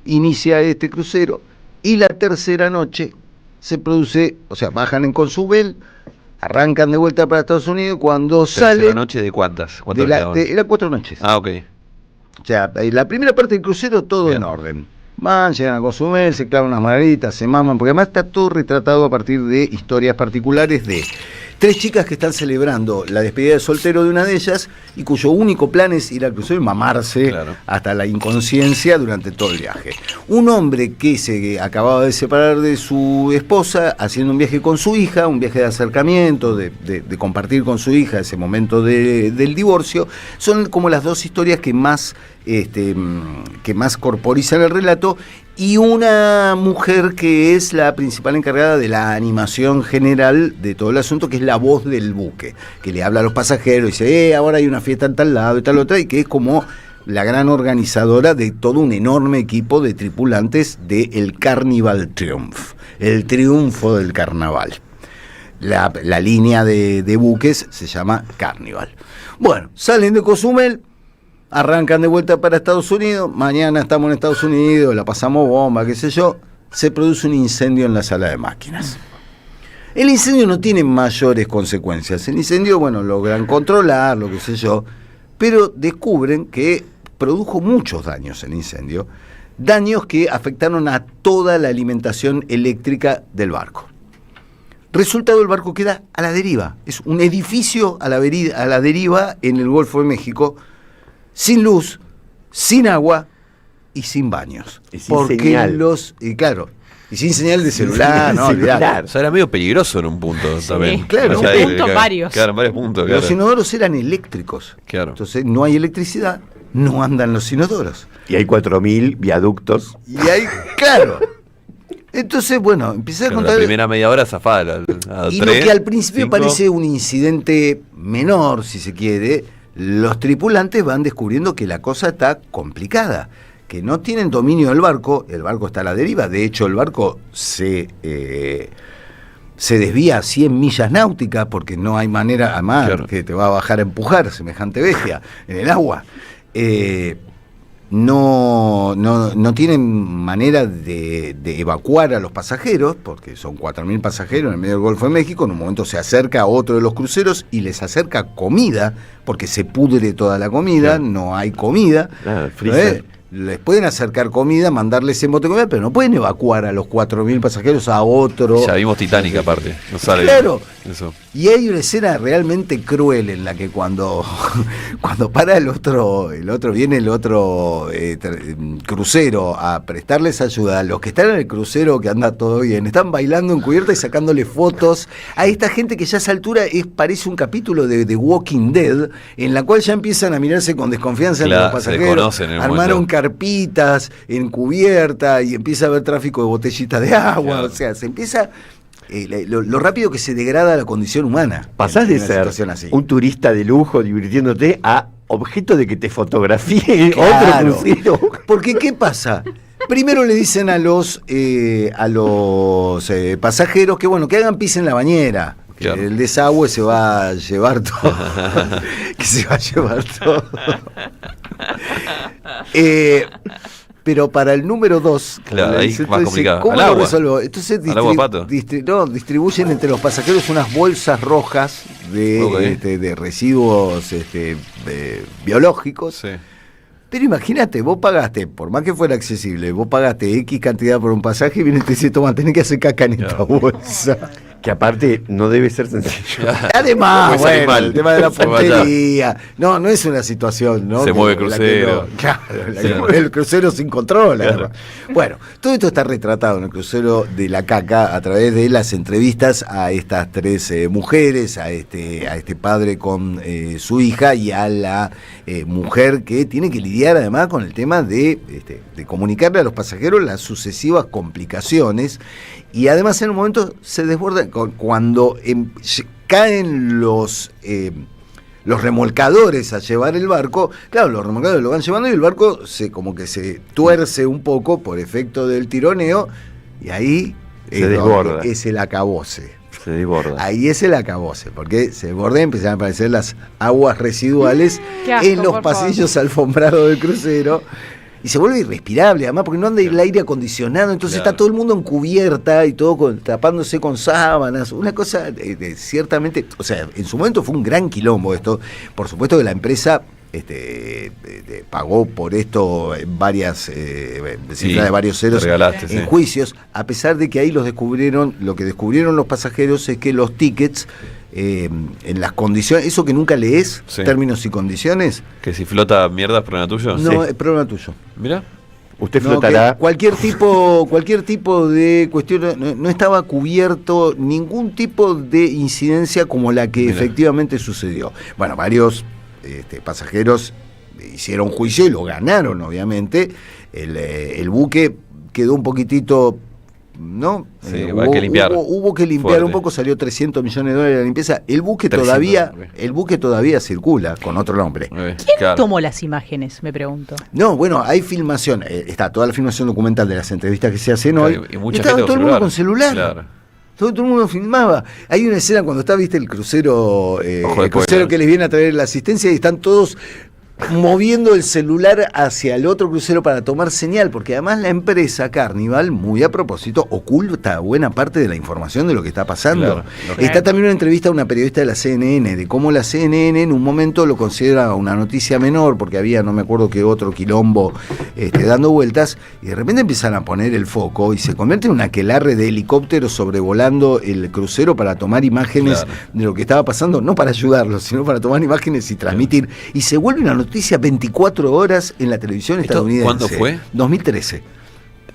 inicia este crucero y la tercera noche se produce, o sea, bajan en Cozumel, arrancan de vuelta para Estados Unidos, cuando sale... ¿Tercera noche de cuántas? Eran 4 noches. Ah, ok. O sea, la primera parte del crucero todo en orden. Van, llegan a Cozumel, se clavan unas margaritas, se maman, porque además está todo retratado a partir de historias particulares de 3 chicas que están celebrando la despedida de soltero de una de ellas y cuyo único plan es ir al crucero y mamarse hasta la inconsciencia durante todo el viaje. Un hombre que se acababa de separar de su esposa haciendo un viaje con su hija, un viaje de acercamiento, de compartir con su hija ese momento del divorcio, son como las 2 historias que más corporizan el relato, y una mujer que es la principal encargada de la animación general de todo el asunto, que es la voz del buque, que le habla a los pasajeros y dice, ahora hay una fiesta en tal lado y tal otra, y que es como la gran organizadora de todo un enorme equipo de tripulantes del Carnival Triumph, el triunfo del carnaval. La línea de buques se llama Carnival. Bueno, salen de Cozumel, arrancan de vuelta para Estados Unidos, mañana estamos en Estados Unidos, la pasamos bomba, qué sé yo, se produce un incendio en la sala de máquinas. El incendio no tiene mayores consecuencias, el incendio, bueno, logran controlar, lo que sé yo, pero descubren que produjo muchos daños el incendio, daños que afectaron a toda la alimentación eléctrica del barco. Resultado, el barco queda a la deriva, es un edificio a la deriva en el Golfo de México, sin luz, sin agua y sin baños. Y sin señal. Y sin señal de celular, ¿no? O sea, era medio peligroso en un punto también. Claro, o sea, varios. Claro, en varios puntos. Los inodoros eran eléctricos. Claro. Entonces no hay electricidad, no andan los inodoros. Y hay 4.000 viaductos. Y hay, claro. Entonces, bueno, empecé a contar. La primera media hora zafada. Y lo que al principio parece un incidente menor, si se quiere, los tripulantes van descubriendo que la cosa está complicada, que no tienen dominio del barco, el barco está a la deriva, de hecho el barco se desvía a 100 millas náuticas porque no hay manera, además, que te va a bajar a empujar semejante bestia en el agua. No tienen manera de evacuar a los pasajeros, porque son 4.000 pasajeros en el medio del Golfo de México. En un momento se acerca a otro de los cruceros y les acerca comida, porque se pudre toda la comida, no hay comida. Les pueden acercar comida, mandarles en bote de comida, pero no pueden evacuar a los 4.000 pasajeros a otro. Ya vimos Titanic aparte, no sale. Claro. Eso. Y hay una escena realmente cruel en la que cuando para el otro crucero a prestarles ayuda, los que están en el crucero, que anda todo bien, están bailando en cubierta y sacándole fotos a esta gente que ya a esa altura parece un capítulo de The Walking Dead, en la cual ya empiezan a mirarse con desconfianza en los pasajeros, armaron carpitas en cubierta y empieza a haber tráfico de botellitas de agua, o sea, se empieza... lo rápido que se degrada la condición humana. Pasás de ser un turista de lujo divirtiéndote a objeto de que te fotografíe otro crucero. Porque ¿qué pasa? Primero le dicen a los pasajeros que bueno, que hagan pis en la bañera. Que el desagüe se va a llevar todo. Que se va a llevar todo. Pero para el número 2, claro, ahí más complicado. ¿Cómo lo resuelvo? Entonces distribuyen entre los pasajeros unas bolsas rojas de residuos biológicos. Sí. Pero imagínate, vos pagaste, por más que fuera accesible, vos pagaste X cantidad por un pasaje y viene y te dice, toma, tenés que hacer caca en esta bolsa. Que aparte no debe ser sencillo. Además, bueno, el tema de la puntería. No es una situación, ¿no? Se mueve el crucero. Claro, el crucero sin control. Claro. Bueno, todo esto está retratado en el crucero de la caca a través de las entrevistas a estas 3 mujeres, a este padre con su hija y a la mujer que tiene que lidiar además con el tema de comunicarle a los pasajeros las sucesivas complicaciones. Y además en un momento se desborda cuando caen los remolcadores a llevar el barco. Claro, los remolcadores lo van llevando y el barco como que se tuerce un poco por efecto del tironeo y ahí se desborda. Es el acabose. Se desborda. Ahí es el acabose, porque se desborda y empiezan a aparecer las aguas residuales en los pasillos alfombrados del crucero. Y se vuelve irrespirable, además, porque no anda el aire acondicionado, entonces está todo el mundo en cubierta y todo tapándose con sábanas, una cosa ciertamente, o sea, en su momento fue un gran quilombo esto. Por supuesto que la empresa pagó por esto varias cifras de varios ceros en juicios, a pesar de que ahí lo que descubrieron los pasajeros es que los tickets en las condiciones, eso que nunca lees, términos y condiciones. Que si flota mierda es problema tuyo. No, es problema tuyo. Mira. Usted flotará. Cualquier tipo de cuestión, no estaba cubierto ningún tipo de incidencia como la que efectivamente sucedió. Bueno, varios pasajeros hicieron juicio y lo ganaron, obviamente. El buque quedó un poquitito, ¿no? Sí, hubo que limpiar. Hubo que limpiar un poco, salió $300 millones de la limpieza. El buque todavía circula con otro nombre. ¿Quién tomó las imágenes, me pregunto? No, bueno, hay filmación, está toda la filmación documental de las entrevistas que se hacen hoy. Y estaba todo el mundo con celular. Claro. Todo el mundo filmaba. Hay una escena cuando está, viste, el crucero, que les viene a traer la asistencia y están todos moviendo el celular hacia el otro crucero para tomar señal, porque además la empresa Carnival, muy a propósito, oculta buena parte de la información de lo que está pasando. Está también una entrevista a una periodista de la CNN, de cómo la CNN en un momento lo considera una noticia menor, porque había no me acuerdo qué otro quilombo dando vueltas, y de repente empiezan a poner el foco y se convierte en un aquelarre de helicópteros sobrevolando el crucero para tomar imágenes de lo que estaba pasando, no para ayudarlos, sino para tomar imágenes y transmitir, y se vuelve una noticia 24 horas en la televisión estadounidense. ¿Cuándo fue? 2013.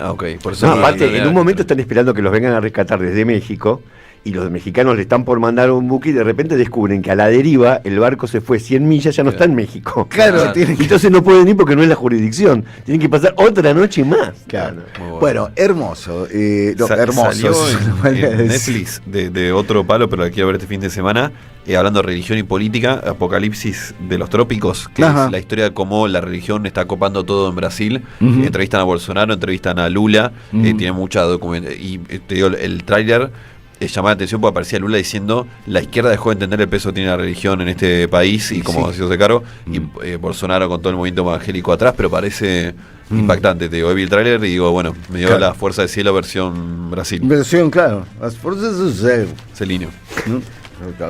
Ok, por eso. No, aparte, en un momento están esperando que los vengan a rescatar desde México y los mexicanos le están por mandar un buque y de repente descubren que a la deriva el barco se fue 100 millas, ya no está en México. Claro, entonces no pueden ir porque no es la jurisdicción. Tienen que pasar otra noche más. Claro. Bueno, hermoso. Hermoso. En Netflix de otro palo, pero aquí a ver este fin de semana, hablando de religión y política, Apocalipsis de los Trópicos, que es la historia de cómo la religión está copando todo en Brasil. Entrevistan a Bolsonaro, entrevistan a Lula, tiene mucha documentación. Y te digo, el tráiler llamaba la atención porque aparecía Lula diciendo la izquierda dejó de entender el peso que tiene la religión en este país y cómo ha sido de cargo, y Bolsonaro con todo el movimiento evangélico atrás, pero parece impactante. Te digo, vi el tráiler y digo, bueno, me dio la Fuerza del Cielo versión Brasil. Versión, claro, las fuerzas del cielo. Celinio.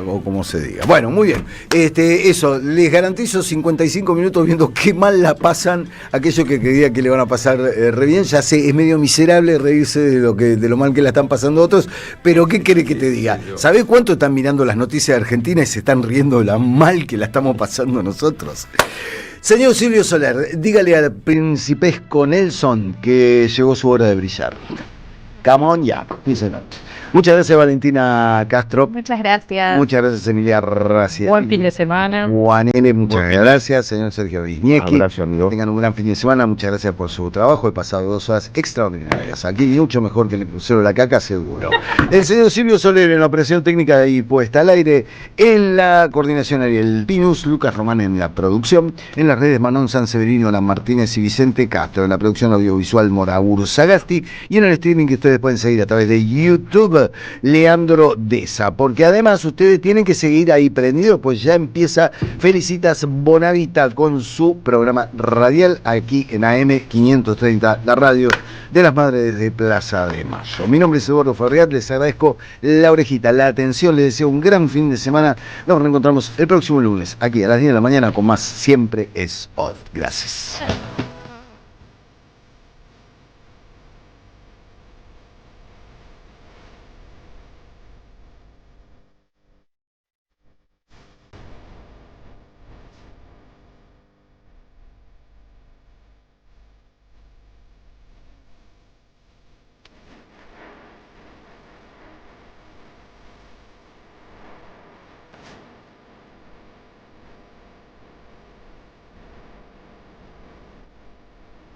O como se diga. Bueno, muy bien. Eso, les garantizo 55 minutos viendo qué mal la pasan aquellos que creían que le van a pasar re bien. Ya sé, es medio miserable reírse de lo mal que la están pasando otros, pero ¿qué querés que te diga? ¿Sabés cuánto están mirando las noticias de Argentina y se están riendo de la mal que la estamos pasando nosotros? Señor Silvio Soler, dígale al principesco Nelson que llegó su hora de brillar. Come on, ya. Dice no. Muchas gracias, Valentina Castro. Muchas gracias. Muchas gracias, Emilia Racia. Buen fin de semana. Juanele, muchas gracias, señor Sergio Wisniewski. Abrazo, amigo. Tengan un gran fin de semana, muchas gracias por su trabajo. He pasado 2 horas extraordinarias. Aquí mucho mejor que en el crucero de la caca, seguro. El señor Silvio Soler en la operación técnica y puesta al aire, en la coordinación Ariel Pinus, Lucas Román en la producción, en las redes Manon Sanseverino, Ana Martínez y Vicente Castro, en la producción audiovisual Morabur Sagasti, y en el streaming que ustedes pueden seguir a través de YouTube, Leandro Deza, porque además ustedes tienen que seguir ahí prendidos, pues ya empieza Felicitas Bonavita con su programa radial aquí en AM 530, la radio de las Madres de Plaza de Mayo. Mi nombre es Eduardo Ferriat, les agradezco la orejita, la atención, les deseo un gran fin de semana. Nos reencontramos el próximo lunes aquí a las 10 de la mañana con más Siempre es Hoy. Gracias.